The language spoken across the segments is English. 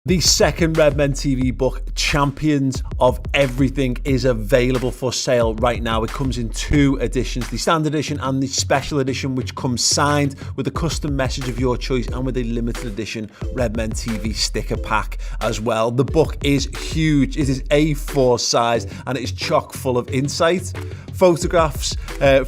The second Redmen TV book, Champions of Everything, is available for sale right now. It comes in two editions, the standard edition and the special edition, which comes signed with a custom message of your choice and with a limited edition Redmen TV sticker pack as well. The book is huge. It is A4 size and it is chock full of insight, photographs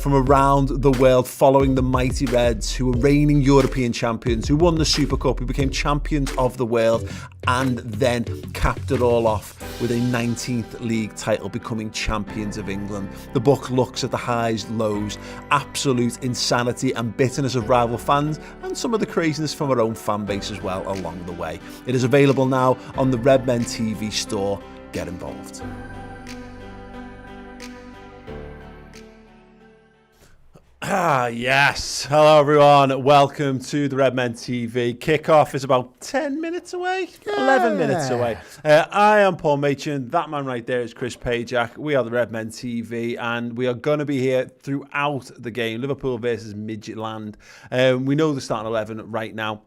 from around the world following the mighty Reds, who were reigning European champions, who won the Super Cup, who became champions of the world, and then capped it all off with a 19th league title, becoming champions of England. The book looks at the highs, lows, absolute insanity and bitterness of rival fans, and some of the craziness from our own fan base as well along the way. It is available now on the Redmen TV store. Get involved. Yes. Hello, everyone. Welcome to the Redmen TV. Kickoff is about 10 minutes away, 11 minutes away. I am Paul Midtjylland. That man right there is Chris Pajak. We are the Redmen TV, and we are going to be here throughout the game. Liverpool versus Midtjylland. We know the starting 11 right now.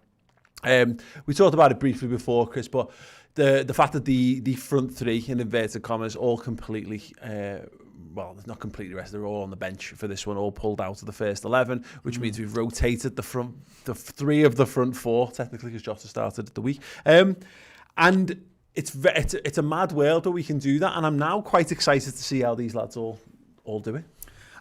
We talked about it briefly before, Chris, but the fact that the front three, in inverted commas, all completely... well, it's not completely rested. They're all on the bench for this one, all pulled out of the first 11, which means we've rotated the three of the front four, technically, because Jota started the week. And it's a mad world where we can do that, and I'm now quite excited to see how these lads all do it.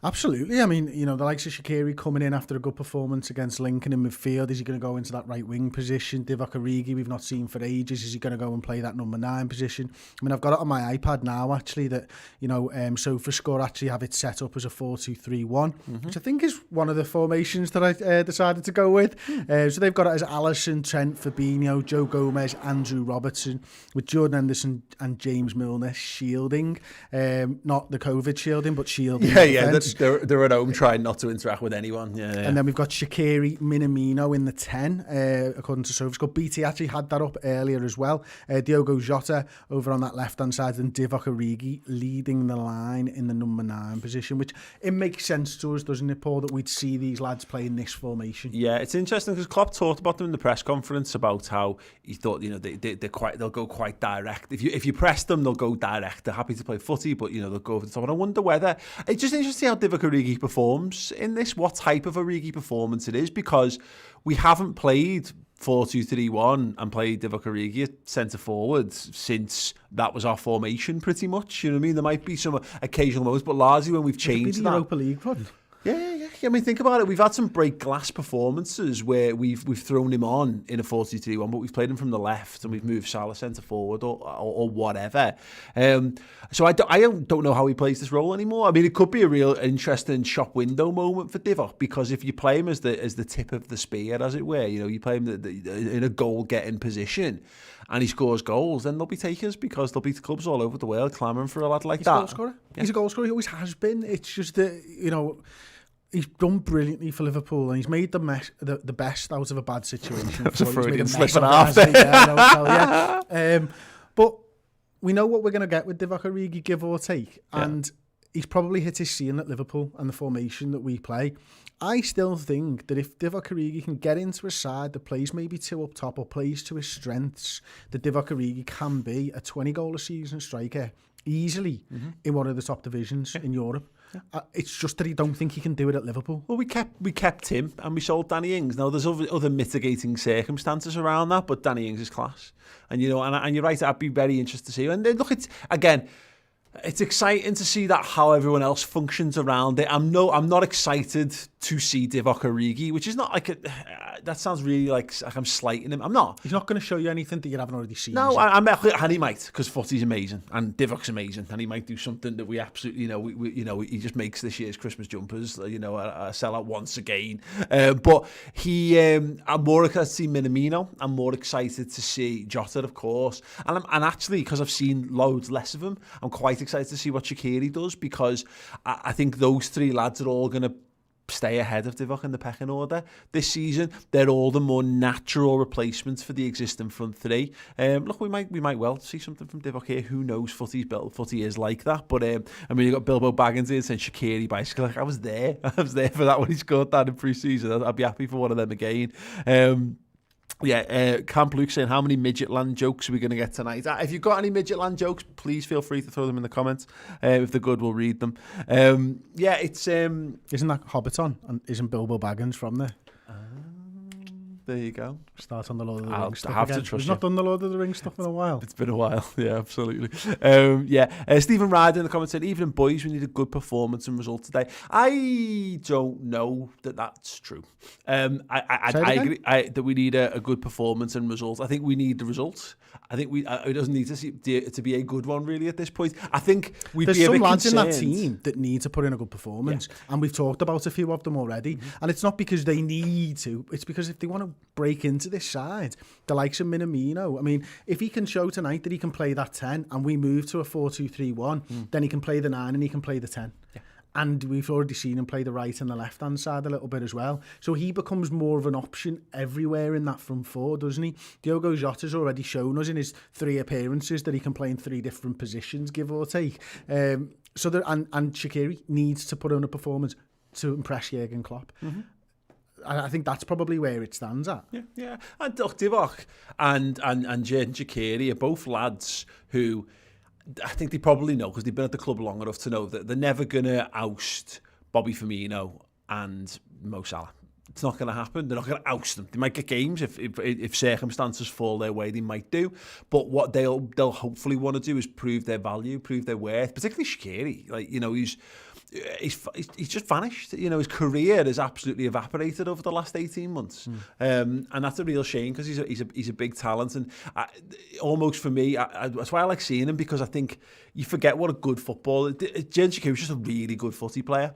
Absolutely. I mean, you know, the likes of Shaqiri coming in after a good performance against Lincoln in midfield. Is he going to go into that right wing position? Divock Origi, we've not seen for ages. Is he going to go and play that number 9 position? I mean, I've got it on my iPad now, actually, that, you know, SofaScore actually have it set up as a 4-2-3-1, which I think is one of the formations that I decided to go with. So they've got it as Alisson, Trent, Fabinho, Joe Gomez, Andrew Robertson, with Jordan Henderson and James Milner shielding. Not the COVID shielding, but shielding. Yeah. They're at home trying not to interact with anyone. Yeah. And then we've got Shaqiri, Minamino in the 10, according to SofaScore. BT actually had that up earlier as well. Diogo Jota over on that left-hand side, and Divock Origi leading the line in the number 9 position, which it makes sense to us, doesn't it, Paul, that we'd see these lads playing this formation? Yeah, it's interesting because Klopp talked about them in the press conference about how he thought, you know, they'll go quite direct. If you press them, they'll go direct. They're happy to play footy, but, you know, they'll go over the top. And I wonder whether it's just interesting how Divock Origi performs in this, what type of Origi performance it is, because we haven't played 4-2-3-1 and played Divock Origi at centre forward since that was our formation pretty much. You know what I mean? There might be some occasional moments, but largely when we've changed that. Europa League run. Yeah. I mean, think about it. We've had some break glass performances where we've thrown him on in a 4-2-3-1, but we've played him from the left and we've moved Salah centre forward or whatever. So I don't know how he plays this role anymore. I mean, it could be a real interesting shop window moment for Divock, because if you play him as the tip of the spear, as it were, you know, you play him in a goal-getting position and he scores goals, then there'll be takers, because there'll be clubs all over the world clamouring for a lad like that. He's a goal scorer. Yeah. He's a goal scorer. He always has been. It's just that, you know, he's done brilliantly for Liverpool, and he's made the best out of a bad situation. That was a Freudian slip and a half. But we know what we're going to get with Divock Origi, give or take. Yeah. And he's probably hit his ceiling at Liverpool and the formation that we play. I still think that if Divock Origi can get into a side that plays maybe 2 up top or plays to his strengths, that Divock Origi can be a 20-goal-a-season striker easily in one of the top divisions in Europe. Yeah. It's just that I don't think he can do it at Liverpool. Well, we kept him and we sold Danny Ings. Now, there's other mitigating circumstances around that, but Danny Ings is class. And, you know, and you're right, I'd be very interested to see. And look, it's exciting to see that how everyone else functions around it. I'm not excited to see Divock Origi, which is not like that sounds really like I'm slighting him. I'm not. He's not going to show you anything that you haven't already seen. No, and he might, because footy's amazing and Divock's amazing, and he might do something that we absolutely, you know, he just makes this year's Christmas jumpers, you know, a sellout once again. But I'm more excited to see Minamino. I'm more excited to see Jota, of course, and actually, because I've seen loads less of him, I'm quite excited to see what Shaqiri does, because I think those 3 lads are all going to stay ahead of Divock in the pecking order this season. They're all the more natural replacements for the existing front 3. Look, we might well see something from Divock here. Who knows? Footy is like that. But I mean, you got Bilbo Baggins here saying Shaqiri bicycle. Like, I was there for that when he scored that in pre-season. I'd be happy for one of them again. Camp Luke saying, how many Midtjylland jokes are we going to get tonight? If you've got any Midtjylland jokes, please feel free to throw them in the comments. If they're good, we'll read them. It's... Isn't that Hobbiton? And isn't Bilbo Baggins from there? There you go. Start on the Lord of the Rings stuff have again. to trust We've you. not done the Lord of the Rings stuff in a while. It's been a while. Yeah, absolutely. Stephen Ryder in the comments said, evening boys, we need a good performance and result today. I don't know that that's true. I agree that we need a good performance and result. I think we need the results. I think it doesn't need to be a good one really at this point. I think there's some lads in that team that need to put in a good performance, and we've talked about a few of them already. And it's not because they need to; it's because if they want to break into this side, the likes of Minamino. I mean, if he can show tonight that he can play that 10, and we move to a 4-2-3-1, then he can play the 9 and he can play the 10. Yeah. And we've already seen him play the right and the left-hand side a little bit as well. So he becomes more of an option everywhere in that front four, doesn't he? Diogo Jota's already shown us in his 3 appearances that he can play in 3 different positions, give or take. And Shaqiri needs to put on a performance to impress Jurgen Klopp. Mm-hmm. And I think that's probably where it stands at. Yeah. And Divock and Jurgen Shaqiri are both lads who... I think they probably know, because they've been at the club long enough to know that they're never going to oust Bobby Firmino and Mo Salah. It's not going to happen. They're not going to oust them. They might get games if circumstances fall their way. They might do, but what they'll hopefully want to do is prove their value, prove their worth. Particularly Shaqiri, he's just vanished. His career has absolutely evaporated over the last 18 months, and that's a real shame, because he's a big talent, and almost for me, that's why I like seeing him, because I think you forget what a good footballer. Jurgen Shaqiri was just a really good footy player.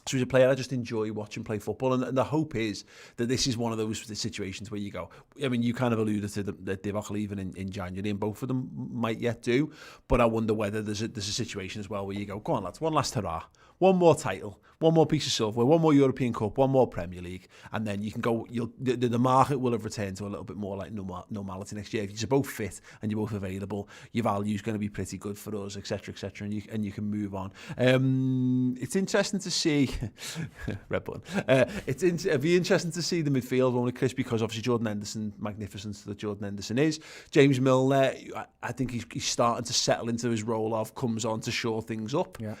So he's a player I just enjoy watching play football, and the hope is that this is one of those situations where you go, I mean, you kind of alluded to the Divock leaving in January, and both of them might yet do, but I wonder whether there's a situation as well where you go, go on lads, one last hurrah, one more title, one more piece of silverware, one more European Cup, one more Premier League, and then you can go, the market will have returned to a little bit more like normality next year. If you're both fit and you're both available, your value's going to be pretty good for us, etc., and you can move on. It's interesting to see red button. It'd be interesting to see the midfield, only Chris, because obviously Jordan Henderson, magnificent that Jordan Henderson is. James Milner, I think he's starting to settle into his role of comes on to shore things up. Yeah.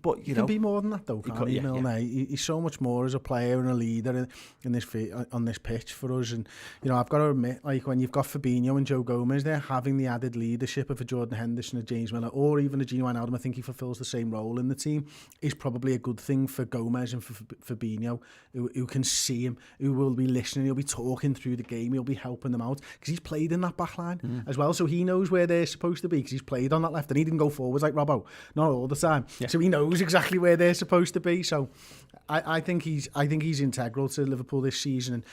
But he can be more than that though, can't he, Milner? Yeah. He's so much more as a player and a leader on this pitch for us. And I've got to admit, like when you've got Fabinho and Joe Gomez, they're having the added leadership of a Jordan Henderson, a James Milner, or even a Gini Wijnaldum. I think he fulfills the same role in the team. Is probably a good thing for Gomez and for Fabinho, who can see him, who will be listening, he'll be talking through the game, he'll be helping them out, because he's played in that back line as well, so he knows where they're supposed to be, because he's played on that left, and he didn't go forwards like Robbo, not all the time, so he knows exactly where they're supposed to be. So I think he's integral to Liverpool this season, and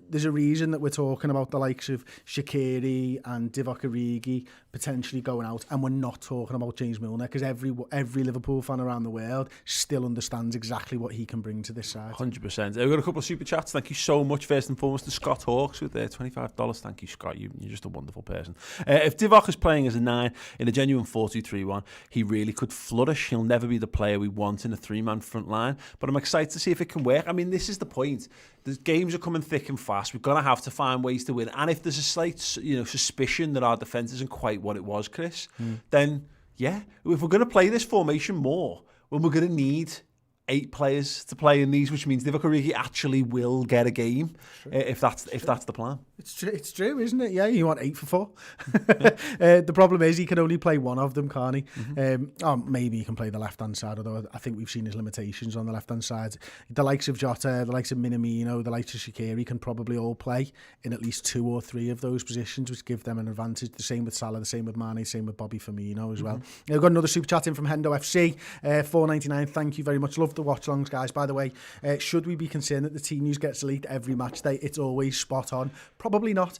there's a reason that we're talking about the likes of Shaqiri and Divock Origi potentially going out, and we're not talking about James Milner, because every Liverpool fan around the world still understands exactly what he can bring to this side. 100%. We've got a couple of super chats. Thank you so much, first and foremost, to Scott Hawks with $25. Thank you, Scott. You're just a wonderful person. If Divock is playing as a 9 in a genuine 4-2-3-1, he really could flourish. He'll never be the player we want in a 3-man front line, but I'm excited to see if it can work. I mean, this is the point. The games are coming thick and fast. We're going to have to find ways to win. And if there's a slight, suspicion that our defence isn't quite what it was, Chris, then, yeah, if we're going to play this formation more, well, we're going to need 8 players to play in these, which means Divock Origi actually will get a game, if that's the plan. It's true, isn't it? Yeah, you want 8 for 4. The problem is he can only play one of them, can't he? Maybe he can play the left-hand side, although I think we've seen his limitations on the left-hand side. The likes of Jota, the likes of Minamino, the likes of Shaqiri can probably all play in at least 2 or 3 of those positions, which give them an advantage. The same with Salah, the same with Mane, same with Bobby Firmino as well. We've got another super chat in from Hendo FC, $4.99. Thank you very much. Love the watch-alongs, guys. By the way, should we be concerned that the team news gets leaked every match day? It's always spot on. Probably not.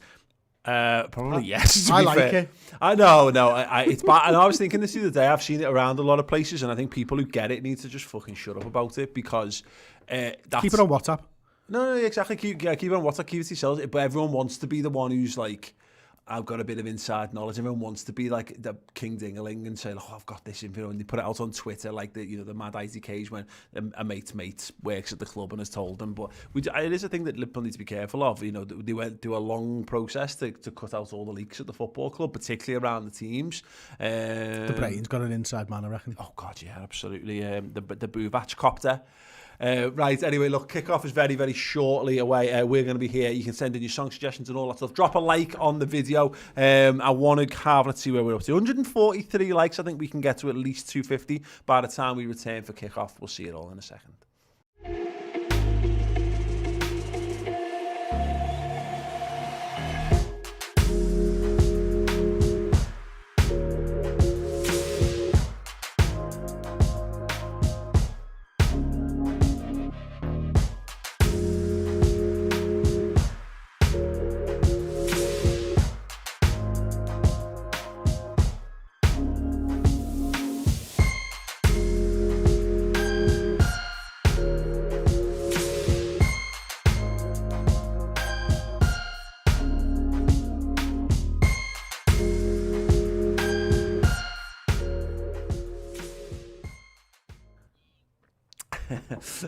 Probably yes. I like it. I know. It's bad. And I was thinking this the other day. I've seen it around a lot of places, and I think people who get it need to just fucking shut up about it, because that's... Keep it on WhatsApp. No, exactly. Keep it on WhatsApp. Keep it to yourselves. But everyone wants to be the one who's like, I've got a bit of inside knowledge. Everyone wants to be like the King Dingaling and say, "Oh, I've got this info," and they put it out on Twitter, like the mad ITKs when a mate's mate works at the club and has told them. But it is a thing that Liverpool need to be careful of. They went through a long process to cut out all the leaks at the football club, particularly around the teams. The brain's got an inside man, I reckon. Oh God, yeah, absolutely. The Buvac copter. Right, anyway, look, kickoff is very, very shortly away. We're going to be here. You can send in your song suggestions and all that stuff. Drop a like on the video. I want to have, let's see where we're up to. 143 likes. I think we can get to at least 250 by the time we return for kickoff. We'll see it all in a second.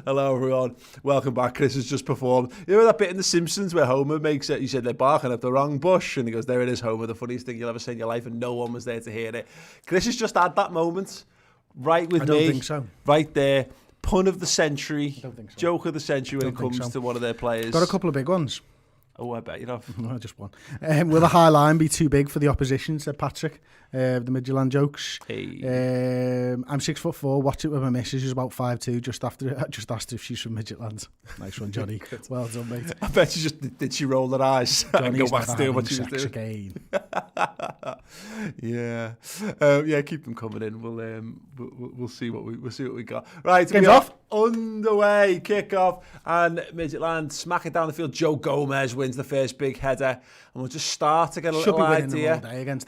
Hello everyone, welcome back. Chris has just performed. You know that bit in The Simpsons where Homer makes it, he said they're barking up the wrong bush, and he goes, there it is, Homer, the funniest thing you'll ever see in your life, and no one was there to hear it. Chris has just had that moment right with me. I don't think so. Right there. Pun of the century. I don't think so. Joke of the century when it comes to one of their players. Got a couple of big ones. Oh, I bet you have. No, just one. Will the high line be too big for the opposition, said Patrick. The Midtjylland jokes. Hey. I'm 6'4", watch it with my missus, who's about 5'2", just asked if she's from Midtjylland. Nice one, Johnny. Well done, mate. I bet she just, did she roll her eyes and go back to doing what she was doing? Again. Yeah. Yeah, keep them coming in. We'll see what we got. Right, Game's we are off. Underway, kick-off, and Midtjylland smack it down the field. Joe Gomez wins the first big header, and we'll just start to get a little idea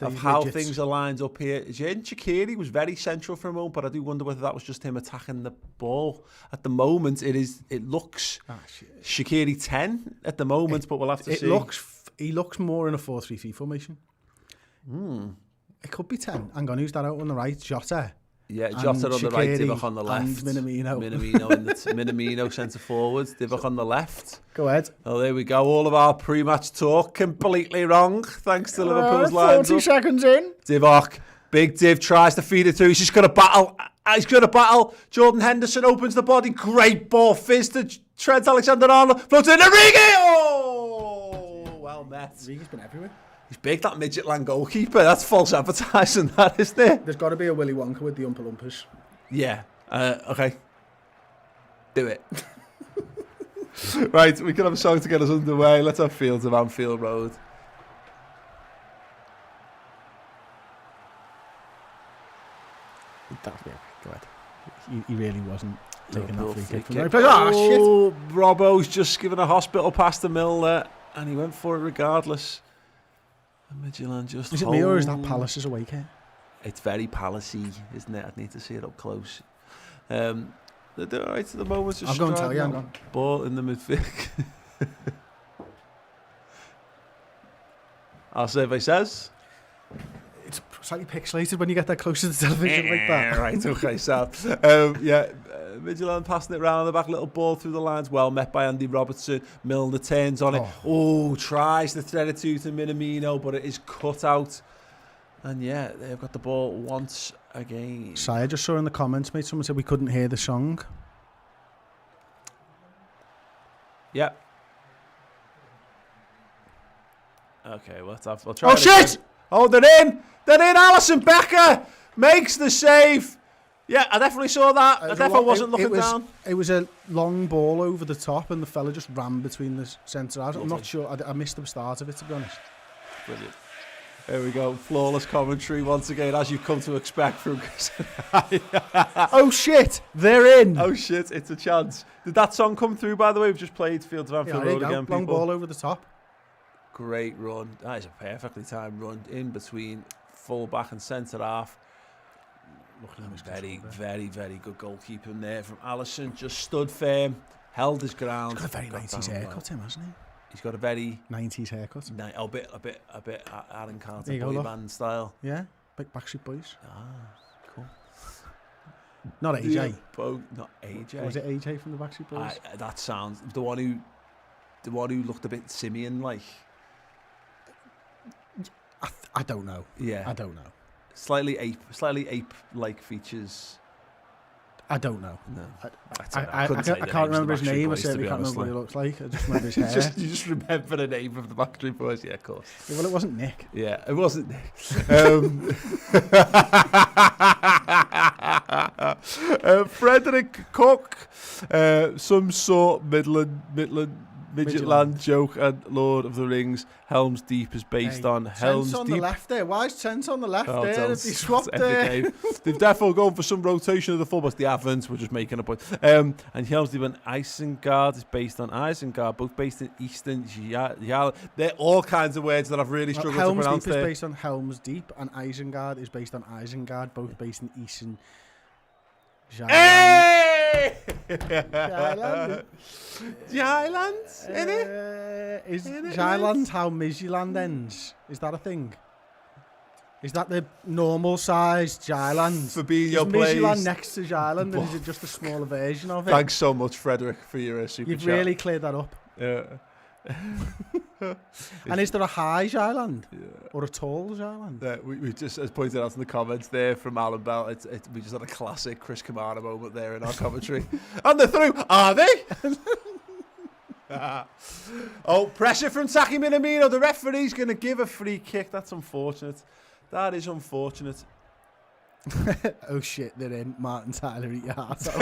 of how things are lined up here. Jane Shaqiri was very central for a moment, but I do wonder whether that was just him attacking the ball. At the moment, it looks Shaqiri 10 at the moment, but we'll have to see. He looks more in a 4-3-3 formation. It could be 10. Hang on, who's that out on the right? Jota. Yeah, Jota on the right, Divock on the left. And Minamino. Minamino centre forward, Divock on the left. Go ahead. Oh, there we go. All of our pre-match talk completely wrong, thanks to Liverpool's lines 40 seconds in. Divock, big Div tries to feed it through. He's just going to battle. Jordan Henderson opens the body. Great ball. Fizz to Trent Alexander-Arnold. Floats in. Origi! Oh, well met. Origi's been everywhere. He's big, that Midtjylland goalkeeper. That's false advertising, that, isn't it? There's got to be a Willy Wonka with the Oompa Loompas. Yeah. Okay. Do it. Right, we can have a song to get us underway. Let's have Fields of Anfield Road. Go ahead. He really wasn't taking that free kick from kick. there. Oh, shit. Robbo's just given a hospital pass to Milner, and he went for it regardless. Midtjylland just Is it me or is that Palace's away kit? It's very Palacey, isn't it? I'd need to see it up close. They're doing all right at the moment. I'll go and tell you. Hang on. Ball in the midfield. Our survey says It's slightly pixelated when you get that close to the television like that. Right, okay, so Midtjylland passing it round the back, little ball through the lines, well met by Andy Robertson. Milner turns on it. Oh, tries to thread it to Minamino, but it is cut out. And yeah, they've got the ball once again. I just saw in the comments, mate, someone said we couldn't hear the song. Yeah. Okay, well, we'll try. Oh, shit! Again. Oh, they're in! They're in! Alisson Becker makes the save. Yeah, I definitely saw that. I definitely wasn't looking down. It was a long ball over the top, and the fella just ran between the centre halves. I'm not sure. I missed the start of it, to be honest. Brilliant. There we go. Flawless commentary once again, as you've come to expect from. Oh shit! They're in. Oh shit! It's a chance. Did that song come through? By the way, we've just played Fields of Anfield Road again. Long ball over the top. Great run. That is a perfectly timed run in between full back and centre half. Looking very, very good goalkeeping there from Alisson. Just stood firm, held his ground. He's got a very 90s haircut, him, hasn't he? He's got a very 90s haircut. a bit Aaron Carter There you go, boy look. band style. Yeah, big Backstreet Boys. Cool. Not AJ. Not AJ. Or was it AJ from the Backstreet Boys? That sounds the one who looked a bit simian like. I don't know. Yeah, I don't know. Slightly ape like features. I don't know. No, I can't remember his name. I certainly can't remember what he looks like. I just remember his hair. You just remember the name of the Backstreet Boys, yeah, of course. Yeah, well, it wasn't Nick. Yeah, it wasn't Nick. Frederick Cook, some sort Midtjylland joke, and Lord of the Rings. Helm's Deep is based on Helm's Deep. On Deep. the left there. Why is Trent on the left there? Have they swapped there? They've definitely gone for some rotation of the fullbacks. They haven't. We're just making a point. And Helm's Deep and Isengard is based on Isengard, both based in Eastern Jylland. They're all kinds of words that I've really struggled to pronounce. Helm's Deep is based on Helm's Deep, and Isengard is based on Isengard, both based in Eastern Jylland. Hey! Jylland, innit? Is Jylland how Midtjylland ends? Is that a thing? Is that the normal size Jylland? Fabinho is plays. Midtjylland next to Jylland, and is it just a smaller version of it? Thanks so much, Frederick, for your super You've chat. really cleared that up. Yeah. And is there a high Jylland or a tall Jylland? We just, as pointed out in the comments there from Alan Bell, we just had a classic Chris Kamara moment there in our commentary. And they're through, are they? Oh, pressure from Taki Minamino. The referee's going to give a free kick. That's unfortunate. That is unfortunate. Oh shit, they're in. Martin Tyler, eat your heart out.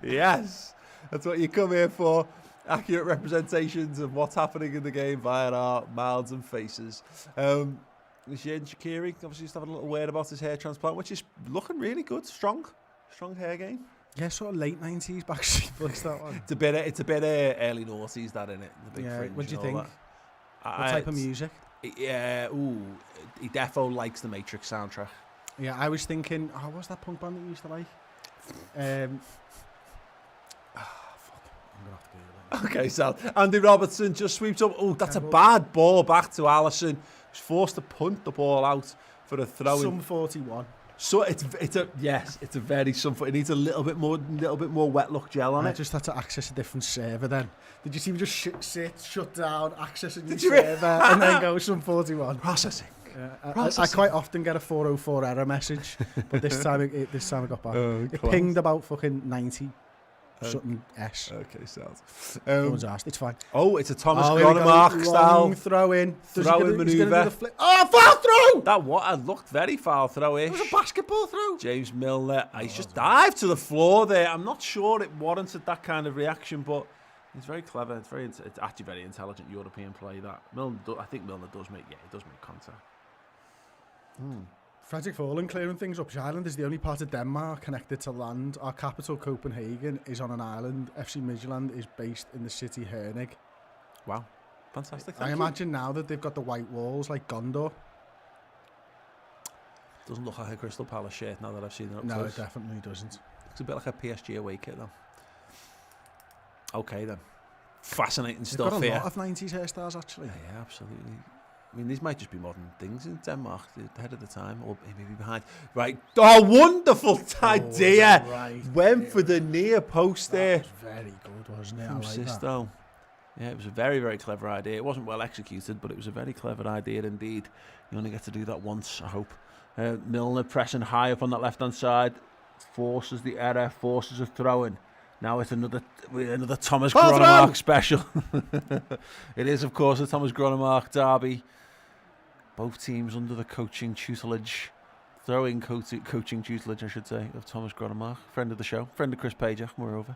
Yes, that's what you come here for. Accurate representations of what's happening in the game via our mouths and faces. Shane Shaqiri obviously just having a little word about his hair transplant, which is looking really good. Strong hair game. Yeah, sort of late 90s Backstreet Boys, that one. It's a bit early noughties, that, innit? The big fringe. What do you and all think? that. What type of music? Yeah, he defo likes the Matrix soundtrack. Yeah, I was thinking, what was that punk band that you used to like? Okay, so Andy Robertson just sweeps up. Oh, that's a bad ball back to Alisson. He's forced to punt the ball out for a throw-in. Some 41. So it's a very some. It needs a little bit more wet look gel on it. I just had to access a different server then. Did you see me just shut down, access a new server, and then go some 41? Processing. I quite often get a 404 error message, but this time I got back. It pinged about fucking 90. Something S. Okay, sounds. No one's asked. It's fine. Oh, it's a Thomas Gronemark style throw-in. Throw-in manoeuvre. Oh, foul throw! That looked very foul throw-ish. It was a basketball throw. James Milner. He's just dived to the floor there. I'm not sure it warranted that kind of reaction, but he's very clever. It's actually very intelligent European play. That I think Milner does make contact. Frederick Fallen clearing things up. Jylland is the only part of Denmark connected to land. Our capital, Copenhagen, is on an island. FC Midtjylland is based in the city Herning. Wow. Fantastic. I imagine now that they've got the white walls like Gondor. Doesn't look like a Crystal Palace shirt now that I've seen it up No, close. it definitely doesn't. Looks a bit like a PSG away kit though. Okay then. Fascinating They've stuff got a here. lot of 90s hairstyles actually. Yeah, absolutely. I mean, these might just be modern things in Denmark, ahead of the time, or maybe behind. Right. Oh, wonderful idea. Right. Went for the near post there. That was very good, wasn't it? From I like Sisto. Yeah, it was a very, very clever idea. It wasn't well executed, but it was a very clever idea indeed. You only get to do that once, I hope. Milner pressing high up on that left-hand side. Forces the error, forces a throw-in. Now it's another Thomas Gronemark special. It is, of course, a Thomas Gronemark derby. Both teams under the coaching tutelage, coaching tutelage, I should say, of Thomas Gronemark, friend of the show, friend of Chris Pajak, moreover.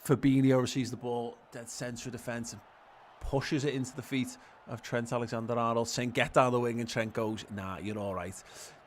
Fabinho receives the ball, dead centre of defence, and pushes it into the feet of Trent Alexander-Arnold, saying, get down the wing, and Trent goes, nah, you're all right.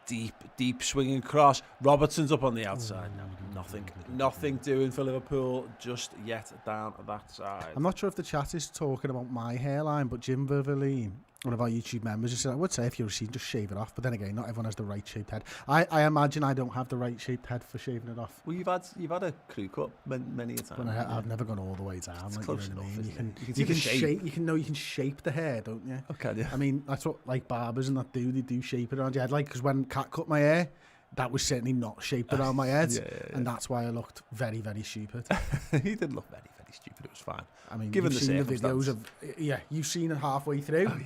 Deep swinging cross. Robertson's up on the outside. Nothing doing for Liverpool just yet down that side. I'm not sure if the chat is talking about my hairline, but Jim Ververleen, one of our YouTube members, has said, I would say if you're a scene, just shave it off. But then again, not everyone has the right shaped head. I imagine I don't have the right shaped head for shaving it off. Well, you've had a crew cut many a time. But I've never gone all the way down. It's like, close you know enough, what I mean? isn't it? You can shape. You can shape the hair, don't you? Okay, yeah. I mean, that's what like barbers and that do. They do shape it around your head. Like, because when Cat cut my hair, that was certainly not shaped around my head, and that's why I looked very, very stupid. He did look very, very stupid. It was fine. I mean, given you've the seen the videos of you've seen it halfway through. Oh, yeah.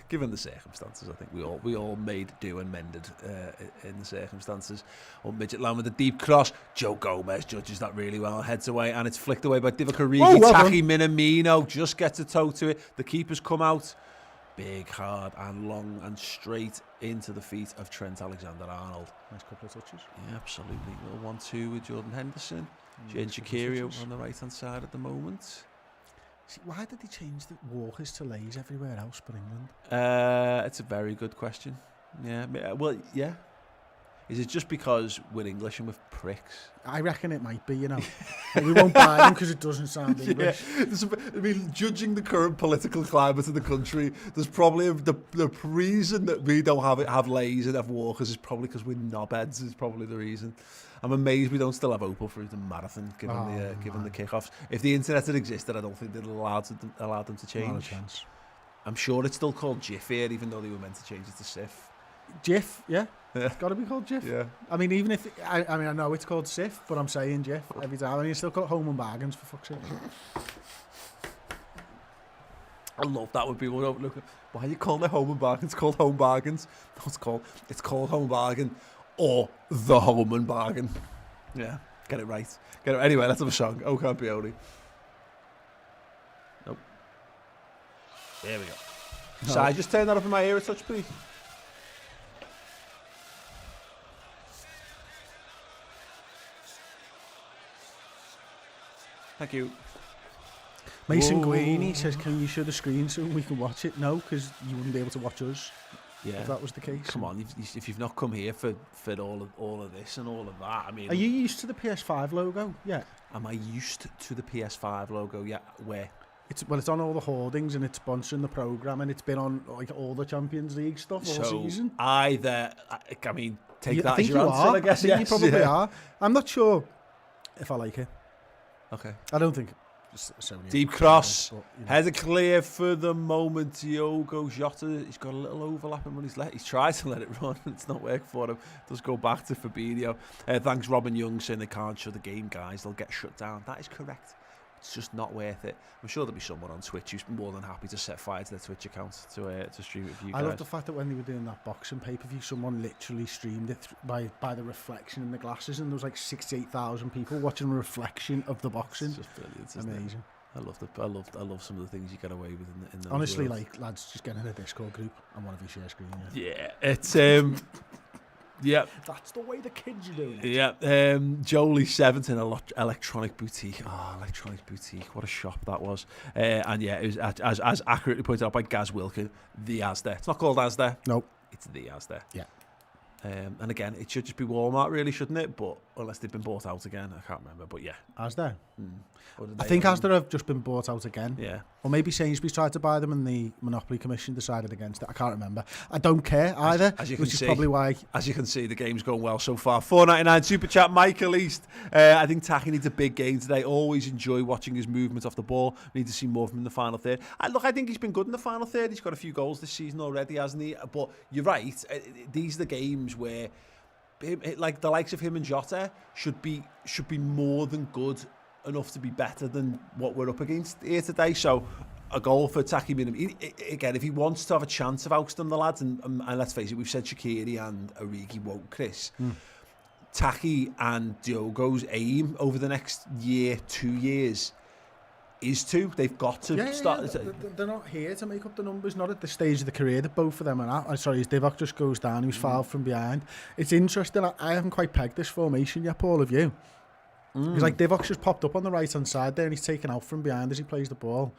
Given the circumstances, I think we all made do and mended in the circumstances. Midtjylland with a deep cross. Joe Gomez judges that really well, heads away, and it's flicked away by Divock Origi. Taki Minamino just gets a toe to it. The keeper's come out. Big, hard and long and straight into the feet of Trent Alexander-Arnold. Nice couple of touches. Yeah, absolutely. 1-2 with Jordan Henderson. Jane Shaqiri on the right-hand side at the moment. See, why did they change the Walkers to Lays everywhere else but England? It's a very good question. Yeah, well, yeah. Is it just because we're English and we're pricks? I reckon it might be, you know. We won't buy them because it doesn't sound English. Yeah. I mean, judging the current political climate of the country, there's probably the reason that we don't have Lays and have Walkers is probably because we're knobheads is probably the reason. I'm amazed we don't still have Opal through the marathon, given the kickoffs. If the internet had existed, I don't think they'd allowed them to change. Not a chance. I'm sure it's still called GIF here, even though they were meant to change it to SIF. GIF, yeah. It's got to be called GIF. Yeah. I mean, even if I know it's called SIF, but I'm saying GIF every time. I mean, you still call it Home and Bargains for fuck's sake. I love that would be look. Why are you calling it Home and Bargains? It's called Home Bargains. No, it's called Home Bargain or the Home and Bargain. Yeah, get it right. Anyway, let's have a song. Oh, Campione. Nope. There we go. No. So I just turn that up in my ear a touch, please. Thank you. Mason Guini says, can you show the screen so we can watch it? No, because you wouldn't be able to watch us. Yeah. If that was the case. Come on, if you've not come here for all of this and all of that, I mean... Are you used to the PS5 logo? Yeah. Am I used to the PS5 logo? Yeah. Where? It's on all the hoardings and it's sponsoring the programme and it's been on like all the Champions League stuff all season. I mean, take that as your answer, I guess. I think you probably are. I'm not sure if I like it. Okay. I don't think... Deep cross, header clear for the moment. Diogo Jota, he's got a little overlapping when he's tried to let it run. It's not worked for him. Does go back to Fabinho. Thanks Robin Young saying they can't show the game, guys. They'll get shut down. That is correct. It's just not worth it. I'm sure there'll be someone on Twitch who's more than happy to set fire to their Twitch account to stream it for you guys. I love the fact that when they were doing that boxing pay-per-view, someone literally streamed it by the reflection in the glasses, and there was like 68,000 people watching the reflection of the boxing. It's just brilliant. Isn't amazing. It? I love some of the things you get away with in the honestly, world. Like lads, just get in a Discord group and one of you share screen. Yeah, it's yeah, that's the way the kids are doing it. Yeah, Jolie Seventeen Electronic Boutique. Oh, Electronic Boutique, what a shop that was. And yeah, it was as accurately pointed out by Gaz Wilkin, the Asda. It's not called Asda. Nope, it's the Asda. Yeah. And again, it should just be Walmart, really, shouldn't it? But unless they've been bought out again, I can't remember. But yeah, Asda. I think Asda have just been bought out again. Yeah. Or maybe Sainsbury's tried to buy them and the Monopoly Commission decided against it. I can't remember. I don't care either, which is probably why. As you can see, the game's going well so far. $4.99 Super Chat, Michael East. I think Taki needs a big game today. Always enjoy watching his movement off the ball. We need to see more from him in the final third. I think he's been good in the final third. He's got a few goals this season already, hasn't he? But you're right. These are the games where like the likes of him and Jota should be more than good enough to be better than what we're up against here today. So a goal for Taki Minamino. Again, if he wants to have a chance of ousting the lads, and let's face it, we've said Shaqiri and Origi won't, Chris. Taki and Diogo's aim over the next year, 2 years, is to. They've got to start. Yeah. They're not here to make up the numbers, not at the stage of the career that both of them are at. Sorry, his Divock just goes down, he was fouled from behind. It's interesting, I haven't quite pegged this formation yet, Paul, have you? Because like Divock's just popped up on the right-hand side there and he's taken out from behind as he plays the ball.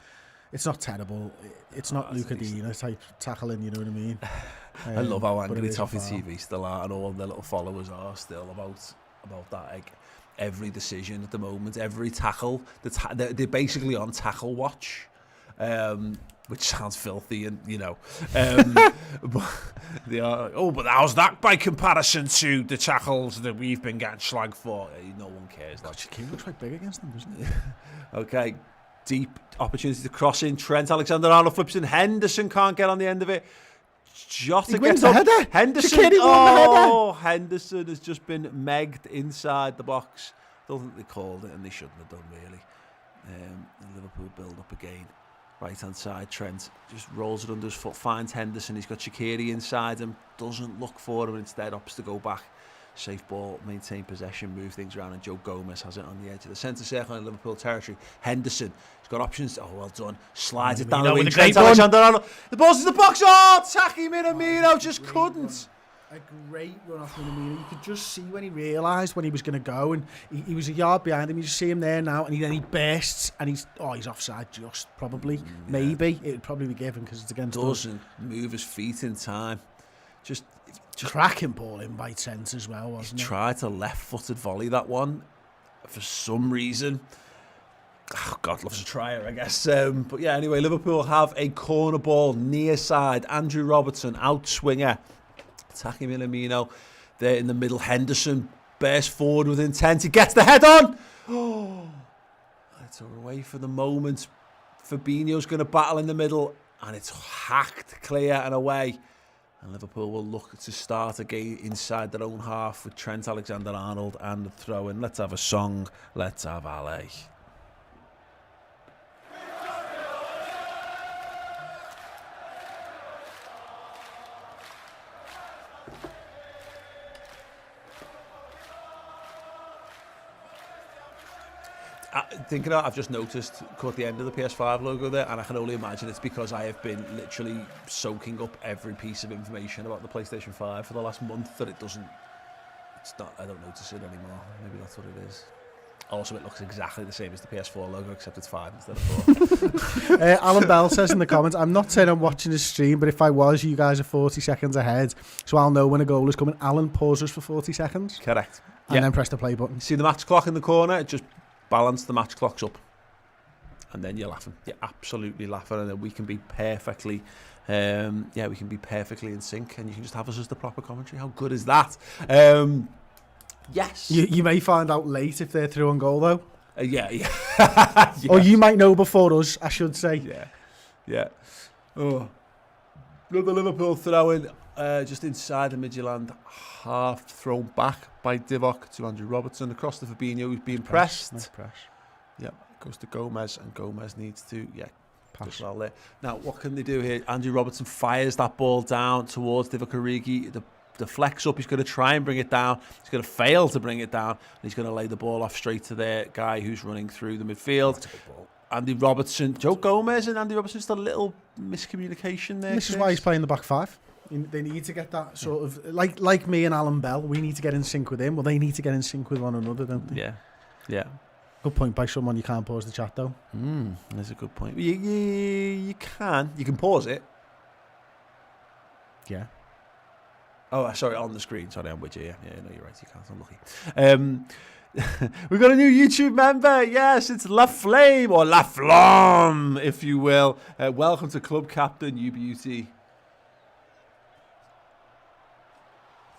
It's not terrible. It's not Luca Dina type tackling, you know what I mean? I love how angry Toffee TV still are, and all their little followers are still about that. every decision at the moment, every tackle. They're basically on tackle watch, which sounds filthy, and but they are. Oh, but how's that by comparison to the tackles that we've been getting slagged for? No one cares. Shaqiri looks quite big against them, doesn't he? Okay, deep opportunity to cross in. Trent Alexander-Arnold flips in. Henderson can't get on the end of it. Jota gets up. Header. Henderson. Henderson has just been megged inside the box. Don't think they called it, and they shouldn't have done, really. Liverpool build up again. Right hand side, Trent just rolls it under his foot, finds Henderson. He's got Shaqiri inside him, doesn't look for him, and instead opts to go back. Safe ball, maintain possession, move things around, and Joe Gomez has it on the edge of the centre circle in Liverpool territory. Henderson, he's got options. Oh, well done. Slides it down the wing. Trent Alexander-Arnold. The ball's in the box. Oh, Taki Minamino just couldn't. A great run off Minamino. You could just see when he realised when he was going to go, and he was a yard behind him. You just see him there now, and then he bursts, and he's offside just probably. Maybe it'd probably be given because it's against us. Doesn't move his feet in time. Just cracking ball in by Trent as well, wasn't it? Tried to left-footed volley that one for some reason. Oh, God loves a trier, I guess. But yeah, anyway, Liverpool have a corner ball near side. Andrew Robertson, out swinger. Taki Minamino there in the middle. Henderson bursts forward with intent. He gets the head on. Oh, it's away for the moment. Fabinho's going to battle in the middle, and it's hacked clear and away. And Liverpool will look to start again inside their own half with Trent Alexander-Arnold and the throw-in. Let's have a song. Let's have LA. Thinking of it, I've just noticed, caught the end of the PS5 logo there, and I can only imagine it's because I have been literally soaking up every piece of information about the PlayStation 5 for the last month that I don't notice it anymore. Maybe that's what it is. Also, it looks exactly the same as the PS4 logo, except it's 5 instead of 4. Alan Bell says in the comments, I'm not saying I'm watching the stream, but if I was, you guys are 40 seconds ahead, so I'll know when a goal is coming. Alan pauses for 40 seconds. Correct. And then press the play button. See the match clock in the corner? It just balance the match clocks up, and then you're laughing. You're absolutely laughing, and then we can be perfectly, in sync, and you can just have us as the proper commentary. How good is that? Yes. You may find out late if they're through on goal, though. Yeah. Yes. Or you might know before us, I should say. Yeah. Oh, another Liverpool throw-in just inside the Midtjylland half, thrown back by Divock to Andrew Robertson across to Fabinho, who's being pressed. Nice press. Yeah, goes to Gomez, and Gomez needs to pass well there. Now, what can they do here? Andrew Robertson fires that ball down towards Divock Origi. The flex up, he's going to try and bring it down. He's going to fail to bring it down, and he's going to lay the ball off straight to their guy who's running through the midfield. That's a good ball. Andy Robertson, Joe Gomez and Andy Robertson, just a little miscommunication there. This is why he's playing the back five. They need to get that sort of, like me and Alan Bell, we need to get in sync with him. Well, they need to get in sync with one another, don't they? Yeah. Good point by someone. You can't pause the chat, though. That's a good point. You can pause it. Yeah. Oh, sorry, on the screen. Sorry, I'm with you. Yeah, no, you're right. You can't. I'm lucky. We've got a new YouTube member. Yes, it's La Flame, or La Flamme, if you will. Welcome to Club Captain, you beauty.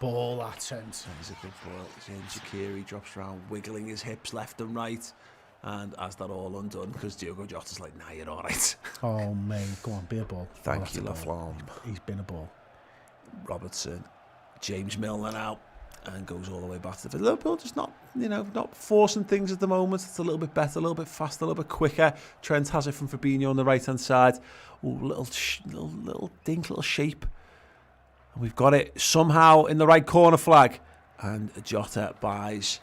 Ball that sense. He's a big ball. Shaqiri drops around, wiggling his hips left and right. And as that all undone, because Diogo Jota's like, nah, you're all right. Oh, mate, go on, be a ball. Thank you, La Flamme. He's been a ball. Robertson, James Milner now, and goes all the way back to the Liverpool. Just not forcing things at the moment. It's a little bit better, a little bit faster, a little bit quicker. Trent has it from Fabinho on the right hand side. Ooh, little dink, little shape. And we've got it somehow in the right corner flag, and Jota buys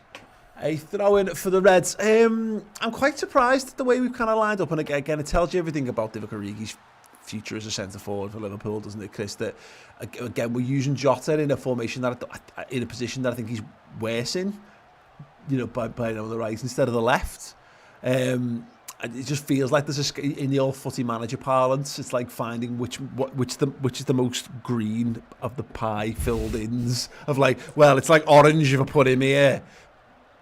a throw-in for the Reds. I'm quite surprised at the way we've kind of lined up, and again, it tells you everything about Divock Origi's future as a centre forward for Liverpool, doesn't it, Chris? That again, we're using Jota in a formation in a position that I think he's worse in, by on the right instead of the left. And it just feels like there's in the old footy manager parlance, it's like finding which is the most green of the pie filled ins of like, well, it's like orange if I put him here,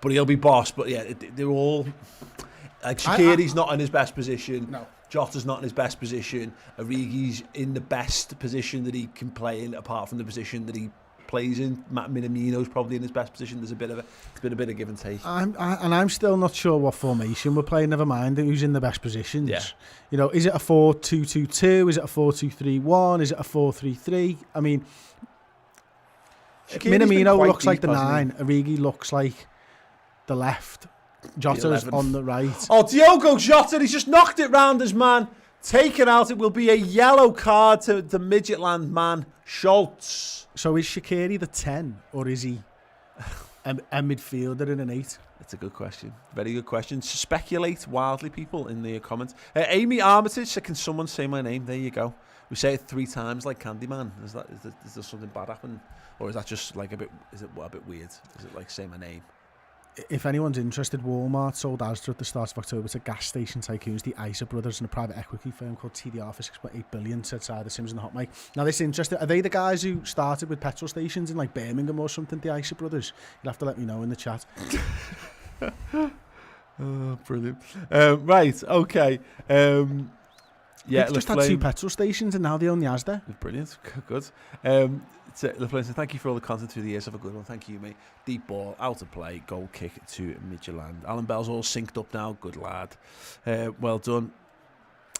but he'll be boss. But yeah, they're all like Shaqiri's not in his best position. No. Jota's not in his best position. Origi's in the best position that he can play in, apart from the position that he plays in. Matt Minamino's probably in his best position. There's been a bit of give and take. I'm still not sure what formation we're playing. Never mind who's in the best positions. Yeah. You know, is it a 4-2-2-2? Is it a 4-2-3-1? Is it a 4-3-3? I mean, Minamino looks like the 9. Origi looks like the left. Jota's on the right. Oh, Diogo Jota, he's just knocked it round his man. Taken out. It will be a yellow card to the Midtjylland man, Schultz. So is Shaqiri the 10 or is he a midfielder in an 8? That's a good question. Very good question. Speculate wildly, people, in the comments. Amy Armitage said, can someone say my name? There you go. We say it 3 times like Candyman. Is there something bad happen? Or is that just like a bit weird? Is it like say my name? If anyone's interested, Walmart sold Asda at the start of October to gas station tycoons, the Isa brothers, and a private equity firm called TDR for 6.8 billion, said Sider Sims and the Hot Mic. Now, this is interesting. Are they the guys who started with petrol stations in like Birmingham or something, the Isa brothers? You'll have to let me know in the chat. Oh, brilliant. Right, okay. Yeah, they've just had 2 petrol stations and now they own the Asda. Brilliant, good. Thank you for all the content through the years. Have a good one. Thank you, mate. Deep ball, out of play, goal kick to Midtjylland. Alan Bell's all synced up now. Good lad. Well done.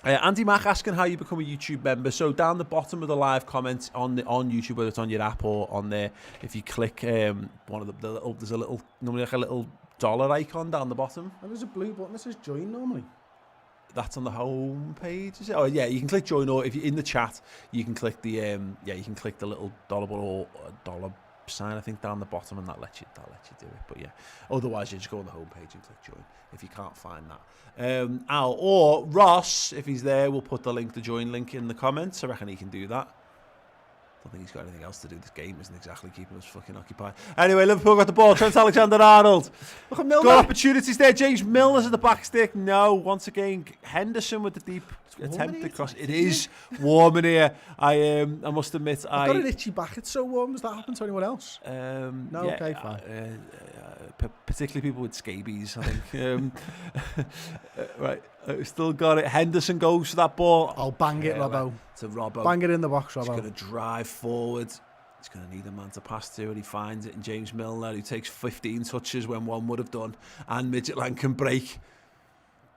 Andy Mack asking how you become a YouTube member. So down the bottom of the live comments on YouTube, whether it's on your app or on there, if you click one of the little, there's a little, normally like a little dollar icon down the bottom. And there's a blue button that says join normally. That's on the home page, is it? Oh yeah, you can click join, or if you're in the chat, you can click the you can click the little dollar or dollar sign, I think, down the bottom, and that lets you do it. But yeah, otherwise you just go on the home page and click join if you can't find that. Al or Ross, if he's there, we'll put the link, the join link, in the comments. I reckon he can do that. I don't think he's got anything else to do. This game isn't exactly keeping us fucking occupied. Anyway, Liverpool got the ball. Trent Alexander-Arnold. Look at Milner. Got opportunities there. James Milner's at the back stick. No. Once again, Henderson with the deep attempt across. It is warm in here. I must admit, I've got an itchy back. It's so warm. Does that happen to anyone else? No. Yeah, okay, fine. Particularly people with scabies, I think. Right. Still got it. Henderson goes for that ball. I'll bang it, Robbo. To Robbo. Bang it in the box, Robbo. He's going to drive forward. He's going to need a man to pass to, and he finds it in James Milner, who takes 15 touches when one would have done, and Midtjylland can break.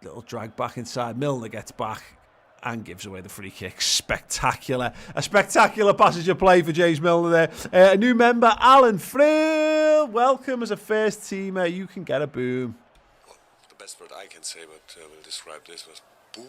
Little drag back inside. Milner gets back and gives away the free kick. Spectacular. A spectacular passage of play for James Milner there. A new member, Alan Frill. Welcome as a first teamer. You can get a boom. The best word I can say, but will describe this was boom.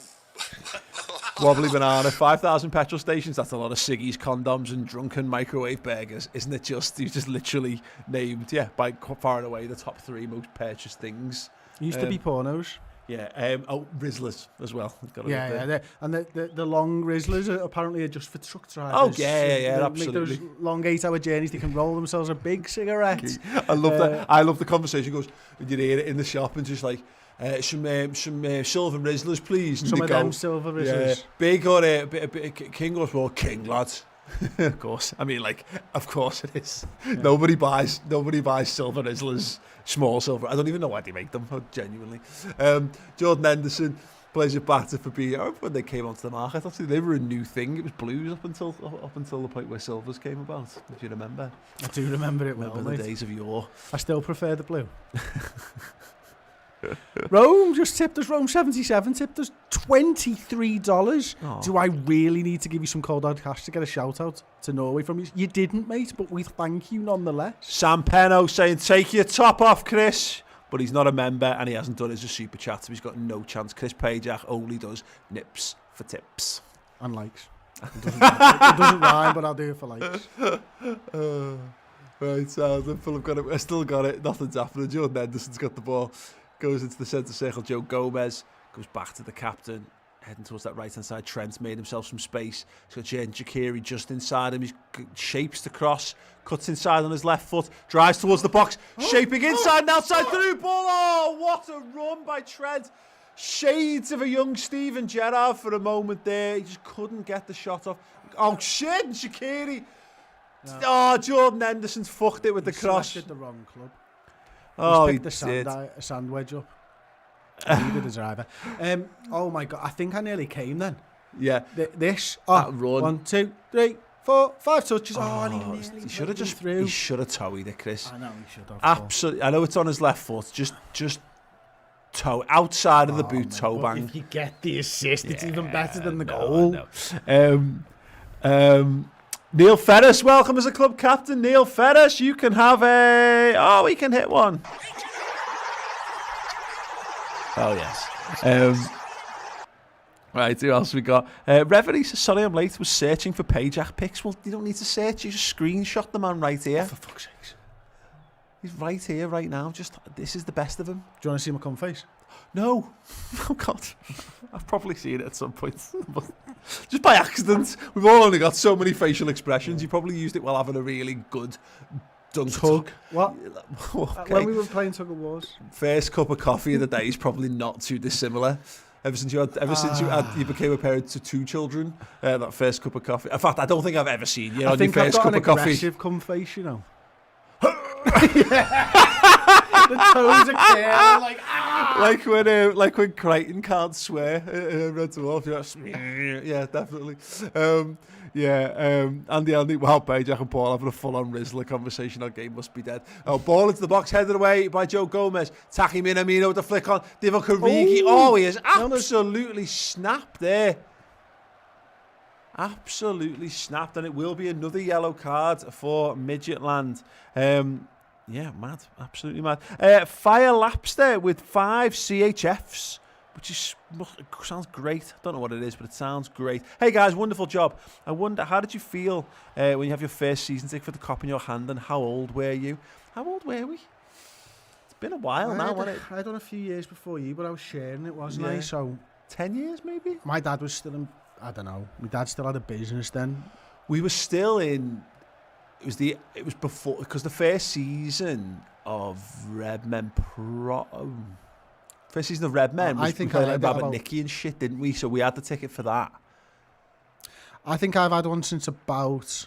Wobbly banana, 5,000 petrol stations. That's a lot of ciggies, condoms, and drunken microwave burgers, isn't it? You've just literally named, by far and away the top 3 most purchased things. Used to be pornos. Yeah. Rizzlers as well. Yeah. And the long Rizzlers are just for truck drivers. Oh yeah, absolutely. Make those long 8-hour journeys. They can roll themselves a big cigarette. I love that. I love the conversation. Goes when you hear it in the shop and just like. Some silver Rizzlers, please. Some of them silver Rizzlers. Yeah, big or a bit King or well, King lads. Of course. I mean, like, of course it is. Yeah. Nobody buys silver Rizzlers, small silver. I don't even know why they make them. Genuinely. Jordan Henderson plays it back to Fabinho. I remember when they came onto the market. I thought they were a new thing. It was blues up until the point where silvers came about. If you remember. I do remember it well. Remember the days of yore. I still prefer the blue. Rome just tipped us. Rome 77 tipped us $23. Oh. Do I really need to give you some cold hard cash to get a shout out to Norway from you? You didn't, mate, but we thank you nonetheless. Sam Penno saying, take your top off, Chris. But he's not a member and he hasn't done his super chat, so he's got no chance. Chris Pajak only does nips for tips. And likes. It doesn't rhyme, but I'll do it for likes. Right, so I still got it. Nothing's happening. Jordan Henderson's got the ball. Goes into the centre circle. Joe Gomez goes back to the captain, heading towards that right-hand side. Trent's made himself some space. He's got Jane Shaqiri just inside him. He shapes the cross, cuts inside on his left foot, drives towards the box, shaping inside and outside through ball. Oh, what a run by Trent. Shades of a young Steven Gerrard for a moment there. He just couldn't get the shot off. Oh, shit, Shaqiri. No. Oh, Jordan Henderson's fucked it with the cross. Selected the wrong club. Oh, He's he picked did. a sand wedge up. Needed a driver. Oh my God, I think I nearly came then. Yeah. This. That run. 1, 2, 3, 4, 5 touches. And he nearly He should have just through. He should have towed it, Chris. I know he should have. Absolutely. I know it's on his left foot. Just toe outside of the boot, toe bang. If you get the assist, it's even better than the No, goal. Neil Ferris, welcome as a club captain. Neil Ferris, you can have a... Oh, he can hit one. Oh, yes. Right, who else we got? Reverie says, sorry I'm late, was searching for Pajak pics. Well, you don't need to search, you just screenshot the man right here. For fuck's sake. He's right here, right now. This is the best of him. Do you want to see my cum face? No. Oh, God. I've probably seen it at some point. But just by accident. We've all only got so many facial expressions. You probably used it while having a really good Tug. What? Okay. When we were playing tug of wars. First cup of coffee of the day is probably not too dissimilar. Ever since you became a parent to 2 children, that first cup of coffee. In fact, I don't think I've ever seen you on your first cup of coffee. I think I've got an aggressive cum face, you know. The toes are clear, like like when Crichton can't swear Red Dwarf. Yeah, definitely. Andy, wow, Pajak and Paul having a full-on Rizzler conversation. Our game must be dead. Oh, ball into the box, headed away by Joe Gomez. Taki Minamino with the flick on. Divock Origi. Oh, he is absolutely snapped there. Absolutely snapped, and it will be another yellow card for Midtjylland. Yeah, mad. Absolutely mad. Fire laps there with 5 CHFs, which sounds great. Don't know what it is, but it sounds great. Hey, guys, wonderful job. I wonder, how did you feel when you have your first season ticket for the Cop in your hand, and how old were you? How old were we? It's been a while now, hasn't it? I done a few years before you, but I was sharing it, wasn't I? So 10 years, maybe? My dad was still in, I don't know, my dad still had a business then. We were still in... It was before, because the first season of Redmen first season of Redmen was, I think, we played like Rabbit Nicky and shit, didn't we? So we had the ticket for that. I think I've had one since about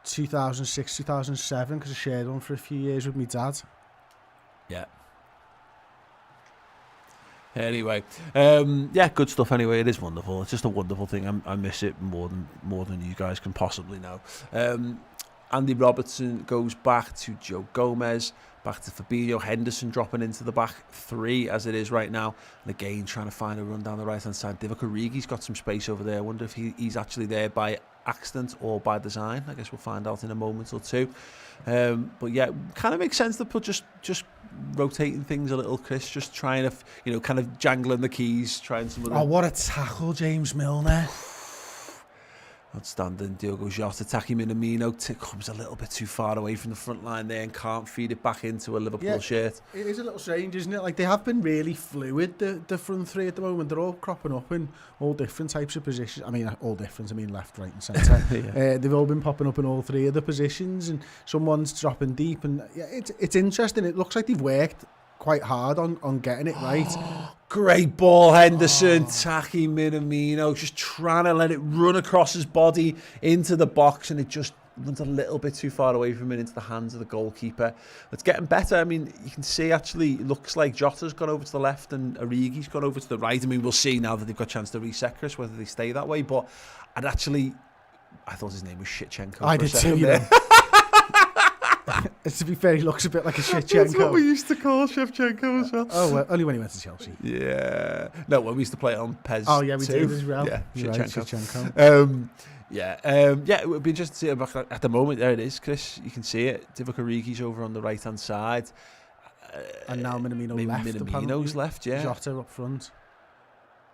2006, 2007, because I shared one for a few years with my dad. Yeah. Anyway, yeah, good stuff. Anyway, it is wonderful. It's just a wonderful thing. I miss it more than you guys can possibly know. Andy Robertson goes back to Joe Gomez, back to Fabinho. Henderson dropping into the back 3 as it is right now, and again trying to find a run down the right hand side. Divock Origi's got some space over there. I wonder if he's actually there by accident or by design. I guess we'll find out in a moment or two. But yeah, kind of makes sense to put just rotating things a little, Chris. Just trying to, kind of jangling the keys, trying some of the... Oh, what a tackle, James Milner. Outstanding. Diogo Jota, Taki Minamino comes a little bit too far away from the front line there and can't feed it back into a Liverpool shirt. It is a little strange, isn't it? Like, they have been really fluid, the front 3 at the moment. They're all cropping up in all different types of positions. I mean, all different. I mean, left, right and centre. Yeah. They've all been popping up in all 3 of the positions, and someone's dropping deep. And yeah, it's interesting. It looks like they've worked quite hard on getting it right. Great ball, Henderson. Taki Minamino just trying to let it run across his body into the box, and it just runs a little bit too far away from it into the hands of the goalkeeper. It's getting better. I mean, you can see actually it looks like Jota's gone over to the left and Origi's gone over to the right. I mean, we'll see now that they've got a chance to reset Chris whether they stay that way, but I thought his name was Shitchenko. I did too, you know. To be fair, he looks a bit like a Shevchenko. That's what we used to call Shevchenko as well. Oh, well, only when he went to Chelsea. Yeah. No, when we used to play it on PES. Oh, yeah, we did as well. Yeah, Shevchenko. Right, yeah, it would be interesting to see it back at the moment. There it is, Chris. You can see it. Divock Origi's over on the right-hand side. And now Minamino left. Minamino's left, yeah. Jota up front.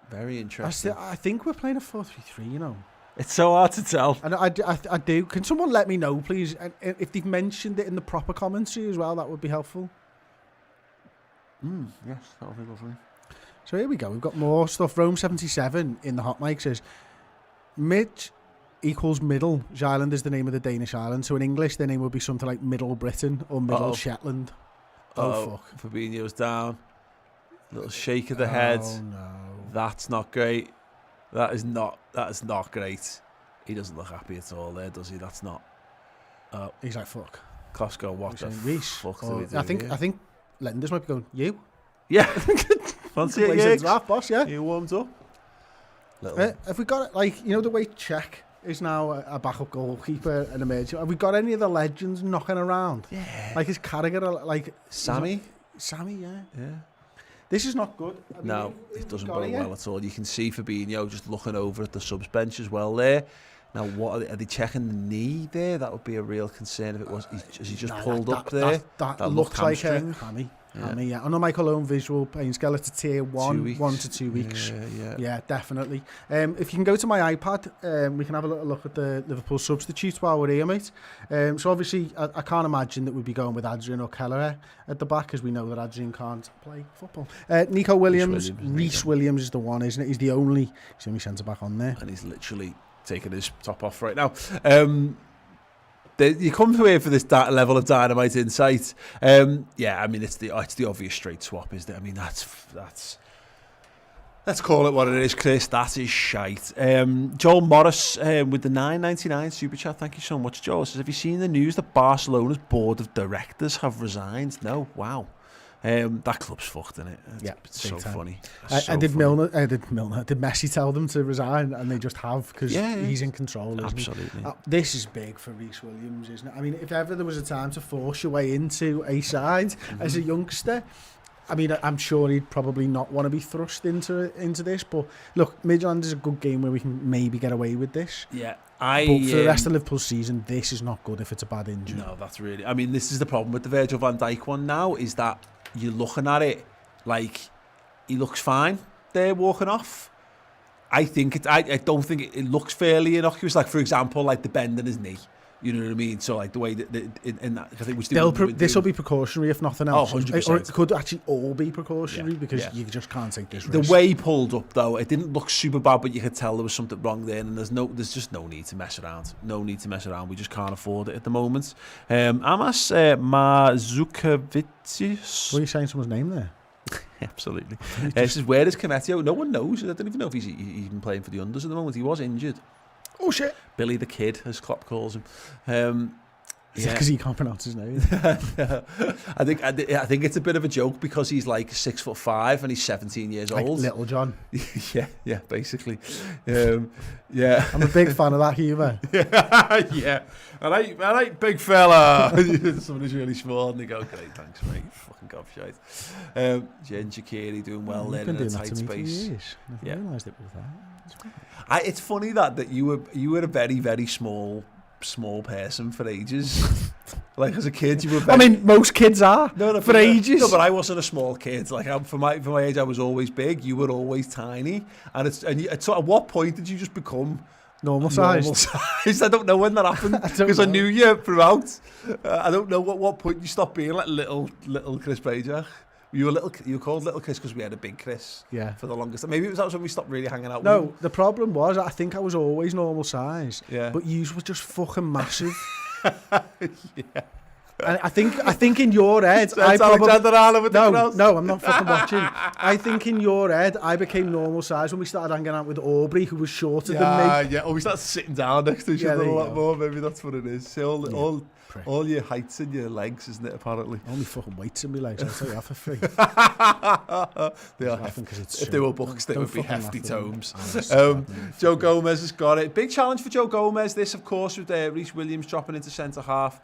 Very interesting. I think we're playing a 4-3-3, you know. It's so hard to tell. And I do. Can someone let me know, please? And if they've mentioned it in the proper commentary as well, that would be helpful. Yes, that would be lovely. So here we go. We've got more stuff. Rome77 in the hot mic says, Midge equals middle. Midtjylland is the name of the Danish island. So in English, their name would be something like Middle Britain or Middle Shetland. Oh, fuck. Fabinho's down. Little shake of the head. Oh, no. That's not great. That is not great. He doesn't look happy at all there, does he? That's not... He's like, fuck. Costco, what the Reece. fuck do we do I think here? Lenders might be going, you? Yeah. Fancy it, Plays draft, boss, yeah. You warmed up? Have we got, like, you know the way Czech is now a backup goalkeeper and emerging? Have we got any of the legends knocking around? Yeah. Like, is Carragher, like... Sammy? Sammy, yeah. Yeah. This is not good. I mean, No, it doesn't got bode it, yeah. well at all. You can see Fabinho just looking over at the subs bench as well there. Now, what are they checking the knee there? That would be a real concern if it was. Has he just pulled up there? That looks like a hammy. Yeah. I know Michael Owen visual pain skeleton tier 1 to 2 weeks. Yeah, definitely. If you can go to my iPad, we can have a little look at the Liverpool substitutes while we're here, mate. So obviously, I can't imagine that we'd be going with Adrian or Keller at the back, because we know that Adrian can't play football. Nico Williams, Reece Williams is the one, isn't it? He's the only centre back on there, and he's literally taking his top off right now. You come here for this level of dynamite insight. Yeah, I mean it's the obvious straight swap, isn't it? I mean that's let's call it what it is, Chris. That is shite. Joel Morris with the $9.99 super chat. Thank you so much, Joel. Says, have you seen the news that Barcelona's board of directors have resigned? No. Wow. That club's fucked, isn't it? It's so funny. Did Messi tell them to resign, and they just have, because he's in control, isn't absolutely. he? This is big for Reece Williams, isn't it? I mean, if ever there was a time to force your way into a side as a youngster, I mean, I'm sure he'd probably not want to be thrust into this. But look, Midtjylland is a good game where we can maybe get away with this. Yeah. But for the rest of Liverpool's season, this is not good if it's a bad injury. No, that's really... I mean, this is the problem with the Virgil van Dijk one now, is that you're looking at it like he looks fine there walking off. I don't think it looks fairly innocuous. Like, for example, like the bend in his knee. You know what I mean? So, like, the way that in that, I think this will be precautionary if nothing else. 100%. Or it could actually all be precautionary, because you just can't take this risk. The way he pulled up, though, it didn't look super bad, but you could tell there was something wrong there, and there's just no need to mess around. No need to mess around. We just can't afford it at the moment. Amas Mazukavicius. What are you saying someone's name there? Absolutely. This is where is Canetio? No one knows. I don't even know if he's even playing for the unders at the moment. He was injured. Oh shit! Billy the Kid, as Klopp calls him. Because he can't pronounce his name. I think it's a bit of a joke, because he's like 6'5" and he's 17 years like old. Little John. yeah, basically. Yeah. I'm a big fan of that humour. Yeah. I like big fella. Someone who's really small and they go, great, thanks, mate. Fucking gobshite. Jen Shaqiri doing well there in a tight space. I realised it was that. It's funny that you were a very, very small person for ages. Like, as a kid, you were very... I mean, most kids are for ages. No, but I wasn't a small kid. Like, for my age, I was always big. You were always tiny. And at what point did you just become normal size? I don't know when that happened, because I knew you throughout. I don't know at what point you stopped being like little Chris Brager. You were called Little Chris because we had a big Chris for the longest time. Maybe it was when we stopped really hanging out with him. The problem was, I think I was always normal size. Yeah. But you were just fucking massive. Yeah. And I think in your head, I'm not fucking watching. I think in your head, I became normal size when we started hanging out with Aubrey, who was shorter than me. Yeah, we started sitting down next to each other a lot more. Maybe that's what it is. So all your heights and your legs, isn't it, apparently? Only fucking weights in my legs, I'll tell you that for free. They are hefty. If they were books, they would be hefty tomes. Joe bad, Gomez has got it. Big challenge for Joe Gomez, this, of course, with Reece Williams dropping into centre-half.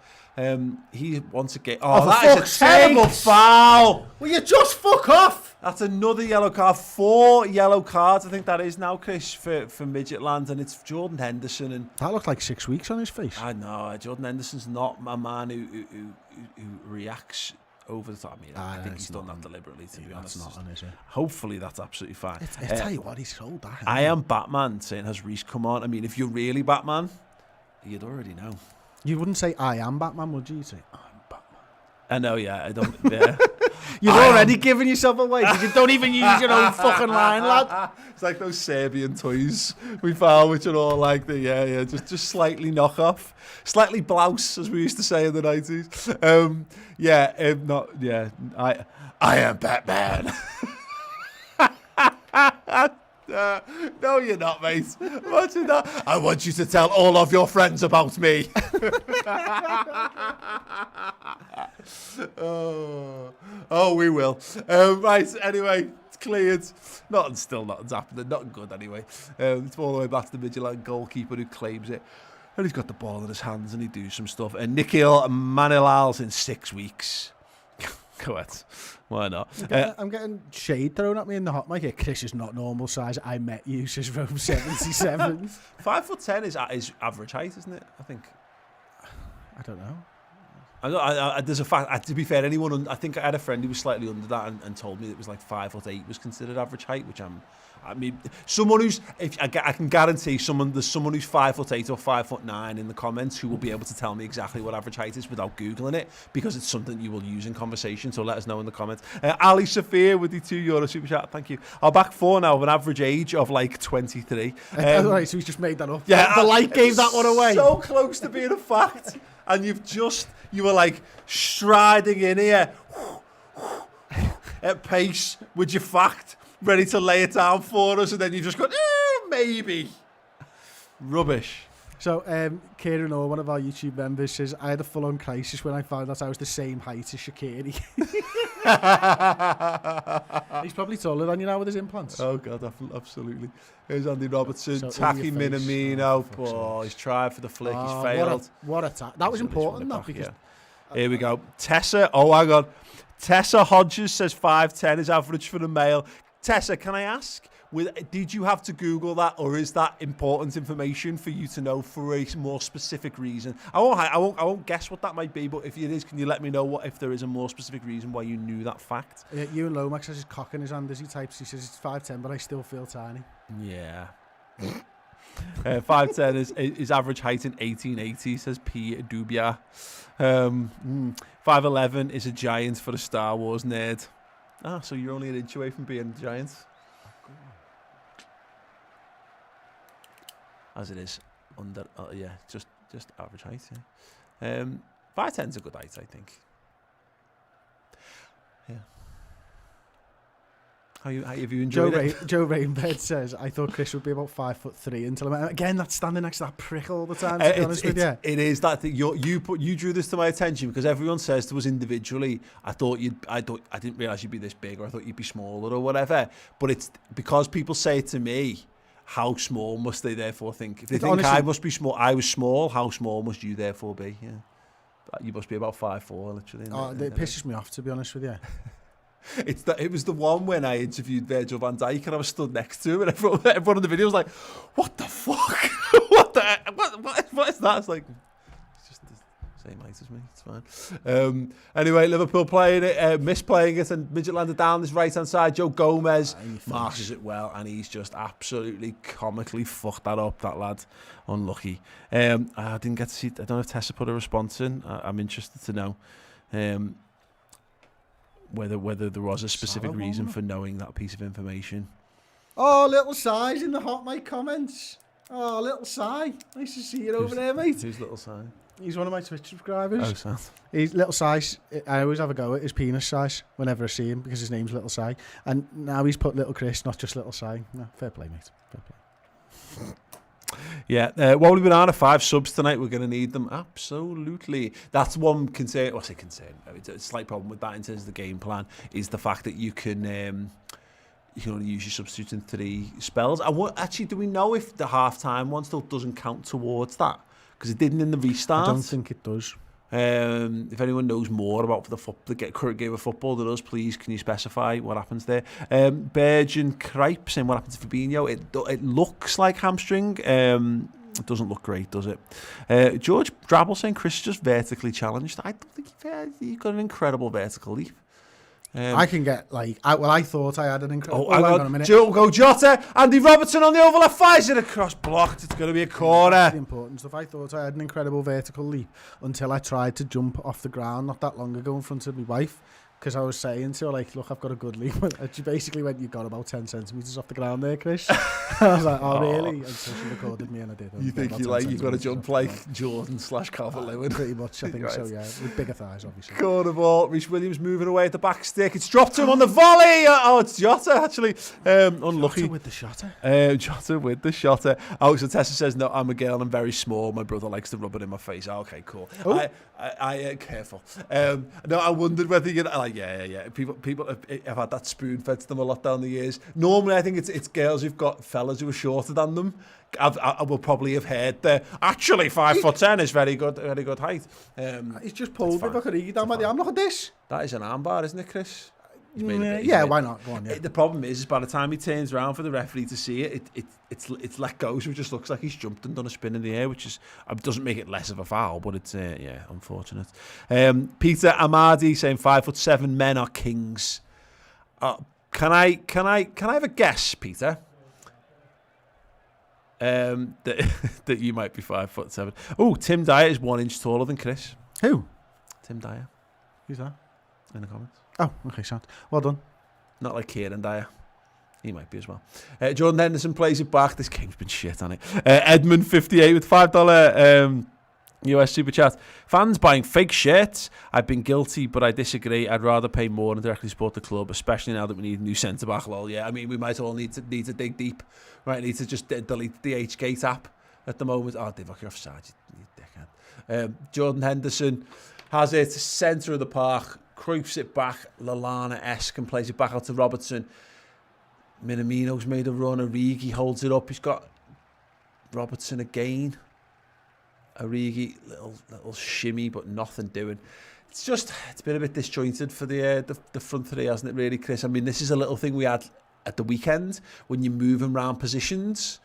He wants to get... Oh, that is a terrible foul! Will you just fuck off? That's another yellow card. 4 yellow cards, I think that is now, Chris, for Midtjylland, and it's Jordan Henderson. And that looked like 6 weeks on his face. I know. Jordan Henderson's not a man who reacts over the top. I think he's done that deliberately, to be honest. That's not on, is it? Hopefully that's absolutely fine. I tell you what, he's so bad. I am Batman, saying, has Reece come on? I mean, if you're really Batman, you'd already know. You wouldn't say, I am Batman, would you? You'd say, I'm Batman. I know, yeah. I don't... Yeah. You've already given yourself away, because you don't even use your own fucking line, lad. It's like those Serbian toys we found, which are all like just slightly knockoff. Slightly blouse, as we used to say in the 90s. I am Batman. No, you're not, mate. Imagine that. I want you to tell all of your friends about me. Oh, we will. Right, anyway, it's cleared. Nothing's happening. Nothing good, anyway. It's all the way back to the Midtjylland goalkeeper who claims it. And he's got the ball in his hands and he does some stuff. And Nikhil Manilal's in 6 weeks. Go ahead. Why not? I'm getting shade thrown at me in the hot mic here. Chris is not normal size. I met you, says Rome 77. 5'10" is average height, isn't it? I think. I don't know. There's a fact. To be fair, I think I had a friend who was slightly under that and told me it was like 5'8" was considered average height, which I mean, someone who's, I can guarantee there's someone who's 5'8" or 5'9" in the comments who will be able to tell me exactly what average height is without Googling it, because it's something you will use in conversation. So let us know in the comments. Ali Sophia with the €2 super chat. Thank you. Our back four now of an average age of like 23. Right, so he's just made that up. Yeah, the light gave that one away. So close to being a fact, and you were like striding in here at pace with your fact, ready to lay it down for us, and then you just go, maybe. Rubbish. So, Kieran Orr, one of our YouTube members, says, I had a full-on crisis when I found out I was the same height as Shaqiri. He's probably taller than you now with his implants. Oh, God, absolutely. Here's Andy Robertson, So Taki Minamino. He's tried for the flick, he's failed. What a that was important, that, because... Here we go. Tessa, hang on. Tessa Hodges says 5'10" is average for the male. Tessa, can I ask, did you have to Google that, or is that important information for you to know for a more specific reason? I won't guess what that might be, but if it is, can you let me know if there is a more specific reason why you knew that fact? Ewan Lomax has his cock in his hand as he types. He says it's 5'10", but I still feel tiny. Yeah. 5'10" is average height in 1880, says P. Dubia. 5'11" is a giant for a Star Wars nerd. So you're only an inch away from being a giant. As it is under, just average height. Yeah. 5'10" is a good height, I think. Yeah. How have you enjoyed it? Joe Rainbird says, I thought Chris would be about 5'3" until I met him. Again, that's standing next to that prick all the time, to be honest with you. It is that thing. You drew this to my attention because everyone says to us individually, I didn't realise you'd be this big, or I thought you'd be smaller, or whatever. But it's because people say it to me, how small must they therefore think? If they think honestly, I must be small, I was small, how small must you therefore be? Yeah. You must be about 5'4", literally. It pisses me off, to be honest with you. It was the one when I interviewed Virgil van Dijk and I was stood next to him, and everyone in the video was like, "What the fuck? what is that?" It's like, it's just the same height as me. It's fine. Anyway, Liverpool playing it, misplaying it, and Midtjylland are down this right hand side. Joe Gomez marks it well, and he's just absolutely comically fucked that up. That lad, unlucky. I didn't get to see. I don't know if Tessa put a response in. I'm interested to know. Whether there was a specific reason for knowing that piece of information. Oh, little Si's in the hot mic comments. Oh, little Si. Nice to see you over there, mate. Who's little Si? He's one of my Twitch subscribers. Oh, sad. He's little Si. I always have a go at his penis size whenever I see him because his name's Little Si. And now he's put Little Chris, not just Little Si. No, fair play, mate. Fair play. Yeah, Wally Banana 5 subs tonight. We're going to need them. Absolutely. That's one concern. What's it concern? It's a slight problem with that in terms of the game plan is the fact that you can only use your substitutes in 3 spells. Actually, do we know if the half-time one still doesn't count towards that? Because it didn't in the restart. I don't think it does. If anyone knows more about the current game of football than us, please can you specify what happens there? Bergen Kripe saying what happens to Fabinho. It looks like hamstring. It doesn't look great, does it? George Drabble saying Chris is just vertically challenged. I don't think he's got an incredible vertical leap. I can get I thought I had an incredible. Hang on a minute. Go Jota. Andy Robertson on the overlap, fires it across, blocked. It's going to be a corner. The important stuff. I thought I had an incredible vertical leap until I tried to jump off the ground not that long ago in front of my wife, because I was saying to her, like, look, I've got a good lead. And she basically went, you got about 10 centimetres off the ground there, Chris. I was like, oh, really? And so she recorded me and I did. You think you've got to jump like Jordan / Calvert-Lewin? Pretty much, I think so, yeah. With bigger thighs, obviously. Corner ball. Rhys Williams moving away at the back stick. It's dropped to him on the volley. Oh, it's Jota, actually. Unlucky. Jota with the shotter. Jota with the shotter. Oh, so Tessa says, no, I'm a girl. I'm very small. My brother likes to rub it in my face. Oh, okay, cool. Oh. I careful. No, I wondered whether you're like, yeah. People have had that spoon fed to them a lot down the years. Normally, I think it's girls who've got fellas who are shorter than them. I will probably have heard that. Actually, 5'10" is very good height. He's just pulled me back down by the arm. Look at this. That is an armbar, isn't it, Chris? Yeah, why not? Go on, yeah. The problem is by the time he turns around for the referee to see it, it's let go, so it just looks like he's jumped and done a spin in the air, which is doesn't make it less of a foul, but it's unfortunate. Peter Amadi saying 5'7" men are kings. Can I have a guess, Peter? That you might be 5'7". Oh, Tim Dyer is 1 inch taller than Chris. Who? Tim Dyer. Who's that? In the comments. Oh, okay, sound. Well done. Not like Kieran Dyer. He might be as well. Jordan Henderson plays it back. This game's been shit, hasn't it? Edmund 58 with $5 US super chat. Fans buying fake shirts. I've been guilty, but I disagree. I'd rather pay more and directly support the club, especially now that we need a new centre back. Lol. Yeah, I mean, we might all need to dig deep. Right, need to just delete the H-Gate app at the moment. Oh, Divock, you're offside, you dickhead. Jordan Henderson has it centre of the park. Creeps it back, Lallana-esque, and plays it back out to Robertson. Minamino's made a run. Origi holds it up. He's got Robertson again. Origi, little shimmy, but nothing doing. It's been a bit disjointed for the front three, hasn't it, really, Chris? I mean, this is a little thing we had at the weekend when you're moving around positions.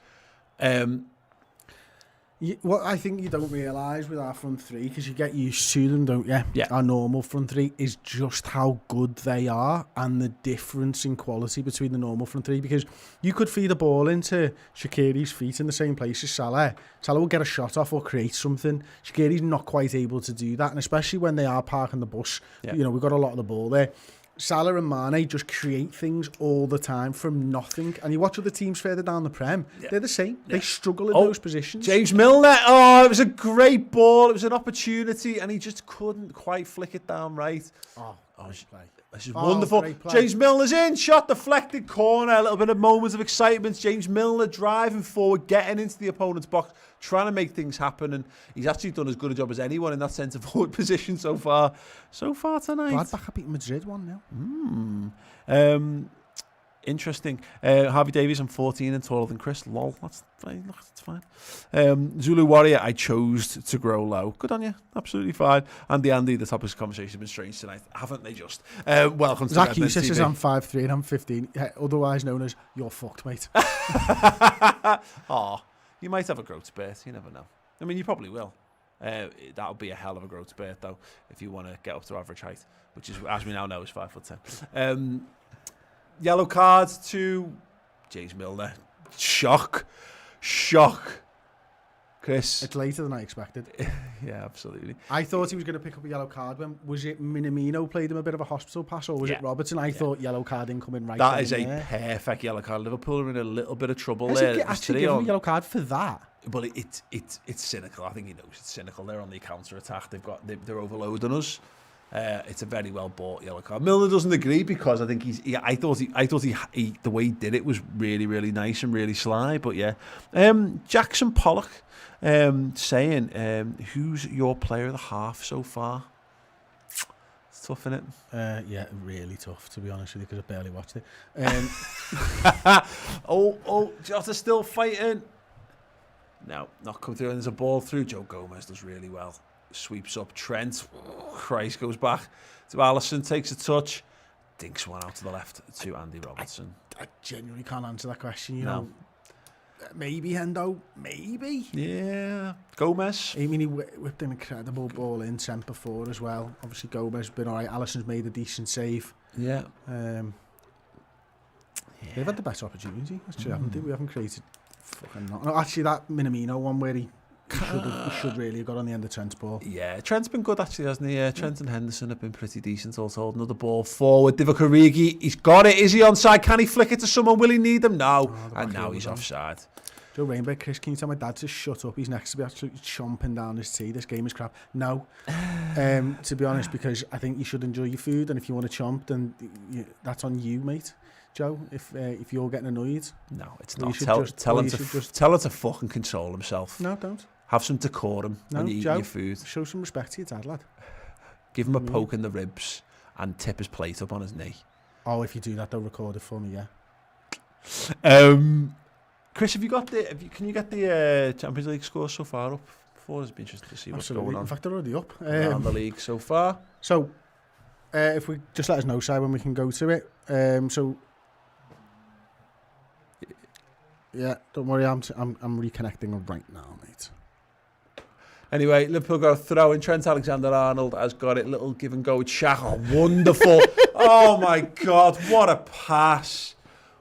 What I think you don't realise with our front three, because you get used to them, don't you? Yeah. Our normal front three is just how good they are and the difference in quality between the normal front three. Because you could feed a ball into Shaqiri's feet in the same place as Salah. Salah will get a shot off or create something. Shaqiri's not quite able to do that, and especially when they are parking the bus. Yeah. You know, we've got a lot of the ball there. Salah and Mane just create things all the time from nothing. And you watch other teams further down the Prem, they're the same. Yeah. They struggle in those positions. James Milner, it was a great ball. It was an opportunity, and he just couldn't quite flick it down right. This is wonderful. James Milner's in, shot deflected, corner, a little bit of moments of excitement. James Milner driving forward, getting into the opponent's box, trying to make things happen, and he's actually done as good a job as anyone in that centre forward position so far tonight. Gladbach have beaten Madrid 1-0. Interesting. Harvey Davies, I'm 14 and taller than Chris. Lol, that's fine. Zulu Warrior, I chose to grow low. Good on you. Absolutely fine. Andy, the topic of conversation has been strange tonight. Haven't they just? Welcome to Zach Hughes says I'm 5'3" and I'm 15. Otherwise known as, you're fucked, mate. You might have a growth spurt. You never know. I mean, you probably will. That'll be a hell of a growth spurt, though, if you want to get up to average height, which is, as we now know, is 5'10". Yellow card to James Milner. Shock. Chris. It's later than I expected. Yeah, absolutely. I thought he was going to pick up a yellow card. Was it Minamino played him a bit of a hospital pass, or was it Robertson? I thought yellow card incoming right. That is a perfect yellow card. Liverpool are in a little bit of trouble there. He actually gave him a yellow card for that? But it's cynical. I think he knows it's cynical. They're on the counter attack. They're overloading us. It's a very well bought yellow card. Milner doesn't agree because I think I thought he the way he did it was really, really nice and really sly. But yeah, Jackson Pollock saying, who's your player of the half so far? It's tough, isn't it? Yeah, really tough, to be honest with you, because I barely watched it. Jota's still fighting. No, not come through. And there's a ball through. Joe Gomez does really well. Sweeps up Trent. Christ, goes back to Alisson, takes a touch, dinks one out to the left to Andy Robertson. I genuinely can't answer that question, you know. Maybe Hendo, maybe. Yeah, Gomez. I mean, he whipped an incredible ball in centre forward as well. Obviously, Gomez has been all right. Alisson's made a decent save. Yeah. They've had the best opportunity, actually, haven't they? We haven't created fucking not. No, actually, that Minamino one where he He should really have got on the end of Trent's ball. Yeah, Trent's been good actually, hasn't he? Trent and Henderson have been pretty decent all told. Another ball forward. Divock Origi, he's got it. Is he onside? Can he flick it to someone? Will he need them? No. And now he's offside. Joe Rainbow, Chris, can you tell my dad to shut up? He's next to be absolutely chomping down his tea. This game is crap. No. To be honest, because I think you should enjoy your food, and if you want to chomp, then that's on you, mate. Joe, if you're getting annoyed. No, it's not. Tell him to fucking control himself. No, don't. Have some decorum when you eat your food. Show some respect to your dad, lad. Give him a poke in the ribs and tip his plate up on his knee. Oh, if you do that, they'll record it for me, yeah. Chris, have you got can you get the Champions League score so far up for us? It'd be interesting to see what's going on. In fact, they're already up. Around the league so far. So, if we just let us know, Si, when we can go to it. Yeah, don't worry, I'm reconnecting right now, mate. Anyway, Liverpool got a throw in. Trent Alexander-Arnold has got it. Little give and go with Shaq. Oh, wonderful. Oh, my God. What a pass.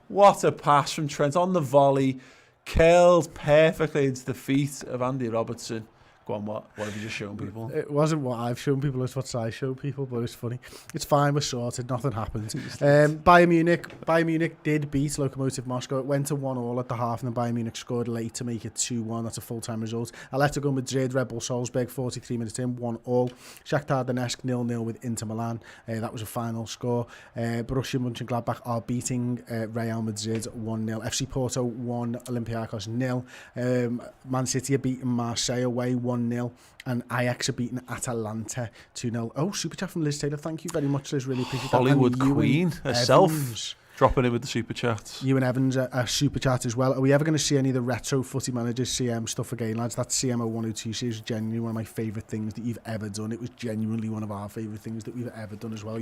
What a pass from Trent on the volley. Curled perfectly into the feet of Andy Robertson. Go on, what have you just shown people? It wasn't what I've shown people, it's what I show people, but it's funny. It's fine, we're sorted, nothing happened. Bayern Munich did beat Lokomotiv Moscow. It went to 1-1 at the half, and then Bayern Munich scored late to make it 2-1. That's a full-time result. Atletico Madrid, Red Bull Salzburg, 43 minutes in, 1-1. Shakhtar Donetsk 0-0 with Inter Milan. That was a final score. Borussia Mönchengladbach are beating Real Madrid 1-0. FC Porto 1, Olympiacos 0. Man City are beating Marseille away 1-0, and Ajax are beating Atalanta 2-0. Oh, super chat from Liz Taylor. Thank you very much, Liz. Really appreciate that. Hollywood Queen herself dropping in with the super chats. You and Evans are super chat as well. Are we ever going to see any of the retro footy managers CM stuff again, lads? That CMO 102 series is genuinely one of my favourite things that you've ever done. It was genuinely one of our favourite things that we've ever done as well.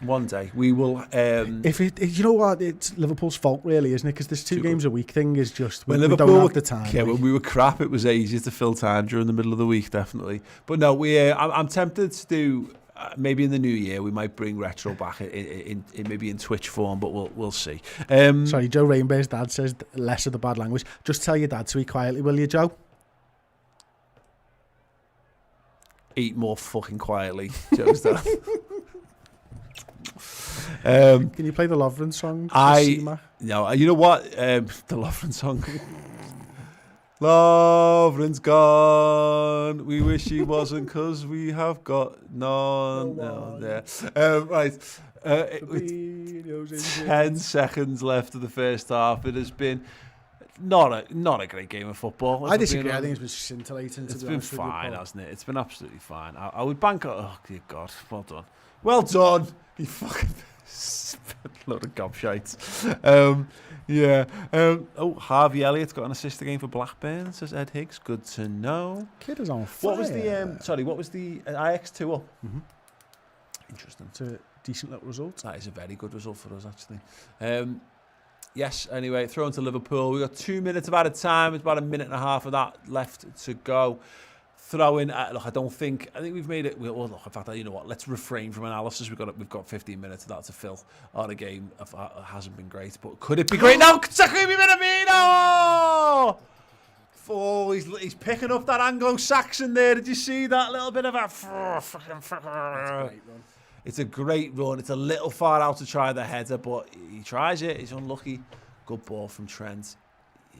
One day we will. You know what, it's Liverpool's fault really, isn't it? Because this two games a week thing is just when Liverpool don't have the time. Yeah, when we were crap, it was easier to fill time during the middle of the week, definitely. But no, I'm tempted to do. Maybe in the new year we might bring retro back in maybe in Twitch form, but we'll see. Sorry, Joe Rainbow's dad says less of the bad language. Just tell your dad to eat quietly, will you, Joe? Eat more fucking quietly, Joe's dad. Can you play the Lovren song? No, you know what? The Lovren song. Lovren's gone. We wish he wasn't, because we have got none. No, there. Right. With 10 seconds left of the first half, it has been not a great game of football. I disagree. I think it's been scintillating. It's been fine, hasn't it? It's been absolutely fine. I would bank on. Oh, dear God. Well done. Well done. You fucking load of gobshites. Yeah. Harvey Elliott's got an assist again for Blackburn, says Ed Higgs. Good to know. Kid is on fire. What was the Ajax 2 up? Mm-hmm. Interesting. It's a decent little result. That is a very good result for us, actually. Yes, anyway, thrown to Liverpool. We've got 2 minutes of added time. It's about a minute and a half of that left to go. Throwing look, I think we've made it. Well, look, in fact, you know what? Let's refrain from analysis. We've got 15 minutes of that to fill. Our game hasn't been great, but could it be great now? Takumi Minamino! Oh, he's picking up that Anglo-Saxon there. Did you see that little bit of a? It's a great run. It's a little far out to try the header, but he tries it. He's unlucky. Good ball from Trent.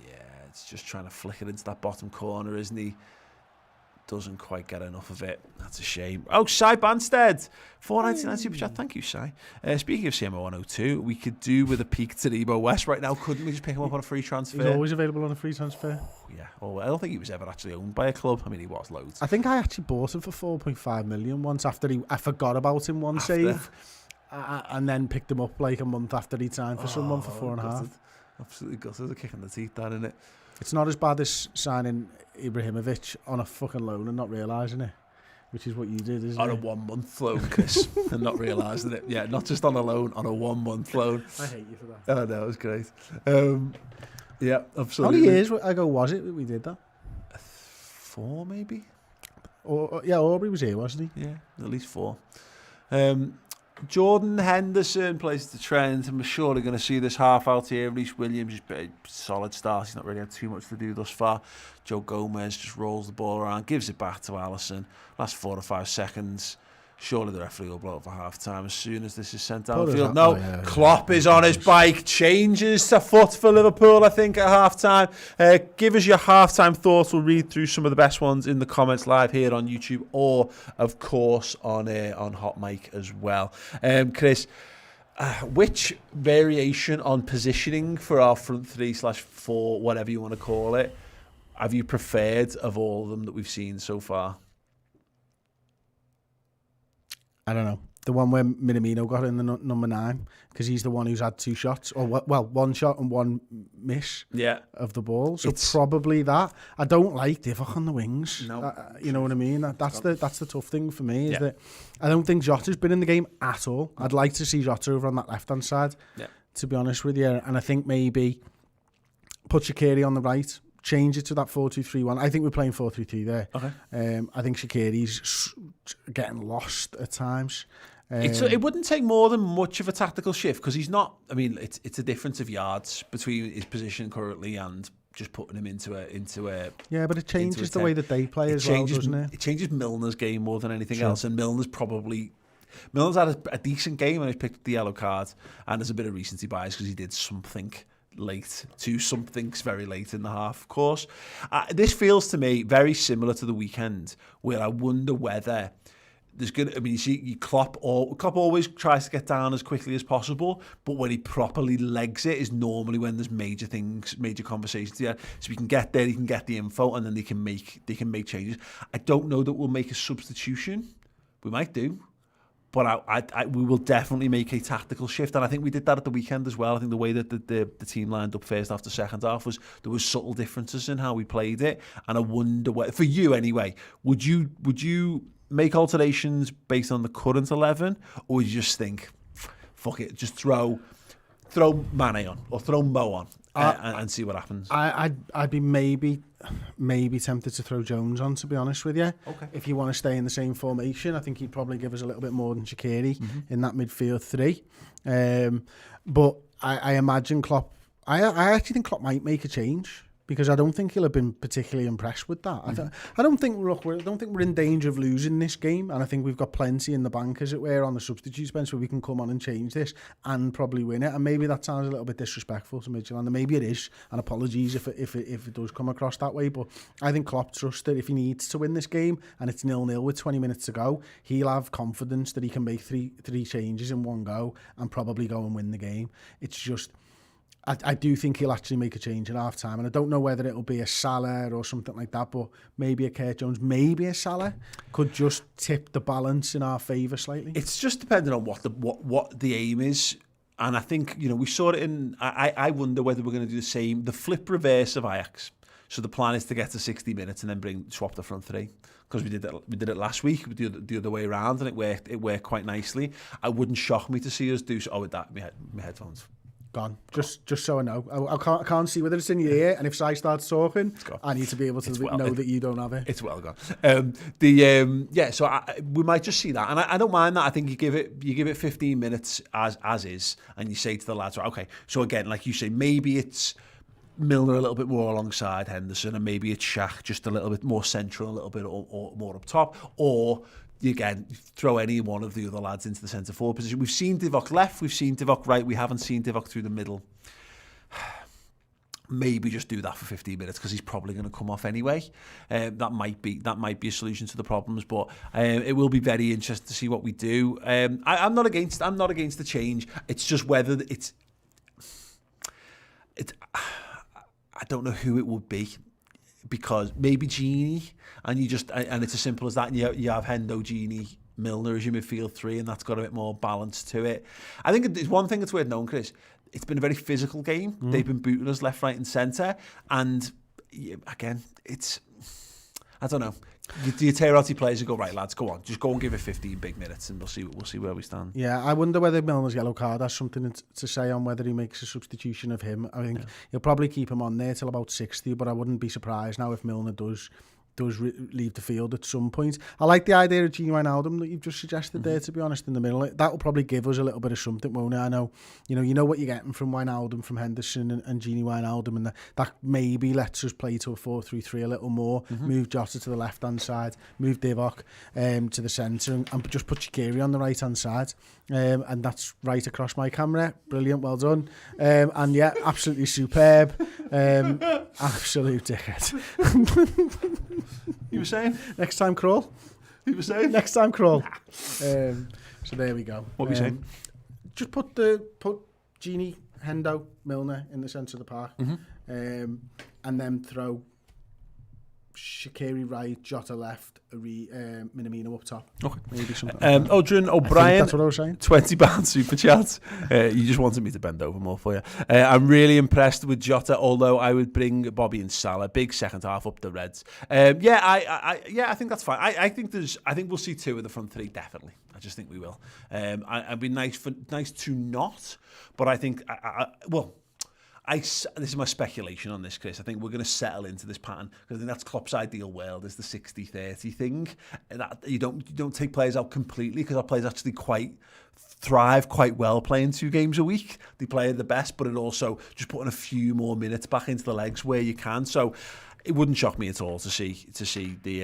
Yeah, it's just trying to flick it into that bottom corner, isn't he? Doesn't quite get enough of it. That's a shame. Oh, Cy Banstead, $4.99 super chat. Thank you, Cy. Speaking of CMO 102, we could do with a peek to Ebo West right now. Couldn't we just pick him up on a free transfer? He's always available on a free transfer. Oh, yeah. Oh, I don't think he was ever actually owned by a club. I mean, he was loads. I think I actually bought him for 4.5 million once after I forgot about him one save, and then picked him up like a month after he signed for someone for 4.5. Absolutely gutted. A kick in the teeth, that, isn't it? It's not as bad as signing Ibrahimovic on a fucking loan and not realising it, which is what you did, isn't it? On a 1 month loan, Chris, and not realising it. Yeah, not just on a loan, on a 1 month loan. I hate you for that. Oh, no, it was great. Yeah, absolutely. How many years ago was it that we did that? 4, maybe? Yeah, Aubrey was here, wasn't he? Yeah, at least 4. Jordan Henderson plays the Trent, and we're surely going to see this half out here. Reece Williams is a solid start. He's not really had too much to do thus far. Joe Gomez just rolls the ball around, gives it back to Alisson. Last 4 or 5 seconds. Surely the referee will blow it for half time as soon as this is sent downfield. No, Klopp is on his bike, changes to foot for Liverpool, I think, at half time. Give us your half time thoughts. We'll read through some of the best ones in the comments live here on YouTube or, of course, on Hot Mic as well. Chris, which variation on positioning for our front 3/4, whatever you want to call it, have you preferred of all of them that we've seen so far? I don't know. The one where Minamino got in the number 9, because he's the one who's had 2 shots, or well, 1 shot and 1 miss of the ball. So probably that. I don't like Divock on the wings. No, you know what I mean. That's the tough thing for me is that I don't think Jota's been in the game at all. I'd like to see Jota over on that left hand side. To be honest with you, and I think maybe put Shaqiri on the right. Change it to that 4-2-3-1. I think we're playing 4-3-3 there. Okay. I think Shaqiri's getting lost at times. It wouldn't take more than much of a tactical shift because he's not. I mean, it's a difference of yards between his position currently and just putting him into a. Yeah, but it changes the way that they play as well, doesn't it? It changes Milner's game more than anything else, and Milner's had a decent game and he's picked up the yellow card, and there's a bit of recency bias because he did something something's very late in the half, of course. This feels to me very similar to the weekend, where I wonder whether there's going to, I mean, you see, Klopp always tries to get down as quickly as possible, but when he properly legs it is normally when there's major conversations. Yeah, so we can get there, he can get the info, and then they can make changes. I don't know that we'll make a substitution. We might do. But we will definitely make a tactical shift, and I think we did that at the weekend as well. I think the way that the team lined up first half to second half there was subtle differences in how we played it, and I wonder for you anyway, would you make alterations based on the current 11, or would you just think, fuck it, just throw Mane on or throw Mo on and see what happens? I'd be maybe tempted to throw Jones on, to be honest with you. Okay. If you want to stay in the same formation, I think he'd probably give us a little bit more than Shaqiri in that midfield 3. But I imagine Klopp. I actually think Klopp might make a change, because I don't think he'll have been particularly impressed with that. I don't think we're in danger of losing this game, and I think we've got plenty in the bank, as it were, on the substitutes bench where we can come on and change this and probably win it. And maybe that sounds a little bit disrespectful to Midtjylland, and maybe it is, and apologies if it does come across that way. But I think Klopp trusts that if he needs to win this game and it's 0-0 with 20 minutes to go, he'll have confidence that he can make three changes in one go and probably go and win the game. It's just, I do think he'll actually make a change at half time, and I don't know whether it'll be a Salah or something like that, but maybe a Kurt Jones, maybe a Salah could just tip the balance in our favour slightly. It's just depending on what the aim is, and I think, you know, we saw it in. I wonder whether we're going to do the flip reverse of Ajax. So the plan is to get to 60 minutes and then swap the front 3. Because we did it last week, the other way around, and it worked quite nicely. It wouldn't shock me to see us do so. Oh, with that, my headphones. Gone. Just so I know. I can't see whether it's in your ear, and if Si starts talking, I need to be able to know that you don't have it. It's well gone. So we might just see that, and I don't mind that. I think you give it 15 minutes as is, and you say to the lads, right, okay. So again, like you say, maybe it's Milner a little bit more alongside Henderson, and maybe it's Shaq just a little bit more central, a little bit or more up top, or you again throw any one of the other lads into the centre forward position. We've seen Divock left, we've seen Divock right, we haven't seen Divock through the middle. Maybe just do that for 15 minutes because he's probably going to come off anyway. That might be a solution to the problems, but it will be very interesting to see what we do. I'm not against the change. It's just whether it's. I don't know who it would be, because maybe Gini, and it's as simple as that. And you have Hendo, Gini, Milner as your midfield 3, and that's got a bit more balance to it. I think there's one thing that's worth knowing, Chris. It's been a very physical game. They've been booting us left, right, and centre. And again, I don't know. Do you tear out your players and go, right, lads, go on, just go and give it 15 big minutes, and we'll see where we stand. Yeah, I wonder whether Milner's yellow card has something to say on whether he makes a substitution of him. I think he'll probably keep him on there till about 60, but I wouldn't be surprised now if Milner does does leave the field at some point. I like the idea of Gini Wijnaldum that you've just suggested there, to be honest, in the middle. That will probably give us a little bit of something, won't it? I know, you know what you're getting from Wijnaldum, from Henderson and Gini Wijnaldum, and that maybe lets us play to a 4-3-3 a little more, move Jota to the left-hand side, move Divock to the centre, and just put Shaqiri on the right-hand side. And that's right across my camera. Brilliant, well done. And yeah, absolutely superb. Absolute dickhead. You were saying? Next time crawl. You were saying? Next time crawl. So there we go. What were you saying? Just put Gini, Hendo, Milner in the centre of the park, and then throw Shaqiri right, Jota left, Minamino up top. Okay. Maybe something. Odrin O'Brien, that's what I was saying. £20 super chat. You just wanted me to bend over more for you. I'm really impressed with Jota, although I would bring Bobby and Salah. Big second half up the Reds. I think that's fine. I think we'll see 2 in the front 3 definitely. I just think we will. It'd be nice to not, but I think this is my speculation on this, Chris. I think we're going to settle into this pattern because I think that's Klopp's ideal world, is the 60-30 thing. That you don't take players out completely, because our players actually thrive quite well playing 2 games a week. They play the best, but it also just putting a few more minutes back into the legs where you can. So it wouldn't shock me at all to see the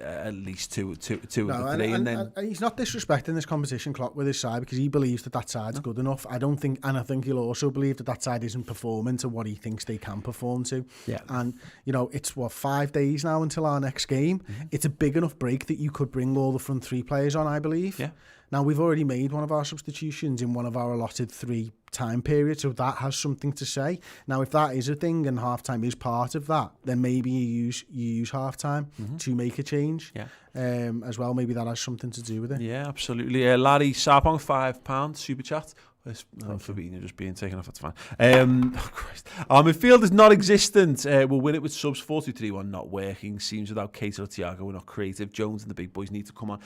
at least two of the 3, and then he's not disrespecting this competition, Klopp, with his side, because he believes that side's good enough. I think he'll also believe that side isn't performing to what he thinks they can perform to. Yeah. And it's 5 days now until our next game. It's a big enough break that you could bring all the front 3 players on, I believe. Yeah. Now, we've already made one of our substitutions in one of our allotted 3 time periods, so that has something to say. Now, if that is a thing and half-time is part of that, then maybe you use half-time to make a change as well. Maybe that has something to do with it. Yeah, absolutely. Larry Sarpong, £5 super chat. Fabinho just being taken off, that's fine. Christ. Our midfield is non-existent. We'll win it with subs. 4-2-3-1 not working. Seems without Keita or Thiago, we're not creative. Jones and the big boys need to come on.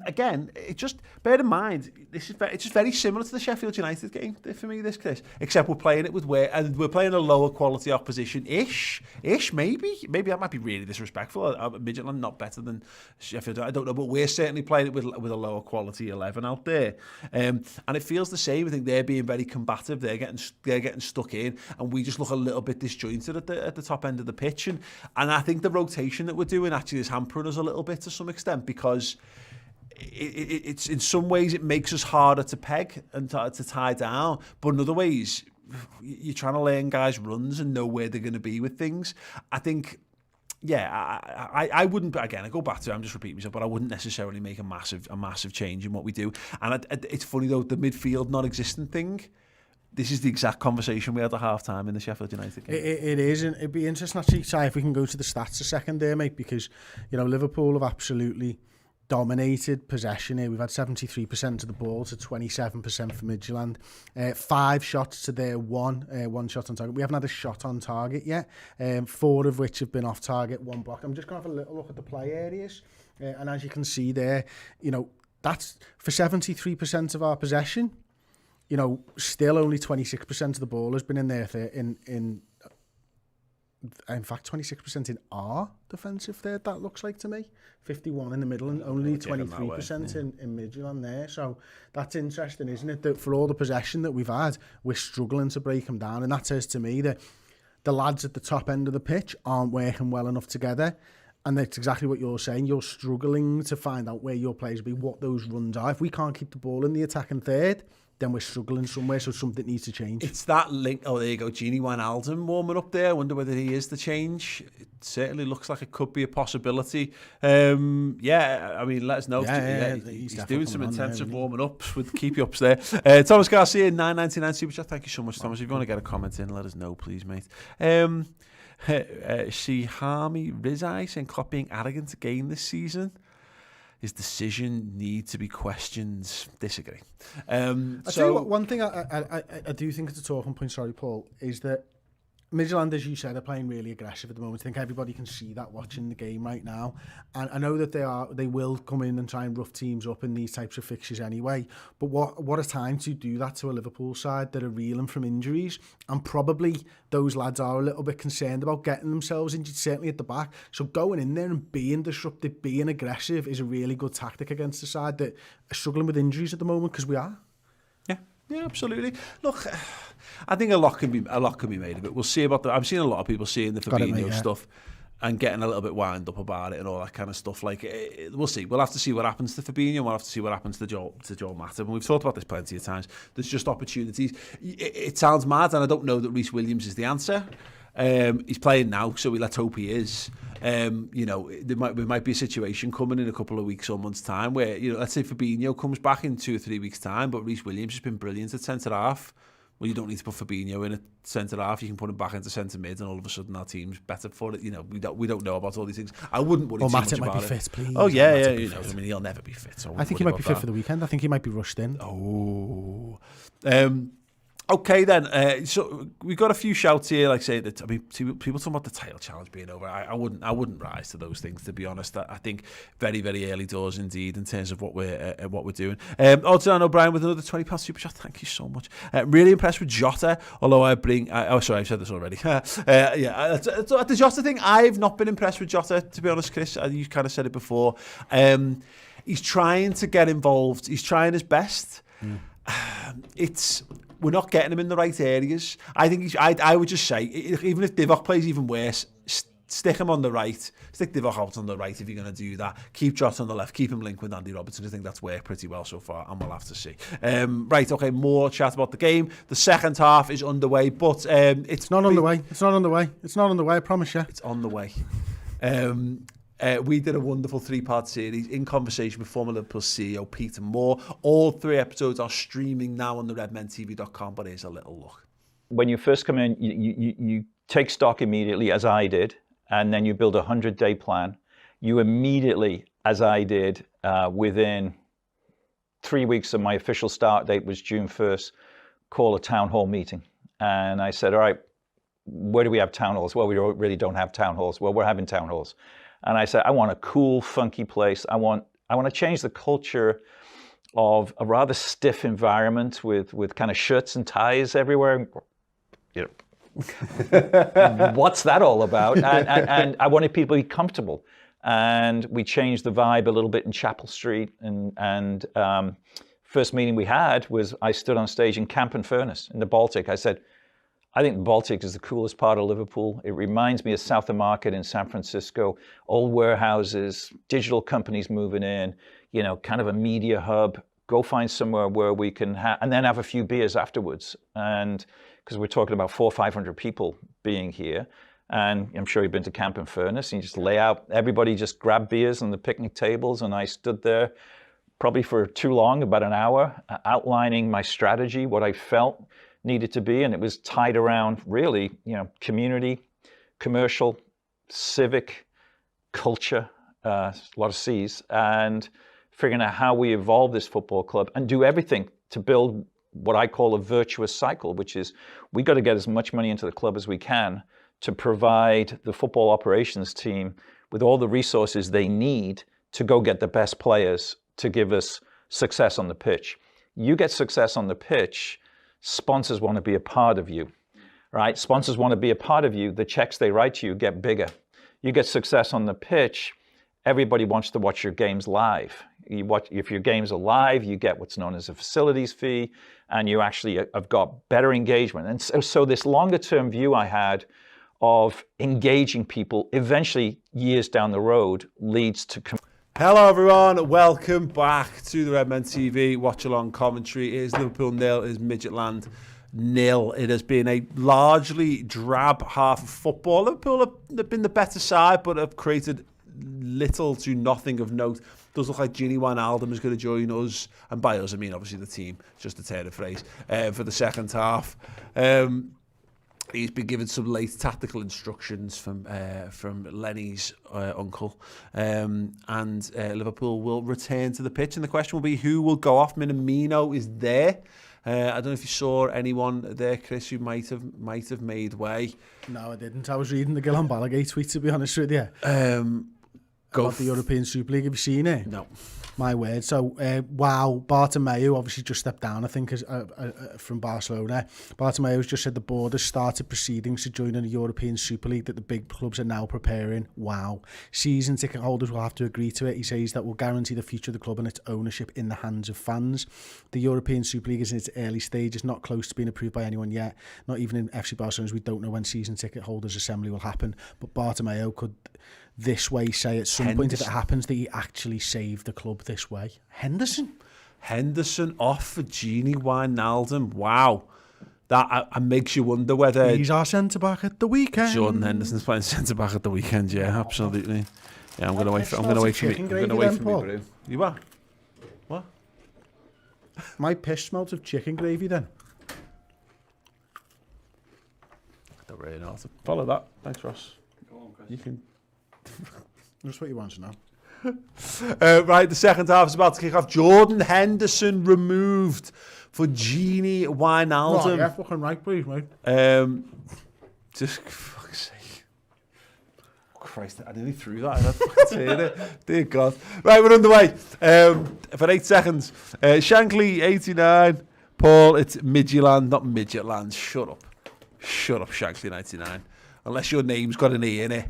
Again, just bear in mind, it's just very similar to the Sheffield United game for me, this case. Except we're playing it we're playing a lower quality opposition-ish, maybe. Maybe that might be really disrespectful. Midtjylland not better than Sheffield. I don't know, but we're certainly playing it with a lower quality 11 out there. And it feels the same. I think they're being very combative. They're getting stuck in, and we just look a little bit disjointed at the top end of the pitch. And I think the rotation that we're doing actually is hampering us a little bit to some extent, because it's in some ways it makes us harder to peg and to tie down, but in other ways you're trying to learn guys' runs and know where they're going to be with things. I think. Yeah, I wouldn't. Again, I go back to it, I'm just repeating myself, but I wouldn't necessarily make a massive change in what we do. And it's funny though, the midfield non-existent thing. This is the exact conversation we had at half-time in the Sheffield United game. It is, and it'd be interesting actually, Si, if we can go to the stats a second there, mate, because Liverpool have absolutely dominated possession here. We've had 73% of the ball to 27% for Midtjylland. 5 shots to their 1 shot on target. We haven't had a shot on target yet. 4 of which have been off target, 1 block. I'm just going to have a little look at the play areas. And as you can see there, that's for 73% of our possession. Still only 26% of the ball has been in there in fact 26% in our defensive third, that looks like to me. 51 in the middle and only 23% in Midtjylland there. So that's interesting, isn't it? That for all the possession that we've had, we're struggling to break them down, and that says to me that the lads at the top end of the pitch aren't working well enough together. And that's exactly what you're saying. You're struggling to find out where your players will be, what those runs are. If we can't keep the ball in the attacking third, then we're struggling somewhere, so something needs to change. It's that link. Oh, there you go. Gini Wijnaldum warming up there. I wonder whether he is the change. It certainly looks like it could be a possibility. Let us know. He's doing some intensive warming ups with keep ups there. Thomas Garcia, $9.99 super chat. Thank you so much, Thomas. If you want to get a comment in, let us know, please, mate. Shihami Rizai saying Klopp being arrogant again this season. His decision need to be questioned. Disagree. I'll tell you what, one thing I do think it's a talking point, sorry, Paul, is that Midtjylland, as you said, are playing really aggressive at the moment. I think everybody can see that watching the game right now. And I know that they will come in and try and rough teams up in these types of fixtures anyway. But what a time to do that to a Liverpool side that are reeling from injuries. And probably those lads are a little bit concerned about getting themselves injured, certainly at the back. So going in there and being disruptive, being aggressive is a really good tactic against the side that are struggling with injuries at the moment, because we are. Yeah, absolutely. Look, I think a lot can be made of it. We'll see about that. I'm seeing a lot of people seeing the Fabinho stuff and getting a little bit wound up about it and all that kind of stuff. Like, we'll see. We'll have to see what happens to Fabinho. We'll have to see what happens to Joel Matip. And we've talked about this plenty of times. There's just opportunities. It sounds mad, and I don't know that Reece Williams is the answer. He's playing now, so let's hope he is. There might be a situation coming in a couple of weeks or months' time where, let's say Fabinho comes back in 2 or 3 weeks' time, but Reece Williams has been brilliant at centre half. Well, you don't need to put Fabinho in at centre half. You can put him back into centre mid, and all of a sudden our team's better for it. We don't know about all these things. I wouldn't worry too much about it. Matip might be fit, please. Oh yeah. He'll never be fit. So I think he might be fit for the weekend. I think he might be rushed in. Oh. Okay then, so we've got a few shouts here, like say that. I mean, people talking about the title challenge being over. I wouldn't rise to those things, to be honest. I think very, very early doors indeed in terms of what we're doing. Alton O'Brien with another £20 super chat. Thank you so much. Really impressed with Jota, although I've said this already. The Jota thing, I've not been impressed with Jota, to be honest, Chris. You kind of said it before. He's trying to get involved. He's trying his best. We're not getting him in the right areas. I think I would just say, even if Divock plays even worse, stick him on the right. Stick Divock out on the right if you're going to do that. Keep Jota on the left. Keep him linked with Andy Robertson. I think that's worked pretty well so far, and we'll have to see. Right, okay, more chat about the game. The second half is underway, but it's not underway. It's not underway. It's not underway, I promise you. It's on the way. We did a wonderful 3-part series in conversation with former Liverpool CEO Peter Moore. All 3 episodes are streaming now on the redmentv.com, but here's a little look. When you first come in, you take stock immediately, as I did, and then you build a 100-day plan. You immediately, as I did, within 3 weeks of my official start date was June 1st, call a town hall meeting. And I said, all right, where do we have town halls? Well, we really don't have town halls. Well, we're having town halls. And I said, I want a cool, funky place. I want to change the culture of a rather stiff environment with kind of shirts and ties everywhere. What's that all about? And I wanted people to be comfortable. And we changed the vibe a little bit in Chapel Street. And first meeting we had was I stood on stage in Camp and Furnace in the Baltic. I said, I think the Baltic is the coolest part of Liverpool. It reminds me of South Market in San Francisco, old warehouses, digital companies moving in, kind of a media hub. Go find somewhere where we can and then have a few beers afterwards. And because we're talking about 400 or 500 people being here. And I'm sure you've been to Camp and Furnace, and you just lay out, everybody just grabbed beers on the picnic tables. And I stood there probably for too long, about an hour, outlining my strategy, what I felt needed to be, and it was tied around really, community, commercial, civic, culture, a lot of C's, and figuring out how we evolve this football club and do everything to build what I call a virtuous cycle, which is we got to get as much money into the club as we can to provide the football operations team with all the resources they need to go get the best players to give us success on the pitch. You get success on the pitch, sponsors want to be a part of you, right? Sponsors want to be a part of you. The checks they write to you get bigger. You get success on the pitch, everybody wants to watch your games live. If your games are live, you get what's known as a facilities fee, and you actually have got better engagement. And so this longer term view I had of engaging people, eventually years down the road, leads to... Hello everyone, welcome back to the Redmen TV Watchalong commentary. It is Liverpool 0, it is Midtjylland 0. It has been a largely drab half of football. Liverpool have been the better side, but have created little to nothing of note. It does look like Gini Wijnaldum is going to join us, and by us I mean obviously the team, just a turn of phrase, for the second half. He's been given some late tactical instructions from Lenny's uncle, and Liverpool will return to the pitch. And the question will be, who will go off? Minamino is there. I don't know if you saw anyone there, Chris, who might have made way. No, I didn't. I was reading the Gillan Ballagate tweet, to be honest with you. About the European Super League. Have you seen it? No. My word. So, wow, Bartomeu obviously just stepped down, I think, from Barcelona. Bartomeu's just said the board has started proceedings to join in the European Super League that the big clubs are now preparing. Wow. Season ticket holders will have to agree to it. He says that will guarantee the future of the club and its ownership in the hands of fans. The European Super League is in its early stages, not close to being approved by anyone yet. Not even in FC Barcelona. We don't know when season ticket holders assembly will happen. But Bartomeu could this way say at some point, if it happens, that he actually saved the club this way. Henderson off for Gini Wijnaldum. Wow. That makes you wonder whether he's our centre-back at the weekend. Jordan Henderson's playing centre-back at the weekend, yeah, absolutely. Yeah, I'm going to wait for me. You are? What? My piss smelt of chicken gravy then. I don't really know how to follow that. Thanks, Ross. Go on, Chris. You can... That's what you want to know. Right, the second half is about to kick off. Jordan Henderson removed for Gini Wijnaldum. Right, yeah, fucking right, please, mate. Just for fuck's sake. Oh, Christ, I nearly threw that. I had fucking saying it. Dear God. Right, we're underway. For 8 seconds. Shankly, 89. Paul, it's Midtjylland, not Midtjylland. Shut up. Shut up, Shankly, 99. Unless your name's got an E in it.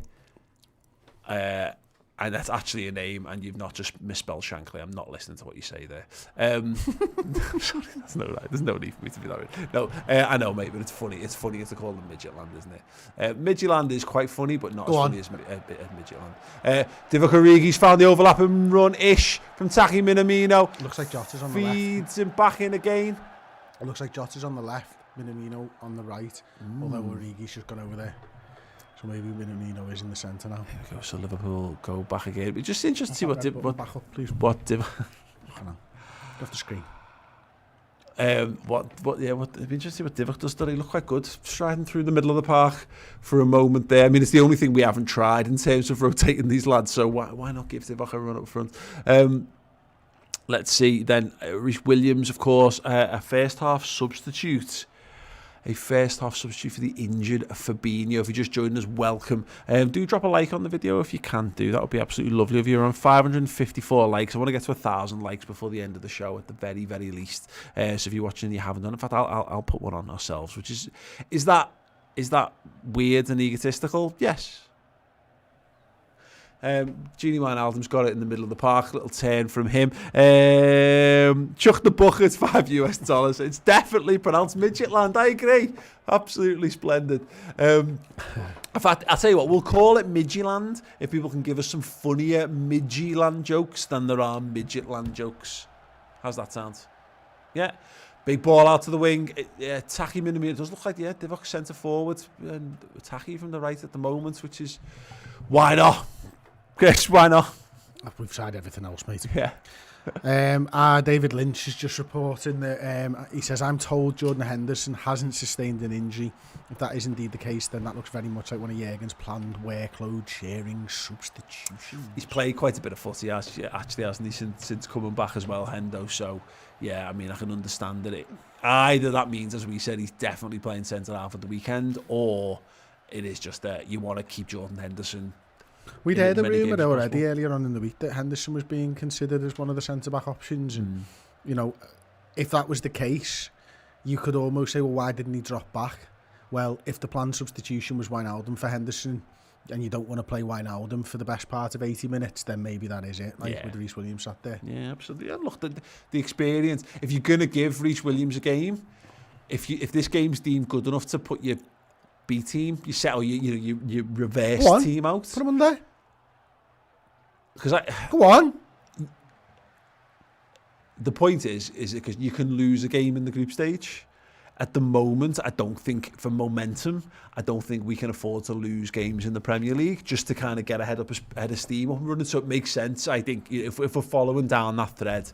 And that's actually a name, and you've not just misspelled Shankly. I'm not listening to what you say there. Sorry, there's no need for me to be that rude. No, I know, mate, but it's funny. It's funny to call them Midtjylland, isn't it? Midtjylland is quite funny, but not as funny as Midtjylland. Divock Origi's found the overlapping run-ish from Taki Minamino. Looks like Jota's on the left. Feeds him back in again. It looks like Jota's on the left, Minamino on the right, although Origi's just gone over there. So maybe Minamino is in the centre now. So Liverpool go back again. It'd be just interesting to see what back up, please. What I know. Off the screen. It'd be interesting to see what Divock does. He looked quite good, striding through the middle of the park for a moment there. I mean, it's the only thing we haven't tried in terms of rotating these lads. So why not give Divock a run up front? Let's see then. Reece Williams, of course, a first half substitute. A first half substitute for the injured Fabinho. If you just joined us, welcome. Do drop a like on the video if you can do. That would be absolutely lovely. If you're on 554 likes, I want to get to 1,000 likes before the end of the show at the very, very least. So if you're watching and you haven't done, in fact, I'll put one on ourselves. Which is that weird and egotistical? Yes. Gini Wijnaldum's got it in the middle of the park. Little turn from him. Chuck the bucket, $5 US. It's definitely pronounced Midtjylland. I agree. Absolutely splendid. In fact, I'll tell you what, we'll call it Midtjylland if people can give us some funnier Midtjylland jokes than there are Midtjylland jokes. How's that sound? Yeah. Big ball out to the wing. Taki Minamino. It does look like, Divock centre forward. And Taki from the right at the moment, which is... Why not? Chris, why not? We've tried everything else, mate. Yeah. David Lynch is just reporting that he says, I'm told Jordan Henderson hasn't sustained an injury. If that is indeed the case, then that looks very much like one of Jurgen's planned workload sharing substitutions. He's played quite a bit of footy, actually, hasn't he, since coming back as well, Hendo. So, yeah, I mean, I can understand that either that means, as we said, he's definitely playing centre-half at the weekend, or it is just that you want to keep Jordan Henderson. We'd heard a rumour already earlier on in the week that Henderson was being considered as one of the centre-back options. And, you know, if that was the case, you could almost say, well, why didn't he drop back? Well, if the planned substitution was Wijnaldum for Henderson, and you don't want to play Wijnaldum for the best part of 80 minutes, then maybe that is it, with Reece Williams sat there. Yeah, absolutely. And look, the experience, if you're going to give Reece Williams a game, if this game's deemed good enough to put your B team, you settle your reverse team out. Put him on there. Go on. The point is because you can lose a game in the group stage. At the moment, I don't think, for momentum, I don't think we can afford to lose games in the Premier League just to kind of get ahead of steam up and running. So it makes sense. I think if we're following down that thread,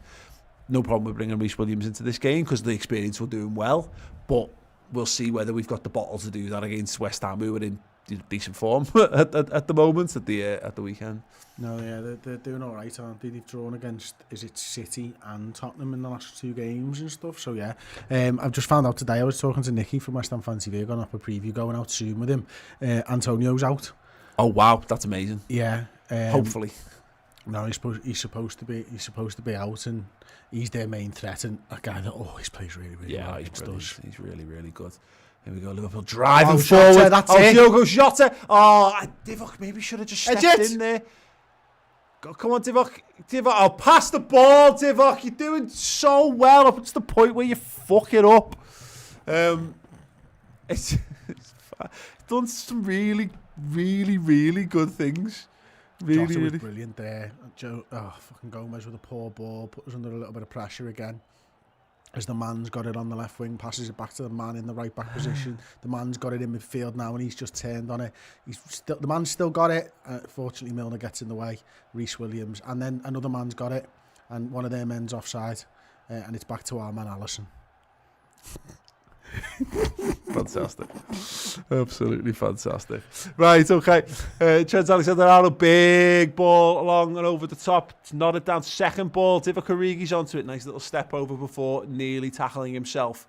no problem with bringing Reece Williams into this game because the experience we're doing well. But we'll see whether we've got the bottle to do that against West Ham, who were in decent form at the moment at the weekend. No, yeah, they're doing all right, aren't they? They've drawn against, is it City and Tottenham in the last 2 games and stuff. So yeah, I've just found out today. I was talking to Nicky from West Ham Fancy We're going up a preview going out soon with him. Antonio's out. Oh wow, that's amazing. Yeah. Hopefully. No, he's supposed to be out, and he's their main threat, and a guy that always plays really well. Yeah, he's really, really good. Here we go, Liverpool driving Jota, forward. that's it. Diogo Jota. Divock maybe should have just stepped in there. Come on, Divock. Oh, pass the ball, Divock. You're doing so well up to the point where you fuck it up. It's done some really, really, really good things. Jota was brilliant there. Fucking Gomez with a poor ball, put us under a little bit of pressure again. As the man's got it on the left wing, passes it back to the man in the right back position. The man's got it in midfield now, and he's just turned on it. The man's still got it. Fortunately, Milner gets in the way. Reece Williams, and then another man's got it, and one of their men's offside, and it's back to our man Alisson. Fantastic. Absolutely fantastic. Right, okay. Trent Alexander-Arnold, big ball along and over the top. It's nodded down. Second ball. Divock Origi's onto it. Nice little step over before nearly tackling himself.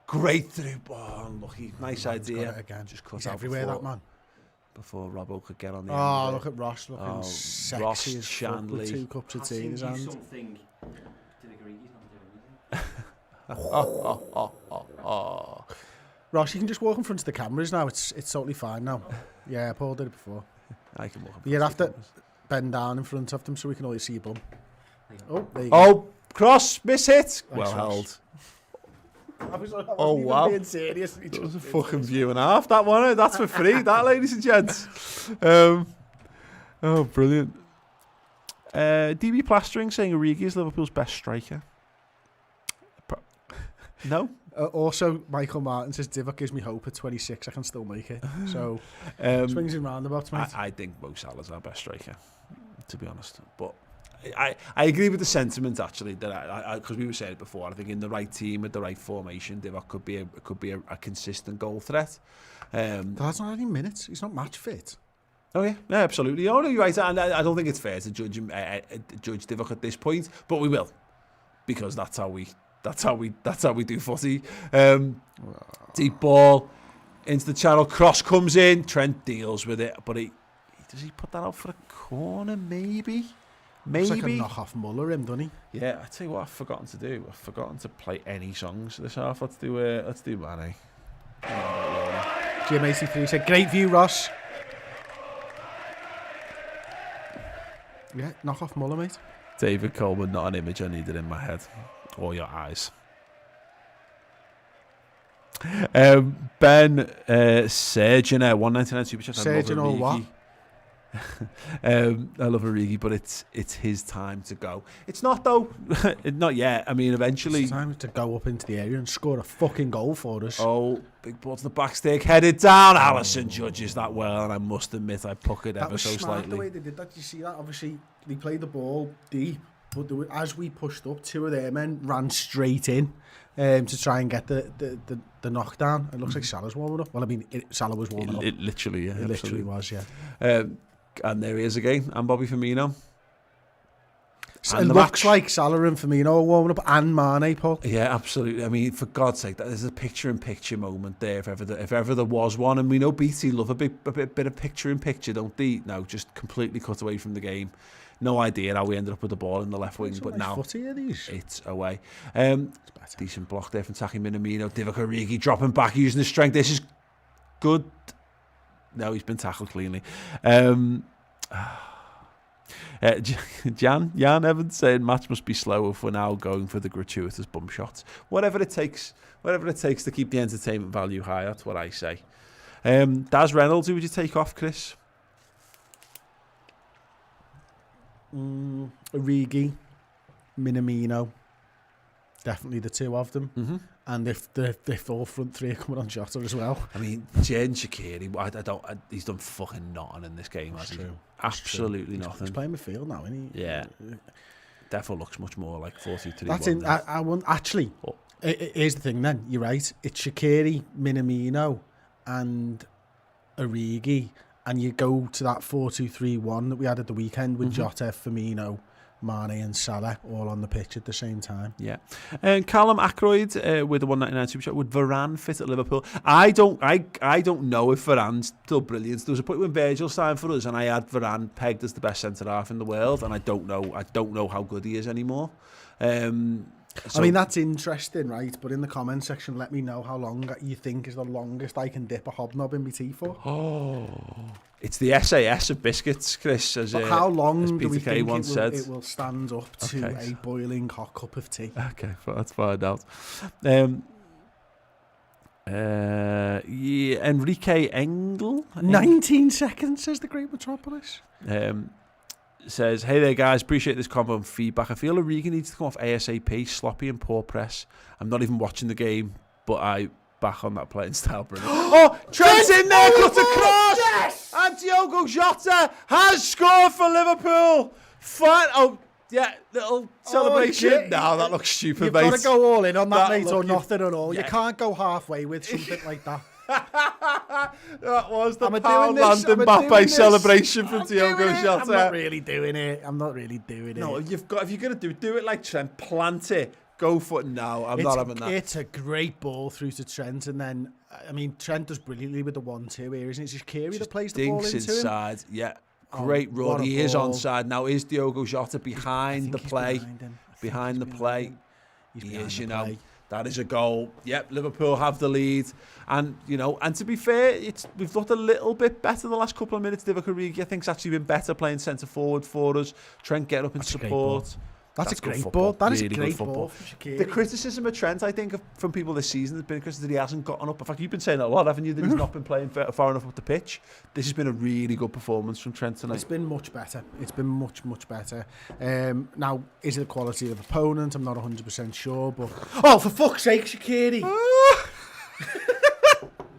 Great through ball. Unlucky. Nice idea. Again. Just cut He's out everywhere, before, that man. before Robbo could get on the Oh, end. look at Ross looking sexy Ross as fuck with 2 cups of tea in his hand. Something Divock Origi's not doing. Ross, you can just walk in front of the cameras now. It's totally fine now. Yeah, Paul did it before. I can walk up. You have to bend down in front of them so we can always see your bum. Oh, there you Oh, go. cross, miss hit. Nice Well Ross. held. I wasn't wow. even being serious. That was a fucking view and a half, that one. That's for free, that, ladies and gents. Oh, brilliant. DB Plastering saying Origi is Liverpool's best striker. No? Also, Michael Martin says Divock gives me hope at 26. I can still make it. So, swings and roundabouts, mate. I think Mo Salah's our best striker, to be honest. But I agree with the sentiment, actually, that because we were saying it before. I think in the right team with the right formation, Divock could be a consistent goal threat. That's not any minutes. He's not match fit. Oh yeah, absolutely. Oh no, you're right. And I don't think it's fair to judge him, judge Divock at this point, but we will, because that's how we do footy. Deep ball into the channel, cross comes in, Trent deals with it, but does he put that out for a corner? Maybe. Looks like a knock-off Muller, him, doesn't he? Yeah, I tell you what, I've forgotten to do. I've forgotten to play any songs this half. Let's do Mane. GM83 said, great view, Ross. Yeah, knock-off Muller, mate. David Coleman, not an image I needed in my head or your eyes. Ben Sergina, 199 super chat. Sergina or what? I love Origi, but it's his time to go. It's not though. Not yet. I mean, eventually. It's time to go up into the area and score a fucking goal for us. Oh, big ball to the back stick, headed down. Alisson judges that well, and I must admit I puckered ever so slightly. The way they did that, you see that? Obviously, they played the ball deep, but as we pushed up, 2 of their men ran straight in to try and get the knockdown. It looks like Salah's warming up. Well, I mean, Salah was warming up. It literally, yeah. It literally was, yeah. And there he is again, and Bobby Firmino. It looks like Salah and Firmino are warming up, and Mane, Paul. Yeah, absolutely. I mean, for God's sake, that is a picture-in-picture moment there, if ever there was one. And we know BT love a bit of picture-in-picture, don't they? No, just completely cut away from the game. No idea how we ended up with the ball in the left wing, but now it's away. Decent block there from Taki Minamino. Divock Origi dropping back, using his strength. This is good. No, he's been tackled cleanly. Jan Evans saying match must be slow if we're now going for the gratuitous bum shots. Whatever it takes to keep the entertainment value high. That's what I say. Daz Reynolds, who would you take off, Chris? Origi, Minamino, definitely the 2 of them. Mm-hmm. And if the all front 3 are coming on Jota as well. I mean, Jen Shaqiri, he's done fucking nothing in this game, has he? Absolutely nothing. He's playing midfield now, isn't he? Yeah. Therefore looks much more like 4-2-3-1. That's in. I want actually. Here's the thing. Then you're right. It's Shaqiri, Minamino, and Origi, and you go to that 4-2-3-1 that we had at the weekend with Jota, Firmino, Mane and Salah all on the pitch at the same time. Yeah. And Callum Ackroyd with the 199 super chat, would Varane fit at Liverpool? I don't know if Varane's still brilliant. There was a point when Virgil signed for us and I had Varane pegged as the best centre half in the world, and I don't know how good he is anymore. I mean, that's interesting, right? But in the comment section, let me know how long you think is the longest I can dip a hobnob in my tea for. Oh, it's the SAS of biscuits, Chris. As how long as do Peter we Kay think once it will stand up to Okay. a boiling hot cup of tea? Okay, let's find out. Enrique Engel. 19 seconds, says the Great Metropolis. Says, hey there guys, appreciate this combo and feedback. I feel Origi needs to come off ASAP, sloppy and poor press. I'm not even watching the game, but I back on that playing style. Brilliant. Oh, Trent's in there, cut across! Yes! And Diogo Jota has scored for Liverpool. Fine. Oh, yeah, little celebration. shit. No, that looks stupid, You've mate. got to go all in on that, That mate, look, or you've- nothing at all. Yeah. You can't go halfway with something like that. That was the I'm pound doing this, landing I'm doing Mbappe this. celebration from I'm Diogo doing it. Jota. I'm not really doing it. No, if you're gonna do it like Trent, plant it. Go for it now. I'm not having that. It's a great ball through to Trent, and then I mean Trent does brilliantly with the 1-2 here, isn't it? It's just Kiri that plays the ball Dinks into him. inside. Yeah, great what run. a He is ball. onside now. Is Diogo Jota behind the play? Behind the play. He is, you know. That is a goal. Yep, Liverpool have the lead. And, you know, and to be fair, we've looked a little bit better the last couple of minutes. Divock Origi, I think, has actually been better playing centre forward for us. Trent getting up in support. That's a good great football. ball. That is a Really good great football. ball from Shaqiri. The criticism of Trent, I think, from people this season has been that he hasn't gotten up. In fact, you've been saying that a lot, haven't you? That he's not been playing far enough up the pitch. This has been a really good performance from Trent tonight. It's been much better. It's been much, much better. Now, is it the quality of the opponent? I'm not 100% sure, but... Oh, for fuck's sake, Shaqiri!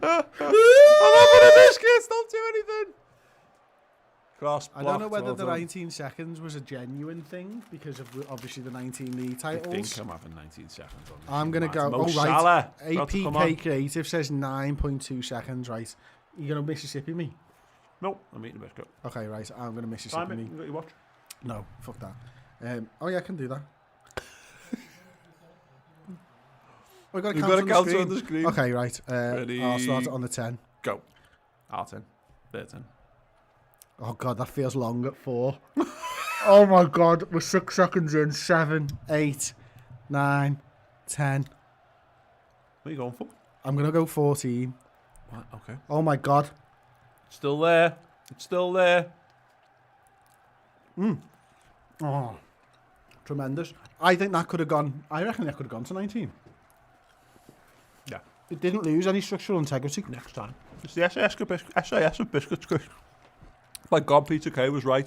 I'm having a biscuit. Don't do anything. Cross. I don't know blocked, whether the well done. 19 seconds was a genuine thing because of obviously the 19 league I titles. think I'm having 19 seconds on this. I'm going to go. Mo Oh, Salah. right. About to come on. APK Creative says 9.2 seconds, right? You going to Mississippi me? No, I'm eating a biscuit. Okay, right. I'm going to Mississippi Time it. me. You got your watch? No, fuck that. Oh, yeah, I can do that. We've got You've got a counter on the screen. Okay, right. Ready. I'll start it on the 10. Go. R10. 13. Oh, God, that feels long at 4. Oh, my God. We're 6 seconds in. 7, 8, 9, 10. What are you going for? I'm going to go 14. Right, okay. Oh, my God. Still there. It's still there. Oh, tremendous. I think that could have gone... I reckon that could have gone to 19. Yeah. It didn't lose any structural integrity. Next time. It's the SAS of biscuits, Chris. My God, Peter Kay was right.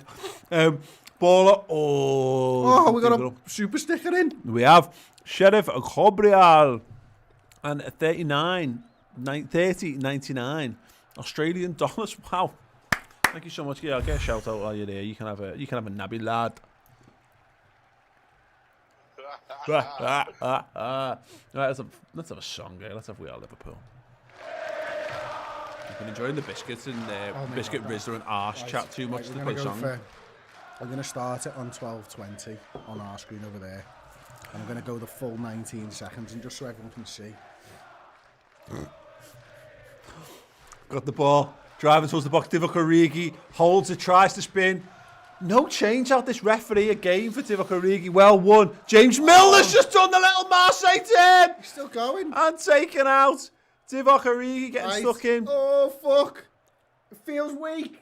Baller. Oh, we got a super sticker in. We have Sheriff Cobrial and 30.99 Australian dollars. Wow. Thank you so much. Yeah, I'll get a shout out while you're there. You can have a nabby lad. Right, let's have a song here. Let's have We Are Liverpool. I've been enjoying the biscuits and Biscuit Rizzler and Arse chat too much to play song. I'm going to start it on 12:20 on our screen over there. I'm going to go the full 19 seconds and just so everyone can see. Got the ball, driving towards the box. Divock Origi holds it, tries to spin. No change out this referee again for Divock Origi. Well won. James Milner's just done the little Marseille turn He's still going. and taken out. Divock Origi getting Right. stuck in. Oh, fuck. It feels weak.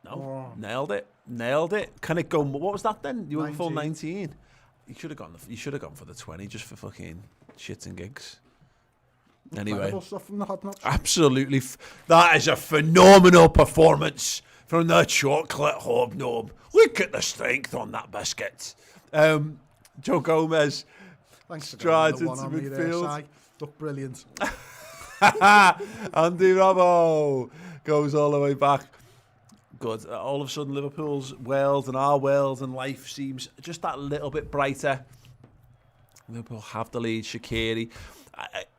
No, nailed it. Can it go? What was that then? You were full 19. 19. You should have gone. You should have gone for the 20 just for fucking shits and gigs. Anyway, Incredible stuff from the hot nuts. absolutely, that is a phenomenal performance from the chocolate hobnob. Look at the strength on that biscuit. Joe Gomez Thanks for strides going into on me there, midfield. Si. Look brilliant. Andy Robbo goes all the way back. Good. All of a sudden, Liverpool's world and our world and life seems just that little bit brighter. Liverpool have the lead. Shaqiri.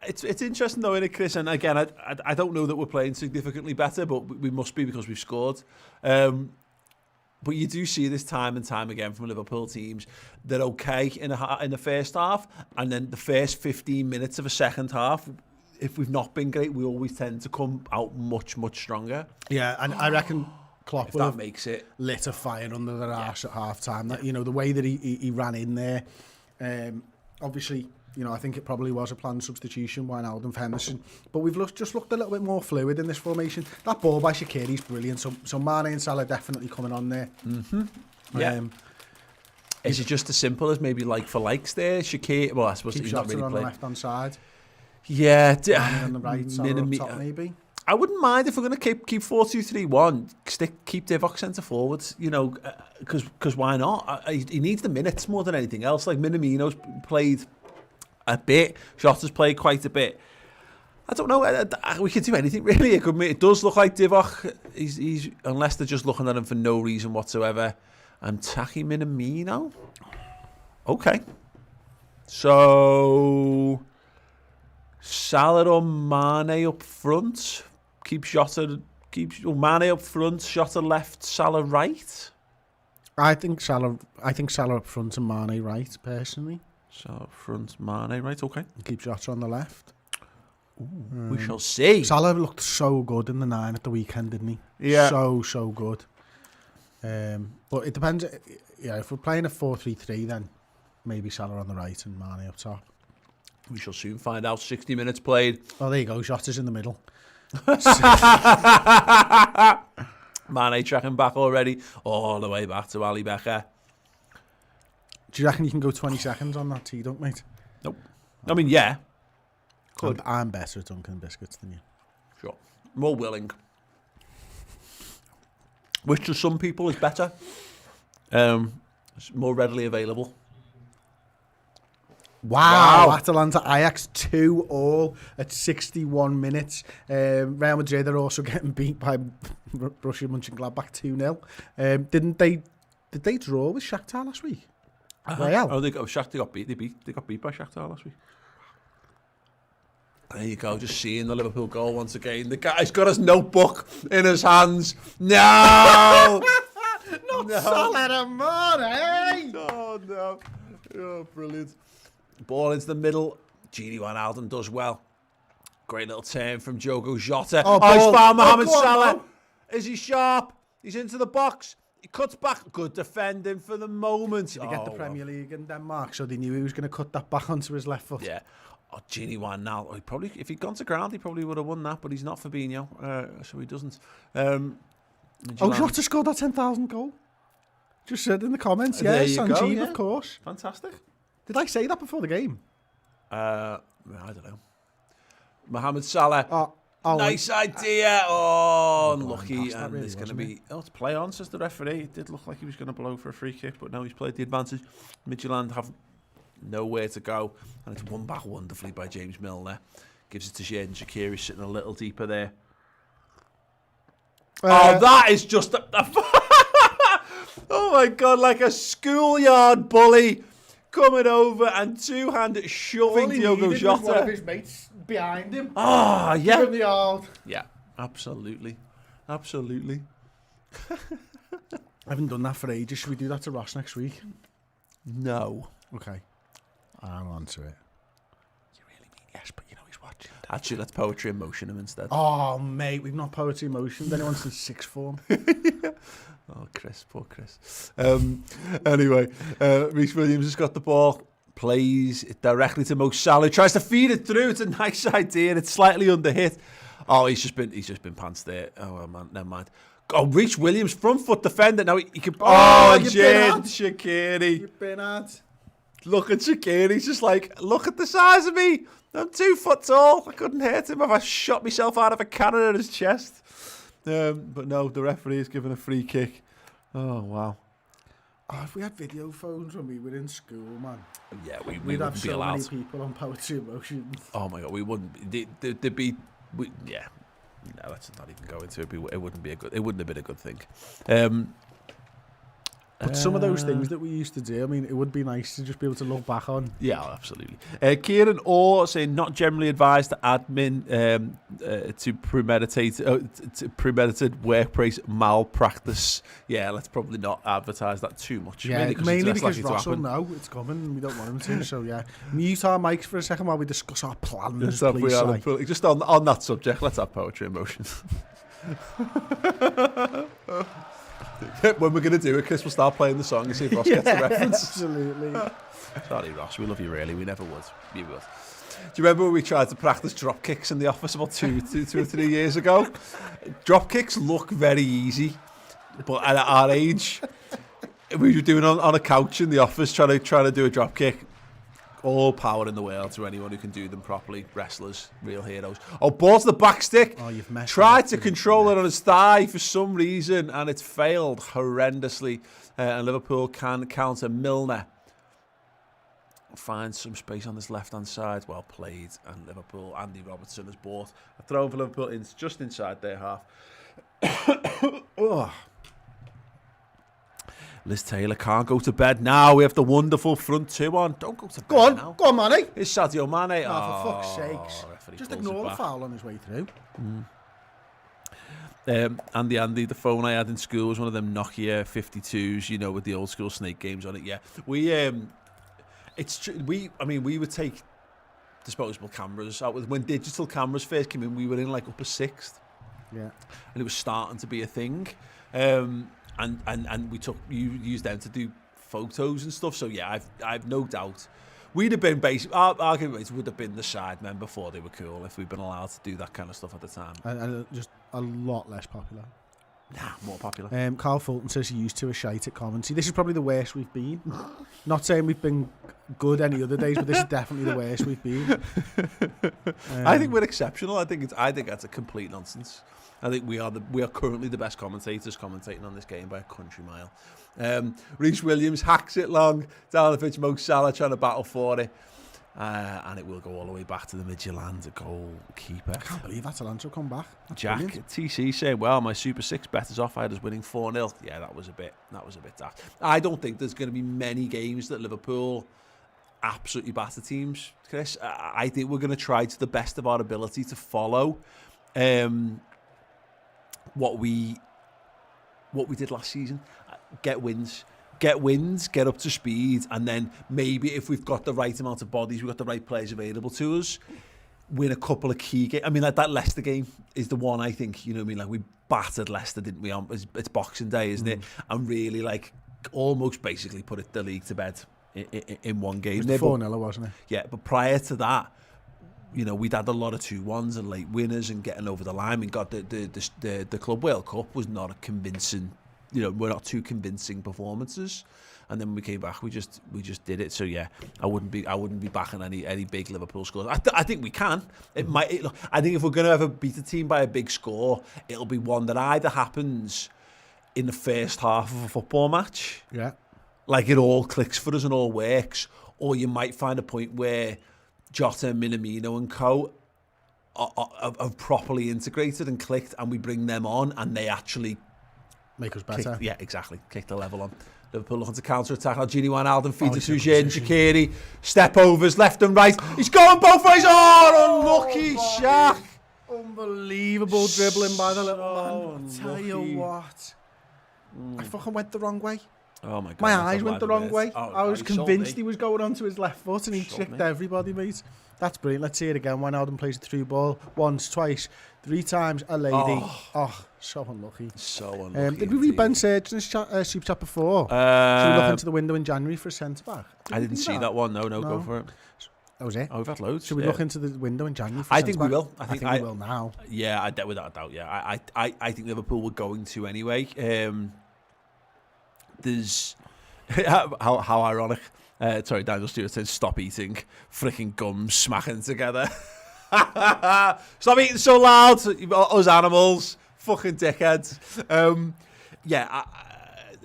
It's interesting though, isn't it, Chris? And again, I don't know that we're playing significantly better, but we must be because we've scored. But you do see this time and time again from Liverpool teams. They're okay in the first half, and then the first 15 minutes of a second half, if we've not been great, we always tend to come out much, much stronger. Yeah, and I reckon Klopp will have makes it lit a fire under their arse at half time. That, you know, the way that he ran in there, obviously, you know, I think it probably was a planned substitution, Wijnaldum for Henderson. But we've just looked a little bit more fluid in this formation. That ball by Shaqiri's brilliant. So Mane and Salah definitely coming on there. Yeah. Is it just as simple as maybe like for likes there? Shaqiri, well, I suppose Keep he's not really on the playing. left-hand side. Yeah. Mane on the right, Salah up top maybe. I wouldn't mind if we're going to keep 4-2-3-1, keep Divock centre forwards, you know, because why not? He needs the minutes more than anything else. Like Minamino's played a bit, Jota's played quite a bit. I don't know. We could do anything really. It does look like Divock. He's unless they're just looking at him for no reason whatsoever. And Taki Minamino. Okay. So Salah or Mane up front. Keep Mane up front, Jota left, Salah right. I think Salah up front and Mane right, personally. Salah up front, Mane right, okay. Keep Jota on the left. We shall see. Salah looked so good in the 9 at the weekend, didn't he? Yeah. So good. But it depends. Yeah, if we're playing a 4-3-3, then maybe Salah on the right and Mane up top. We shall soon find out. 60 minutes played. Oh, there you go. Jota's in the middle. Mane tracking back already, all the way back to Ali Becker. Do you reckon you can go 20 seconds on that tee-dunk, mate? Nope. I mean, yeah. Could. I'm better at dunking biscuits than you. Sure. More willing. Which to some people is better. It's more readily available. Wow. Atalanta Ajax 2-2 at 61 minutes. Real Madrid are also getting beat by Borussia Mönchengladbach 2-0. Did they draw with Shakhtar last week? Real? Oh, Shakhtar got beat. They got beat by Shakhtar last week. There you go, just seeing the Liverpool goal once again. The guy's got his notebook in his hands. No! Not Salah and Mane! No. Oh, brilliant. Ball into the middle. Gini Wijnaldum does well. Great little turn from Diogo Jota. He's found Mohamed Salah. Is he sharp? He's into the box. He cuts back. Good defending for the moment. Did he get the Premier League in Denmark, so they knew he was going to cut that back onto his left foot? Yeah. Oh, Gini Wijnaldum. Probably, if he'd gone to ground, he probably would have won that, but he's not Fabinho, so he doesn't. Jota scored that 10,000 goal. Just said in the comments, There yes, you and go, Jeep, yeah. of course. Fantastic. Did I say that before the game? I don't know. Mohamed Salah. Nice wait. idea. Oh, unlucky. That And really it's going to wasn't be... Oh, it's play on, says the referee. It did look like he was going to blow for a free kick, but no, he's played the advantage. Midtjylland have nowhere to go. And it's won back wonderfully by James Milner. Gives it to Xherdan Shaqiri, sitting a little deeper there. Oh, that is just... Oh, my God, like a schoolyard bully coming over and two-handed shoving Diogo Jota. One of his mates behind him. Oh, yeah. Give him the old. Yeah, absolutely. Absolutely. I haven't done that for ages. Should we do that to Ross next week? No. Okay. I'm on to it. You really mean yes, but you know he's watching. Actually, let's poetry in motion him instead. Oh, mate, we've not poetry in motion. Anyone since sixth form. Oh, Chris, poor Chris. Anyway, Reece Williams has got the ball, plays it directly to Mo Salah, tries to feed it through. It's a nice idea. It's slightly under hit. Oh, he's just been pants there. Oh, well, man, never mind. Oh, Reece Williams, front foot defender. Now he can. Oh, Xherdan Shaqiri. You've been at. Look at Shaqiri. He's just like, look at the size of me. I'm 2 foot tall. I couldn't hurt him if I shot myself out of a cannon at his chest. But no, the referee is giving a free kick. Oh, wow. Oh, if we had video phones when we were in school, man. Yeah, we We'd have wouldn't be so allowed. many people on poetry in motion. Oh, my God, we wouldn't. There'd be... yeah. No, let's not even go into it. It wouldn't have been a good thing. But some of those things that we used to do, I mean, it would be nice to just be able to look back on. Yeah, absolutely. Kieran Orr saying not generally advised to admin to premeditated workplace malpractice. Yeah, let's probably not advertise that too much. Yeah, mainly it's because less likely Ross to will happen. know it's coming and we don't want him to. So yeah, mute our mics for a second while we discuss our plans. Let's have- Please, Si. just on that subject, let's have poetry emotions. When we're going to do it, Chris will start playing the song and see if Ross gets the reference. Absolutely. Sorry, Ross, we love you really. We never would. You would. Do you remember when we tried to practice drop kicks in the office about two or 3 years ago? Drop kicks look very easy, but at our age, we were doing on a couch in the office trying to do a drop kick. All power in the world to anyone who can do them properly. Wrestlers, real heroes. Oh, ball to the back stick. Oh, you've messed Tried up, to didn't control you? it on his thigh for some reason, and it's failed horrendously. And Liverpool can counter. Milner finds some space on this left-hand side. Well played. And Liverpool, Andy Robertson has bought a throw for Liverpool just inside their half. Oh. Liz Taylor can't go to bed now. We have the wonderful front two on. Don't go to bed now. Go on, Manny. It's Sadio Mane. Oh, for fuck's sakes. Referee Just pulls ignore it the back. foul on his way through. Andy, the phone I had in school was one of them Nokia 52s, you know, with the old school Snake games on it. Yeah, we we would take disposable cameras out when digital cameras first came in. We were in like upper sixth, Yeah. and it was starting to be a thing. And we used them to do photos and stuff. So yeah, I've no doubt we'd have been our argument would have been the side men before they were cool if we'd been allowed to do that kind of stuff at the time. And just a lot less popular. Nah, more popular. Carl Fulton says he used to a shite at commentary. This is probably the worst we've been. Not saying we've been good any other days, but this is definitely the worst we've been. I think we're exceptional. I think that's a complete nonsense. I think we are currently the best commentators commentating on this game by a country mile. Reece Williams hacks it long down the pitch. Mo Salah trying to battle for it, and it will go all the way back to the Midtjylland goalkeeper. I can't believe that's Alonso come back. That's Jack brilliant. TC saying, "Well, my Super Six bet is off. I was winning 4-0. Yeah, that was a bit daft. I don't think there's going to be many games that Liverpool absolutely batter teams, Chris. I think we're going to try to the best of our ability to follow what we did last season. Get wins, get up to speed, and then maybe if we've got the right amount of bodies, we've got the right players available to us, win a couple of key games. I mean, like that Leicester game is the one I think, you know what I mean? Like we battered Leicester, didn't we? It's Boxing Day, isn't it? And really like almost basically put the league to bed in one game. It was 4-0, wasn't it? Yeah, but prior to that, you know, we'd had a lot of 2-1s and late winners and getting over the line. We got the Club World Cup was not a convincing, you know, we're not too convincing performances. And then when we came back, we just did it. So yeah, I wouldn't be backing any big Liverpool scores. I think we can. I think if we're going to ever beat a team by a big score, it'll be one that either happens in the first half of a football match. Yeah. Like it all clicks for us and all works, or you might find a point where Jota, Minamino and co are properly integrated and clicked, and we bring them on and they actually make us better. Kick the level on. Liverpool looking to counter-attack. Now Gini Wijnaldum feeds it to Shaqiri. Step overs left and right. He's going both ways. Oh, unlucky Shaq. Unbelievable dribbling by the little man. I tell you unlucky. what. I fucking went the wrong way. Oh my God. My eyes went the wrong way. Oh, I was he sold convinced me. he was going onto his left foot and he Sold tricked me. everybody, mate. That's brilliant. Let's see it again. Wijnaldum plays the through ball once, twice, 3 times. A lady. Oh, so unlucky. So unlucky. Did we read Ben Surgeon's super chat before? Should we look into the window in January for a centre-back? I didn't see that one. No, go for it. That was it. Oh, we've had loads. Should we look into the window in January for I a think we centre-back? will. I think we will now. Yeah, without a doubt. Yeah, I think Liverpool were going to anyway. There's how ironic. Sorry, Daniel Stewart said, "Stop eating freaking gums smacking together." Stop eating so loud, us animals, fucking dickheads.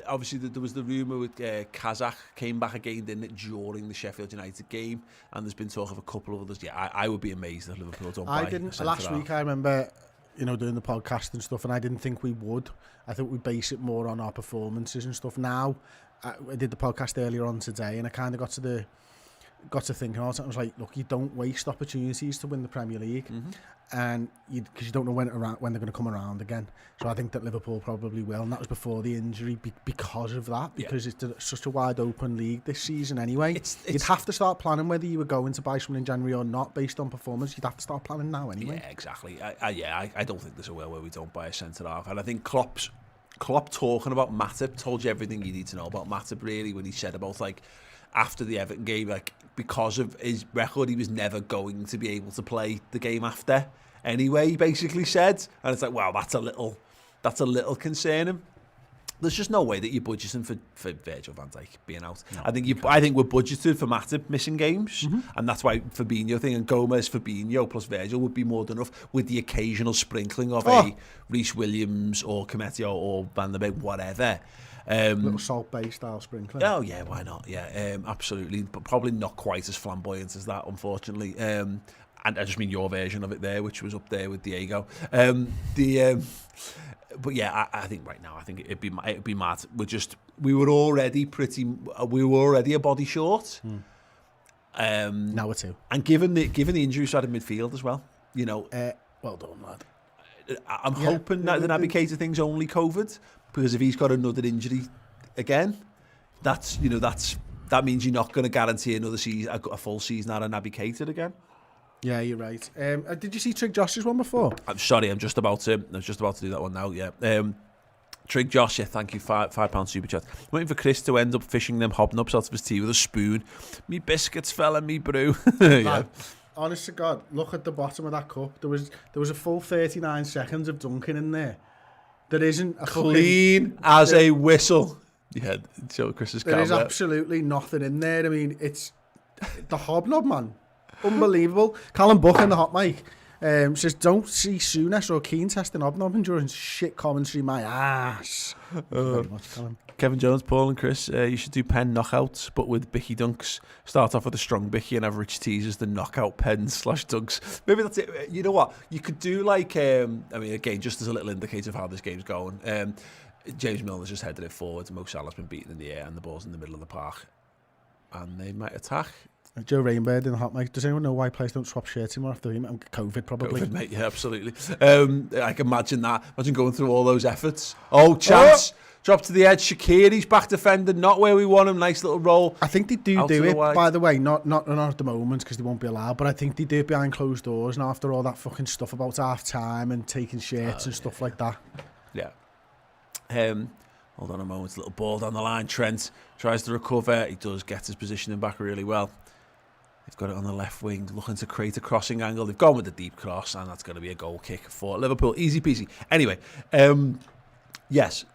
Obviously there was the rumour with Kazakh came back again, didn't it, during the Sheffield United game, and there's been talk of a couple of others. Yeah, I would be amazed if Liverpool don't buy. I didn't. Last week I remember doing the podcast and stuff, and I didn't think we would. I think we base it more on our performances and stuff. Now, I did the podcast earlier on today, and I kind of got to thinking all the time. I was like, look, you don't waste opportunities to win the Premier League, and because you don't know when they're going to come around again. So I think that Liverpool probably will, and that was before the injury because of that, because it's such a wide open league this season anyway. You'd have to start planning whether you were going to buy someone in January or not based on performance. You'd have to start planning now anyway. Yeah, exactly. I don't think there's a world where we don't buy a centre half, and I think Klopp talking about Matip told you everything you need to know about Matip, really, when he said about, like, after the Everton game, like, because of his record, he was never going to be able to play the game after anyway, he basically said. And it's like, wow, that's a little concerning. There's just no way that you're budgeting for Virgil van Dijk being out. No, I think we're budgeted for Matip missing games, and that's why Fabinho thing and Gomez, Fabinho plus Virgil would be more than enough, with the occasional sprinkling of a Reece Williams or Cometio or Van der Beek, whatever. Little Salt Bay style sprinkling. Oh yeah, why not? Yeah, absolutely, but probably not quite as flamboyant as that, unfortunately. And I just mean your version of it there, which was up there with Diego. But yeah, I think right now, I think it'd be mad. We were already a body short. Now we're two. And given the injury side of midfield as well, well done, lad. I'm hoping that the Navigator thing's only COVID, because if he's got another injury again, that means you're not going to guarantee another season, a full season out of Navigator again. Yeah, you're right. Did you see Trig Josh's one before? I'm sorry, I'm just about to do that one now. Yeah. Trig Josh, yeah, thank you, £5 super chat. Waiting for Chris to end up fishing them hobnobs out of his tea with a spoon. Me biscuits fell and me brew. Yeah. Honest to God, look at the bottom of that cup. There was a full 39 seconds of dunking in there. There isn't a clean as a whistle. Yeah, so Chris's there is absolutely nothing in there. I mean, it's the hobnob, man. Unbelievable. Callum Buck in the hot mic says, don't see Souness or Keane testing hobnobbing during shit commentary, my ass. Very much, Callum. Kevin Jones, Paul and Chris, you should do pen knockouts, but with Bicky dunks. Start off with a strong Bicky and average teasers, the knockout pens / dunks. Maybe that's it. You know what? You could do like, again, just as a little indicator of how this game's going. James Milner's just headed it forward. Mo Salah's been beaten in the air and the ball's in the middle of the park. And they might attack. Joe Rainbird in the hot mic. Does anyone know why players don't swap shirts anymore after COVID, probably? COVID, mate, yeah, absolutely. I can imagine that. Imagine going through all those efforts. Oh, chance. Drop to the edge. Shaqiri's back defender, not where we want him. Nice little roll. I think they do it, by the way. Not at the moment, because they won't be allowed, but I think they do it behind closed doors now after all that fucking stuff about half-time and taking shirts and stuff like that. Yeah. Hold on a moment. Little ball down the line. Trent tries to recover. He does get his positioning back really well. They've got it on the left wing, looking to create a crossing angle. They've gone with the deep cross, and that's going to be a goal kick for Liverpool. Easy peasy. Anyway, yes.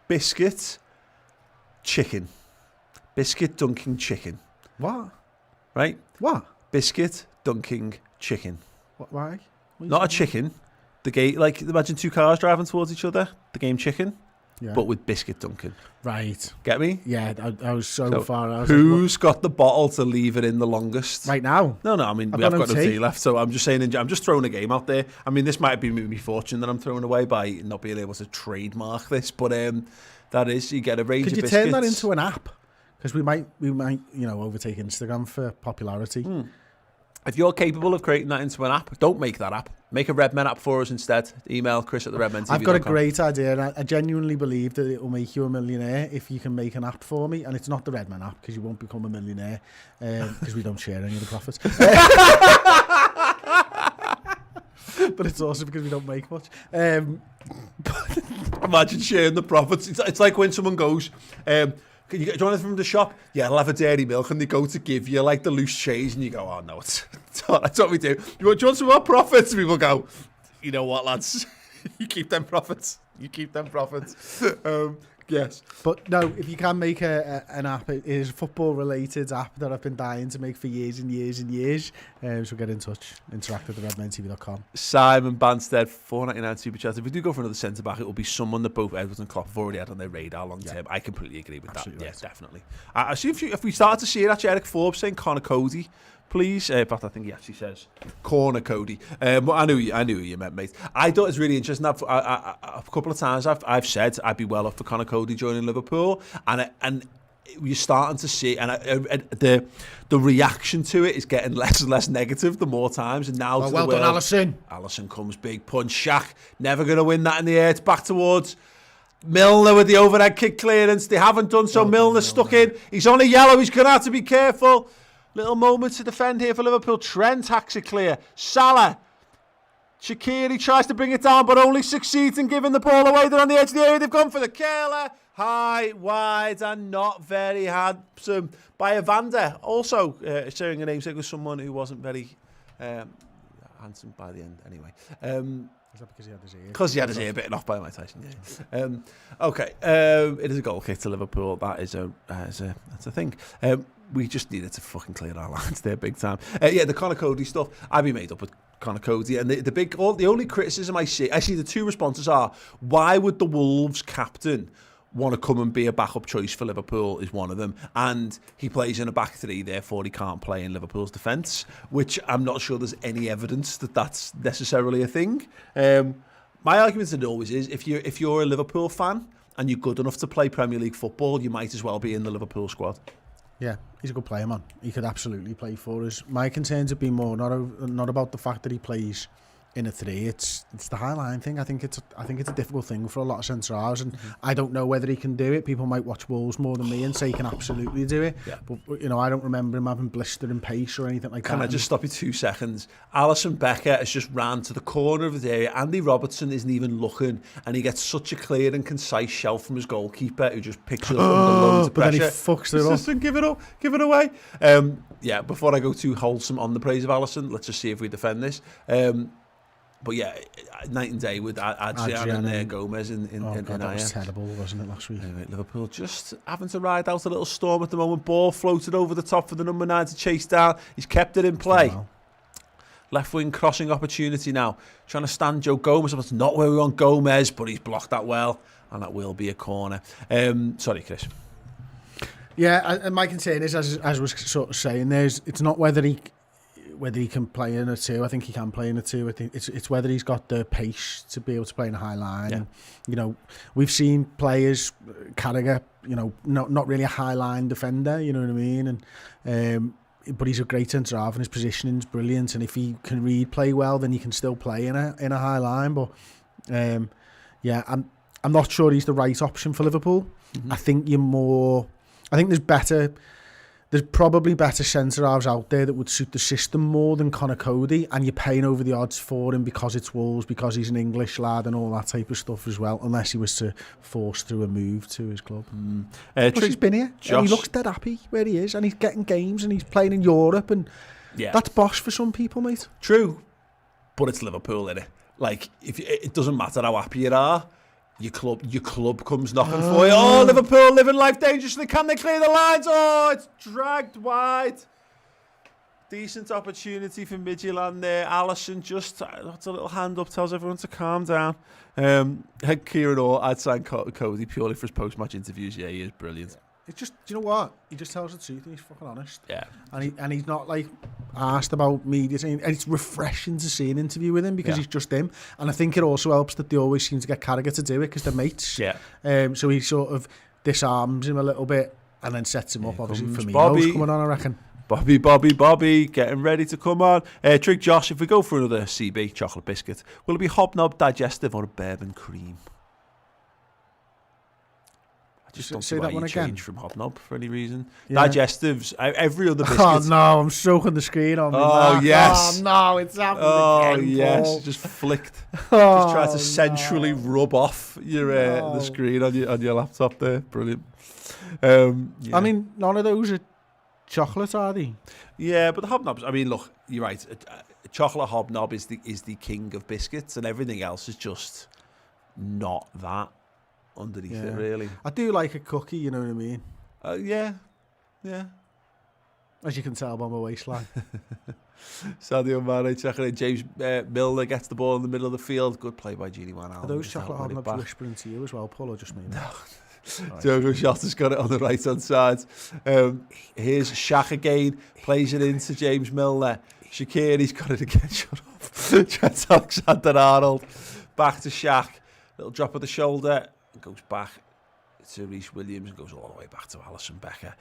Biscuit, chicken. Biscuit dunking chicken. What? Right? What? Biscuit dunking chicken. What? Why? Not a chicken. The game, like, imagine two cars driving towards each other. The game chicken. Yeah. But with biscuit dunking. Right. Get me? Yeah, I was so far. I was who's got the bottle to leave it in the longest? Right now? No, I mean, we have got no tea left, so I'm just saying, I'm just throwing a game out there. I mean, this might be my fortune that I'm throwing away by not being able to trademark this, but that is, you get a range of biscuits. Could you turn that into an app? Because we might, overtake Instagram for popularity. If you're capable of creating that into an app, don't make that app. Make a Redmen app for us instead. Email Chris@theredmentv.com. I've got a great idea, and I genuinely believe that it will make you a millionaire if you can make an app for me. And it's not the Redmen app, because you won't become a millionaire, because we don't share any of the profits. But it's also because we don't make much. Imagine sharing the profits. It's like when someone goes... do you want anything from the shop? Yeah, I'll have a dairy milk, and they go to give you like the loose change, and you go, oh no, that's what we do. Do you want some more profits? And people go, you know what, lads, you keep them profits. Yes. But no, if you can make an app, it is a football-related app that I've been dying to make for years and years and years. So get in touch. Interact with theredmentv.com. Simon Banstead, £4.99 super chat. If we do go for another centre-back, it will be someone that both Edwards and Klopp have already had on their radar long-term. I completely agree with that. Yes, definitely. I see if we started to see it, actually, Eric Forbes saying Connor Cody please. In fact, I think he actually says corner, Cody. But I knew who you meant, mate. I thought it was really interesting. A couple of times I've said I'd be well up for Conor Cody joining Liverpool, and you're starting to see, and the reaction to it is getting less and less negative the more times. And now, well done, Alisson. Alisson comes, big punch. Shaq never going to win that in the air. It's back towards Milner with the overhead kick clearance. They haven't done so. Milner's stuck in. He's on a yellow. He's going to have to be careful. Little moment to defend here for Liverpool. Trent hacks it clear. Salah. Shaqiri tries to bring it down, but only succeeds in giving the ball away. They're on the edge of the area. They've gone for the curler. High, wide, and not very handsome by Evander. Also sharing a namesake with someone who wasn't very handsome by the end. Anyway. Is that because he had his ear? Because he had his ear bitten off by Mike Tyson. Yeah. Okay. It is a goal kick to Liverpool. That's a thing. We just needed to fucking clear our lines there big time. The Conor Cody stuff. I'd be made up with Conor Cody, and the only criticism I see the two responses are: why would the Wolves captain want to come and be a backup choice for Liverpool is one of them, and he plays in a back three, therefore he can't play in Liverpool's defence, which I'm not sure there's any evidence that that's necessarily a thing. My argument that it always is, if you're a Liverpool fan and you're good enough to play Premier League football, you might as well be in the Liverpool squad. Yeah, he's a good player, man. He could absolutely play for us. My concerns have been more not about the fact that he plays in a three. It's the high line thing. I think it's a difficult thing for a lot of centre halves, and I don't know whether he can do it. People might watch Wolves more than me and say he can absolutely do it. Yeah. But I don't remember him having blistering pace or anything like that. Can I just stop you 2 seconds? Alisson Becker has just ran to the corner of the area. Andy Robertson isn't even looking, and he gets such a clear and concise shout from his goalkeeper, who just picks it up under loads of pressure. But then he fucks it up. Just give it away. Before I go too wholesome on the praise of Alisson, let's just see if we defend this. But yeah, night and day with Adrian and Gomez in that was terrible, wasn't it, last week? Anyway, Liverpool just having to ride out a little storm at the moment. Ball floated over the top for the number 9 to chase down. He's kept it in play. Wow. Left wing crossing opportunity now. Trying to stand Joe Gomez. That's not where we want Gomez, but he's blocked that well, and that will be a corner. Sorry, Chris. Yeah, and my concern is, as I was sort of saying, it's not whether he can play in a two. I think he can play in a two. I think it's whether he's got the pace to be able to play in a high line. Yeah. And, we've seen players, Carragher, not really a high line defender, you know what I mean? And but he's a great centre half, and his positioning's brilliant. And if he can read play well, then he can still play in a high line. But I'm not sure he's the right option for Liverpool. Mm-hmm. I think there's probably better centre halves out there that would suit the system more than Conor Cody, and you're paying over the odds for him because it's Wolves, because he's an English lad and all that type of stuff as well, unless he was to force through a move to his club. He's been here, and he looks dead happy where he is, and he's getting games, and he's playing in Europe, and that's bosh for some people, mate. True, but it's Liverpool, innit? Like, it doesn't matter how happy you are, your club comes knocking for you. Oh, Liverpool living life dangerously. Can they clear the lines? Oh, it's dragged wide. Decent opportunity for Midtjylland there. Alisson just that's a little hand up, tells everyone to calm down. Head Kieran Orr, I'd sign Cody purely for his post-match interviews. Yeah, he is brilliant. It's just, do you know what? He just tells the truth and he's fucking honest. Yeah. And he's not like asked about media. And it's refreshing to see an interview with him because he's just him. And I think it also helps that they always seem to get Carragher to do it because they're mates. Yeah. So he sort of disarms him a little bit and then sets him up. Obviously, Fabinho's coming on, I reckon. Bobby, getting ready to come on. Trick Josh, if we go for another CB, chocolate biscuit, will it be hobnob, digestive or a bourbon cream? I just don't see why you change from hobnob for any reason. Yeah. Digestives, every other biscuit. Oh no, I'm stroking the screen on me. Oh yes. Oh no, it's happening again. Oh yes, Paul. Just flicked. Just try to sensually rub off your the screen on your laptop there. Brilliant. I mean, none of those are chocolate, are they? Yeah, but the hobnobs. I mean, look, you're right. A chocolate hobnob is the king of biscuits, and everything else is just not that. Underneath it, really. I do like a cookie, you know what I mean? Yeah. As you can tell by my waistline. Sadio Mane checking in. James Milner gets the ball in the middle of the field. Good play by Gini Van Allen. Are those chocolate hobnobs whispering to you as well, Paul, or just me? No. Jojo Jota's got it on the right hand side. Here's Shaq again, plays it into James Milner. Shaqiri's got it again. Shut up. Trent Alexander-Arnold. Back to Shaq. Little drop of the shoulder. Goes back to Reece Williams and goes all the way back to Alisson Becker.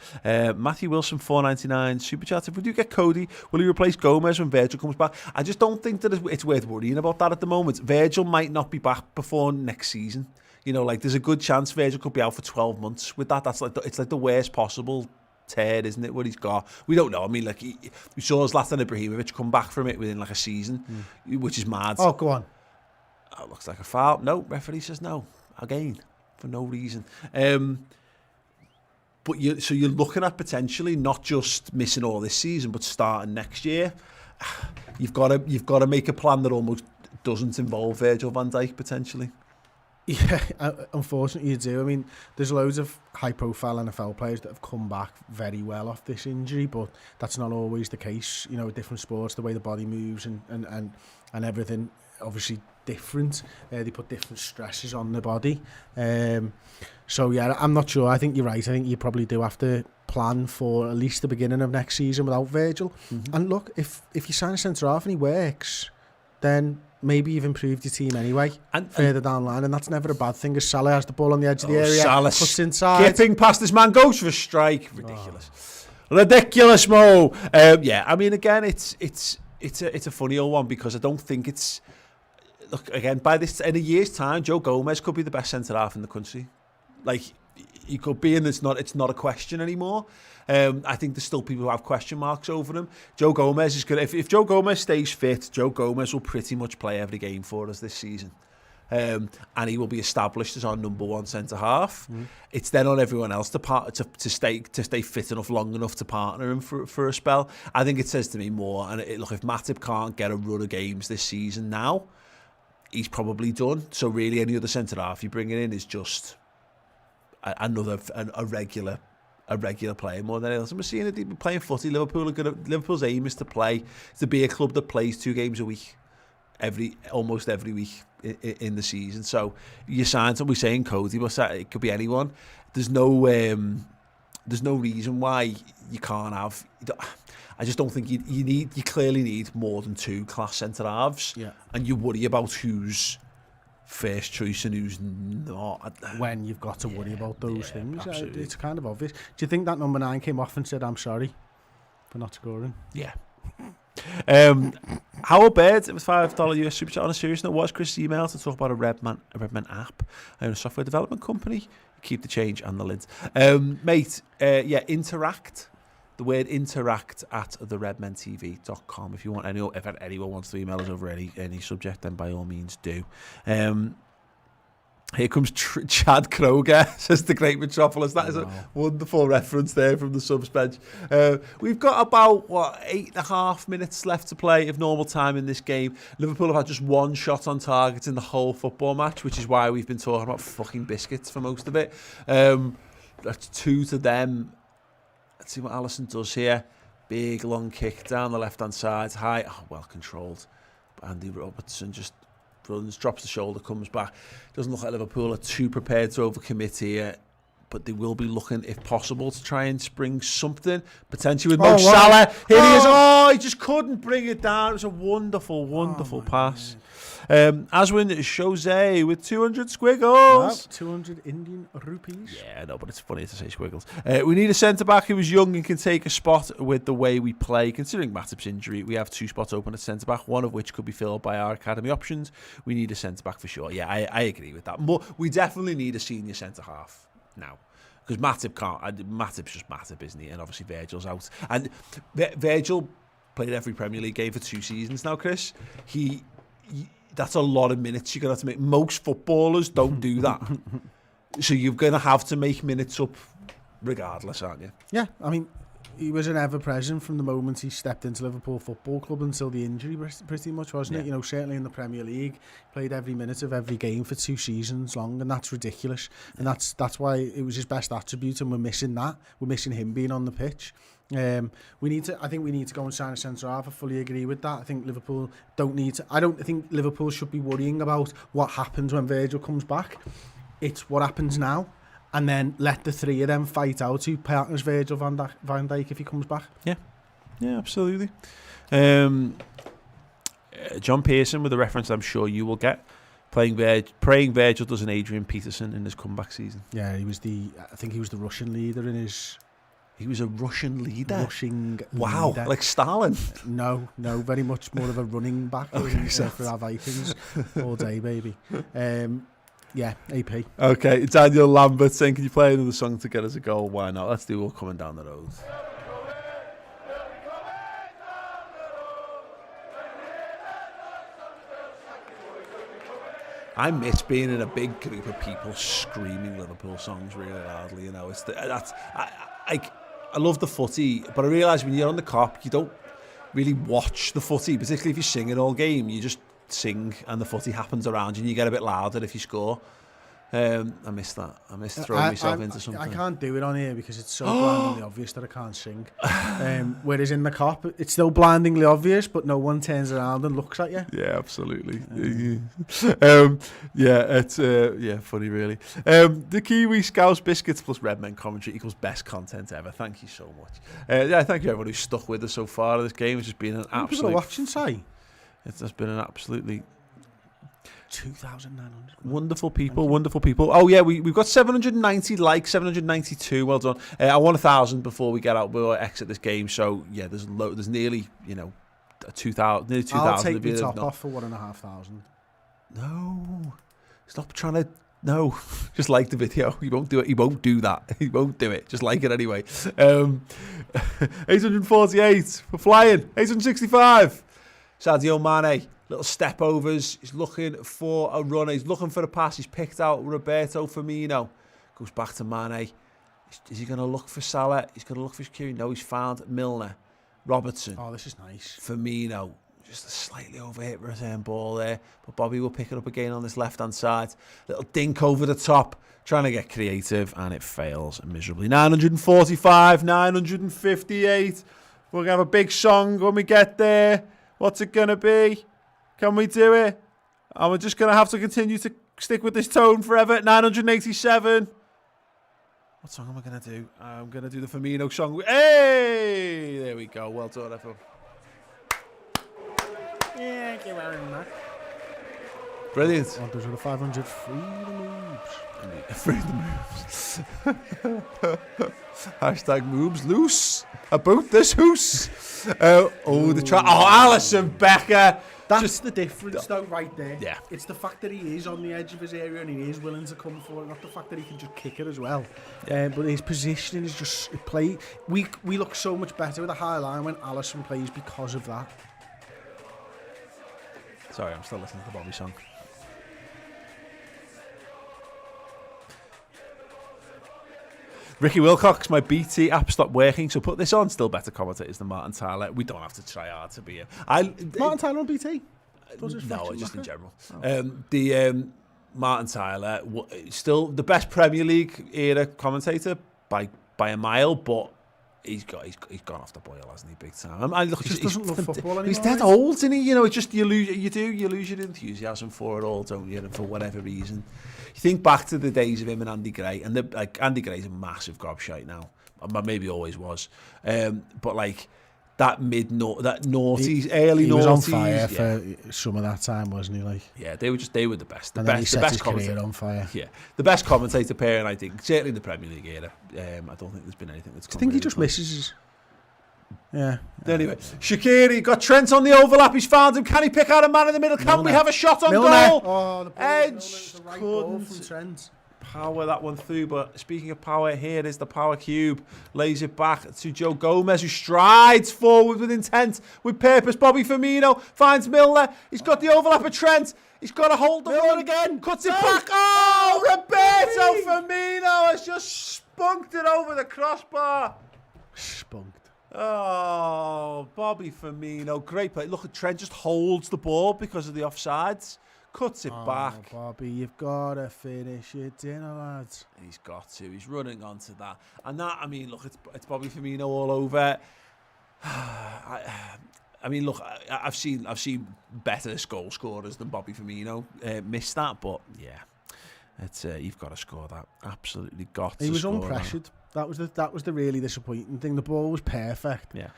Matthew Wilson, $4.99 super chat. If we do get Cody, will he replace Gomez when Virgil comes back? I just don't think that it's worth worrying about that at the moment. Virgil might not be back before next season. You know, like there's a good chance Virgil could be out for 12 months. With that, it's like the worst possible tear, isn't it? What he's got, we don't know. I mean, like we saw Zlatan Ibrahimovic come back from it within like a season, which is mad. Oh, go on. Oh, looks like a foul. No, referee says no again for no reason. But you're looking at potentially not just missing all this season, but starting next year. You've got to make a plan that almost doesn't involve Virgil van Dijk potentially. Yeah, unfortunately you do. I mean, there's loads of high-profile NFL players that have come back very well off this injury, but that's not always the case. You know, with different sports, the way the body moves and everything, obviously different. They put different stresses on the body. So yeah, I'm not sure. I think you're right. I think you probably do have to plan for at least the beginning of next season without Virgil. And look, if you sign a centre-half and he works, then maybe you've improved your team anyway, and further down the line, and that's never a bad thing. As Salah has the ball on the edge of the area, Salah puts inside, skipping past this man, goes for a strike. Ridiculous, Mo. Yeah, I mean, again, it's a funny old one because I don't think it's. Look, again, by this in a year's time, Joe Gomez could be the best centre half in the country. Like he could be, and it's not a question anymore. I think there's still people who have question marks over him. Joe Gomez is good. If Joe Gomez stays fit, Joe Gomez will pretty much play every game for us this season. And he will be established as our number one centre half. It's then on everyone else to stay fit enough long enough to partner him for a spell. I think it says to me more. And look, if Matip can't get a run of games this season now, he's probably done. So really, any other centre half you bring in is just a regular player more than else. And we're seeing it playing footy. Liverpool's aim is to be a club that plays 2 games a week, almost every week in the season. So you sign somebody saying Cody, but it could be anyone. There's no reason why you can't have. I just don't think you clearly need more than 2 class centre halves. Yeah. And you worry about who's first choice and who's not. When you've got to worry about those things, it's kind of obvious. Do you think that number 9 came off and said, "I'm sorry for not scoring"? Yeah. Howard Baird, it was $5 US super chat. On a serious note, what's Chris' email to talk about a Redman app? I own a software development company. Keep the change and the lids. Mate, interact. The word interact at theredmentv.com. If you want if anyone wants to email us over any subject, then by all means do. Here comes Chad Kroger, says the Great Metropolis. That is a wonderful reference there from the subs bench. We've got about 8.5 minutes left to play of normal time in this game. Liverpool have had just 1 shot on target in the whole football match, which is why we've been talking about fucking biscuits for most of it. That's 2 to them. Let's see what Alisson does here. Big long kick down the left-hand side. High, well controlled. Andy Robertson just runs, drops the shoulder, comes back. Doesn't look like Liverpool are too prepared to overcommit here, but they will be looking, if possible, to try and spring something. Potentially with Mo Salah. Here he is. He just couldn't bring it down. It was a wonderful pass. Aswin Jose with 200 squiggles. 200 Indian rupees. Yeah, no, but it's funny to say squiggles. We need a centre-back who is young and can take a spot with the way we play. Considering Matip's injury, we have 2 spots open at centre-back, one of which could be filled by our academy options. We need a centre-back for sure. Yeah, I agree with that. We definitely need a senior centre-half now. Because Matip can't. Matip's just Matip, isn't he? And obviously Virgil's out. And Virgil played every Premier League game for 2 seasons now, Chris. That's a lot of minutes you're going to have to make. Most footballers don't do that. So you're going to have to make minutes up regardless, aren't you? Yeah, I mean, he was an ever-present from the moment he stepped into Liverpool Football Club until the injury, pretty much, wasn't it? You know, certainly in the Premier League, played every minute of every game for 2 seasons long, and that's ridiculous. And that's why it was his best attribute, and we're missing that. We're missing him being on the pitch. I think we need to go and sign a centre half. I fully agree with that. I think Liverpool don't need to. I don't think Liverpool should be worrying about what happens when Virgil comes back. It's what happens now, and then let the three of them fight out who partners Virgil van Dijk if he comes back. Yeah, absolutely. John Pearson with a reference I'm sure you will get. Praying Virgil does an Adrian Peterson in his comeback season. Yeah, I think he was the Russian leader in his. He was a Russian leader. Wow, leader. Like Stalin. No, very much more of a running back for our Vikings all day, baby. Yeah, AP. Okay, Daniel Lambert saying, can you play another song to get us a goal? Why not? Let's do All Coming Down the Road. I miss being in a big group of people screaming Liverpool songs really loudly. You know, I love the footy, but I realise when you're on the cop, you don't really watch the footy, particularly if you're singing all game. You just sing and the footy happens around you and you get a bit louder if you score. I miss that. I miss throwing myself into something. I can't do it on here because it's so blindingly obvious that I can't sing. Whereas in the cop, it's still blindingly obvious, but no one turns around and looks at you. Yeah, absolutely. It's funny really. The Kiwi Scouse Biscuits plus Redmen commentary equals best content ever. Thank you so much. Thank you everyone who's stuck with us so far in this game. It's just been an absolute. People are watching, say. It's just been an absolutely 2,900. Wonderful people. Oh yeah, we've got 790 likes, 792. Well done. I want 1,000 before we get out. We'll exit this game. So yeah, there's nearly 2,000. Nearly 2,000. I'll take the top off for 1,500. No, stop trying to. No, just like the video. He won't do it. He won't do that. He won't do it. Just like it anyway. 848 for flying. 865. Sadio Mane. Little step overs. He's looking for a runner. He's looking for a pass. He's picked out Roberto Firmino. Goes back to Mane. Is he going to look for Salah? He's going to look for Shaqiri. No, he's found Milner. Robertson. Oh, this is nice. Firmino. Just a slightly overhit return ball there. But Bobby will pick it up again on this left-hand side. Little dink over the top. Trying to get creative. And it fails miserably. 945. 958. We're going to have a big song when we get there. What's it going to be? Can we do it? And we're just going to have to continue to stick with this tone forever. 987. What song am I going to do? I'm going to do the Firmino song. Hey! There we go. Well done, everyone. Yeah, thank you very much. Brilliant. Oh, those are the 500 free the moves. Free the moves. Hashtag moves loose. About this hoose. Alisson Becker. That's the difference, though, right there. Yeah. It's the fact that he is on the edge of his area and he is willing to come forward, not the fact that he can just kick it as well. But his positioning is just play. We look so much better with a high line when Alisson plays because of that. Sorry, I'm still listening to the Bobby song. Ricky Wilcox, my BT app stopped working, so put this on. Still better commentators than Martin Tyler. We don't have to try hard to be him. Martin Tyler on BT? No, just in general. Martin Tyler, still the best Premier League era commentator by a mile, but he's gone off the boil, hasn't he? Big time. He just doesn't love football anymore. He's dead old, isn't he? You know, it's just you lose your enthusiasm for it all, don't you? For whatever reason. You think back to the days of him and Andy Gray, and Andy Gray's a massive gobshite now. Maybe always was, but like that noughties, early noughties. He was on fire for some of that time, wasn't he? Like, yeah, they were the best. The best career on fire. Yeah, the best commentator pair, and I think certainly in the Premier League era. I don't think there's been anything that's. I think he just misses his. Yeah. Anyway, Shaqiri got Trent on the overlap. He's found him. Can he pick out a man in the middle? Can we have a shot on goal? Oh, the Edge the right ball from Trent. Power that one through. But speaking of power, here is the power cube. Lays it back to Joe Gomez, who strides forward with intent, with purpose. Bobby Firmino finds Milner. He's got the overlap of Trent. He's got to hold the run again. Cuts it back. Oh, Roberto Firmino has just spunked it over the crossbar. Spunked. Oh, Bobby Firmino, great play. Look at Trent just holds the ball because of the offsides. cuts it back. Bobby, you've got to finish your dinner, lads. He's got to. He's running onto that. And that, I mean, look, it's Bobby Firmino all over. I mean, look, I've seen better goal scorers than Bobby Firmino miss that, but yeah, it's you've got to score that. Absolutely got to. He was score unpressured. That was the really disappointing thing. The ball was perfect. Yeah.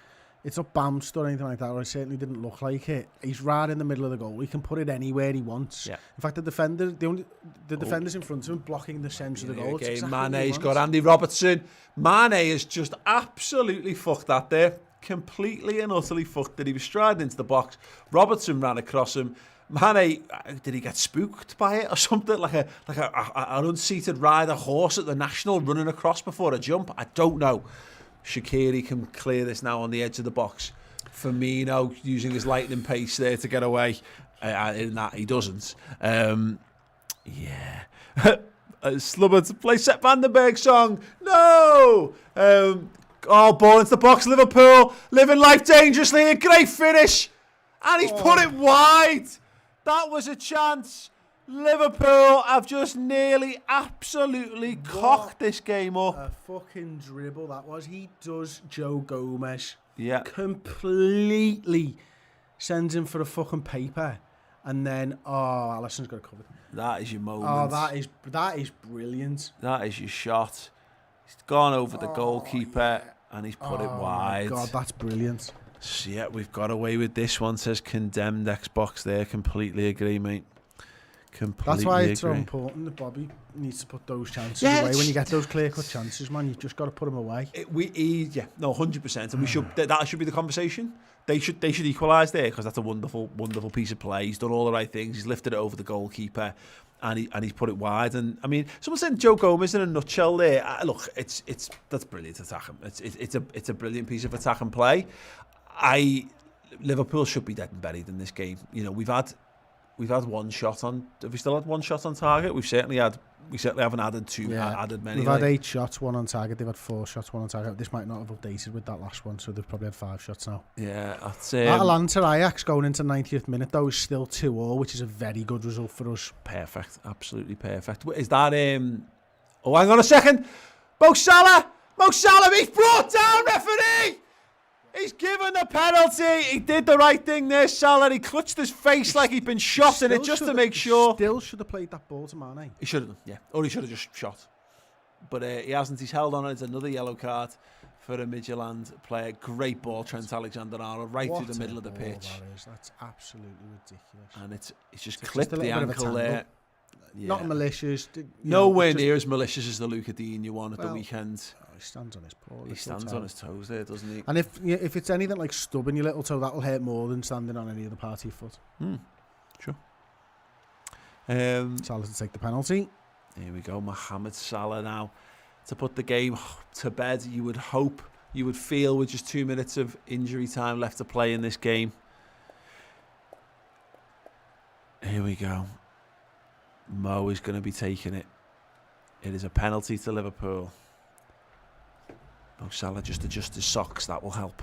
It's not bounced or anything like that, or it certainly didn't look like it. He's right in the middle of the goal. He can put it anywhere he wants. Yeah. In fact, the defenders in front of him blocking the centre of the goal. Okay, Exactly Mane's got Andy Robertson. Mane has just absolutely fucked that there. Completely and utterly fucked it. He was striding into the box. Robertson ran across him. Mane, did he get spooked by it or something? Like an unseated rider horse at the National running across before a jump? I don't know. Shaqiri can clear this now on the edge of the box. Firmino using his lightning pace there to get away. In that, he doesn't. Yeah. Slubber to play Sepp Vandenberg song. No! Ball into the box. Liverpool living life dangerously. A great finish. And he's put it wide. That was a chance. Liverpool have just nearly absolutely cocked this game up. A fucking dribble that was. He does Joe Gomez. Yeah. Completely sends him for a fucking paper. And then, Alisson's got it covered. That is your moment. That is brilliant. That is your shot. He's gone over the goalkeeper and he's put it wide. God, that's brilliant. So yeah, we've got away with this one. Says condemned Xbox there. Completely agree, mate. Completely That's why it's so agree. important that Bobby needs to put those chances away. When you get those clear-cut chances, man, you've just got to put them away. 100%. And we should. That should be the conversation. They should equalise there because that's a wonderful piece of play. He's done all the right things. He's lifted it over the goalkeeper, and he's put it wide. And I mean, someone said Joe Gomez in a nutshell there. Look, that's brilliant attacking. It's a brilliant piece of attack and play. Liverpool should be dead and buried in this game. You know, we've had one shot on. Have we still had one shot on target? We certainly haven't added many. We've had 8 shots, 1 on target. They've had 4 shots, 1 on target. This might not have updated with that last one, so they've probably had 5 shots now. Yeah, that's Atalanta Ajax going into 90th minute though is still 2-2, which is a very good result for us. Perfect, absolutely perfect. Is that Oh, hang on a second. Mo Salah, he's brought down, referee. He's given the penalty. He did the right thing there, Salah. He clutched his face like he'd been shot in it just to make sure. Still should have played that ball to Mane. He should have done, yeah. Or he should have just shot. But he hasn't. He's held on. It's another yellow card for a Midtjylland player. Great ball, Trent Alexander-Arnold, right through the middle of the pitch. That's absolutely ridiculous. And it's just clipped the ankle there. Yeah. Not malicious. Nowhere near as malicious as the Luca Dean you won at the weekend. He stands on his paw. He stands on his toes there, doesn't he? And if it's anything like stubbing your little toe, that'll hurt more than standing on any other part of your foot. Sure. Salah to take the penalty. Here we go, Mohamed Salah now to put the game to bed. You would hope, you would feel, with just 2 minutes of injury time left to play in this game. Here we go. Mo is going to be taking it. It is a penalty to Liverpool. Mo Salah just adjust his socks. That will help,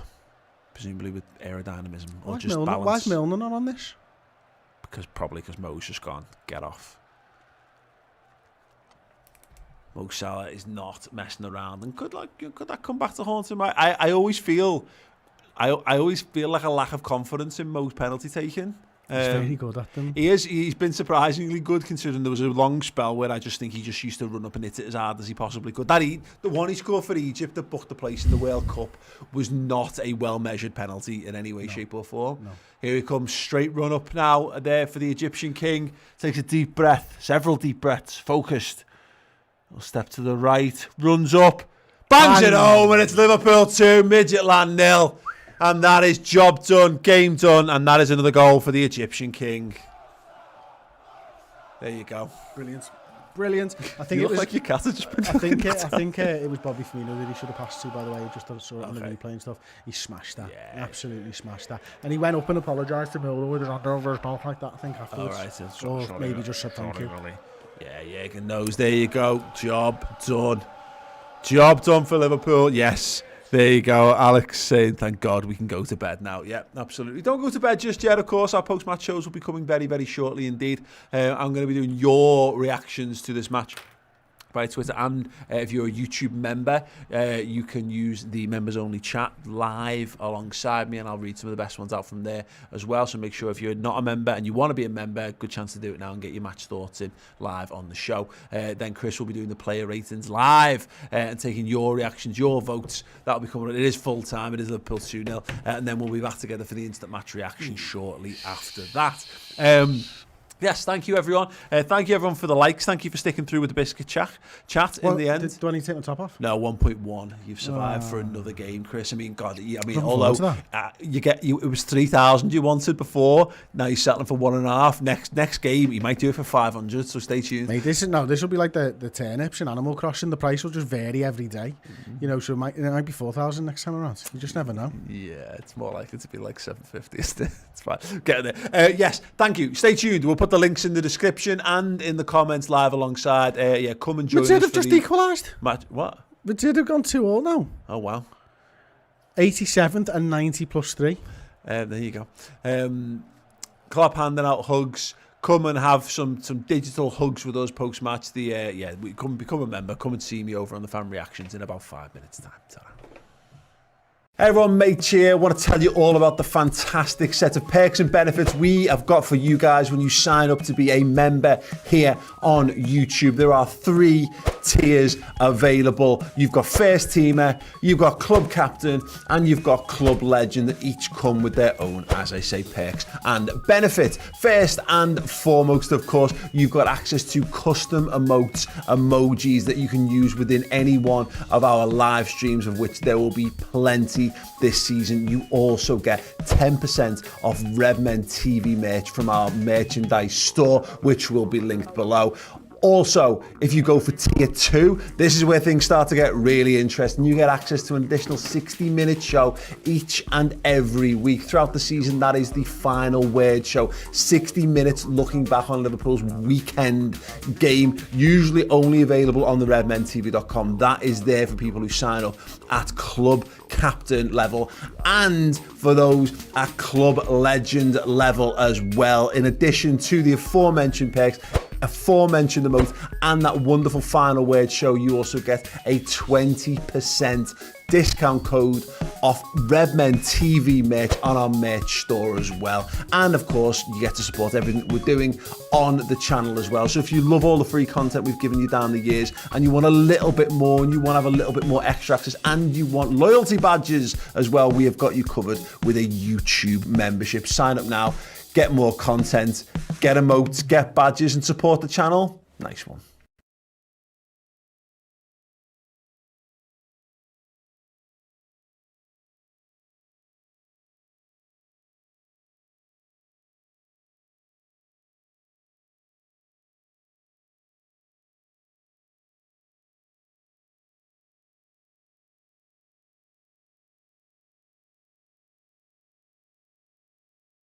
presumably with aerodynamism or just balance. Why is Milner not on this? Probably because Mo's just gone. Get off. Mo Salah is not messing around, and could that come back to haunt him? I always feel like a lack of confidence in Mo's penalty taking. He's very good at them. He's been surprisingly good, considering there was a long spell where I just think he just used to run up and hit it as hard as he possibly could. The one he scored for Egypt that booked the place in the World Cup was not a well-measured penalty in any way, shape or form. No. Here he comes, straight run up now there for the Egyptian king. Takes a deep breath, several deep breaths, focused. A step to the right, runs up, bangs it home, and it's Liverpool 2, Midtjylland 0. And that is job done, game done, and that is another goal for the Egyptian king. There you go. Brilliant. I think you it was like your cat has just been. I think it was Bobby Firmino that he should have passed to. By the way, just saw it on the replay and stuff. He smashed that. Yeah. Absolutely smashed that. And he went up and apologised to Milner with his hand over his mouth like that. I think afterwards. All right, or maybe just said thank you. Yeah, Jürgen knows. There you go. Job done. Job done for Liverpool. Yes. There you go, Alex saying, thank God we can go to bed now. Yeah, absolutely. Don't go to bed just yet, of course. Our post-match shows will be coming very, very shortly indeed. I'm going to be doing your reactions to this match by Twitter, and if you're a YouTube member, you can use the members only chat live alongside me, and I'll read some of the best ones out from there as well. So make sure if you're not a member and you want to be a member, good chance to do it now and get your match thoughts in live on the show. Then Chris will be doing the player ratings live and taking your reactions, your votes. That'll be coming. It is full time. It is Liverpool 2-0, and then we'll be back together for the instant match reaction shortly after that. Yes, thank you, everyone. Thank you, everyone, for the likes. Thank you for sticking through with the biscuit chat in the end. Do I need to take the top off? No, 1.1. You've survived for another game, Chris. I mean, God, although it was 3,000 you wanted before, now you're settling for 1.5. Next game, you might do it for 500, so stay tuned. Mate, this will be like the turnips in Animal Crossing. The price will just vary every day. You know, so it might be 4,000 next time around. You just never know. Yeah, it's more likely to be like 750, isn't it? It's fine. Get there. Yes, thank you. Stay tuned. We'll put the links in the description and in the comments live alongside. Come and join us. Madrid have just equalised. What? Madrid have gone 2-2 now. Oh, wow. 87th and 90 plus 3. There you go. Klopp handing out hugs. Come and have some digital hugs with us post-match. We become a member. Come and see me over on the fan reactions in about 5 minutes' time. Ta-ra. Hey everyone, mate here. I want to tell you all about the fantastic set of perks and benefits we have got for you guys when you sign up to be a member here on YouTube. There are 3 tiers available. You've got first teamer, you've got club captain, and you've got club legend that each come with their own, as I say, perks and benefits. First and foremost, of course, you've got access to custom emojis that you can use within any one of our live streams, of which there will be plenty this season. You also get 10% off Redmen TV merch from our merchandise store, which will be linked below. Also, if you go for tier 2, this is where things start to get really interesting. You get access to an additional 60-minute show each and every week. Throughout the season, that is the final word show. 60 minutes looking back on Liverpool's weekend game, usually only available on the redmentv.com. That is there for people who sign up at club captain level and for those at club legend level as well. In addition to the aforementioned perks, aforementioned emotes, and that wonderful final word show, you also get a 20% discount code off Redmen TV merch on our merch store as well. And of course, you get to support everything we're doing on the channel as well. So if you love all the free content we've given you down the years and you want a little bit more and you want to have a little bit more extra access and you want loyalty badges as well, we have got you covered with a YouTube membership. Sign up now, get more content, get emotes, get badges, and support the channel. Nice one.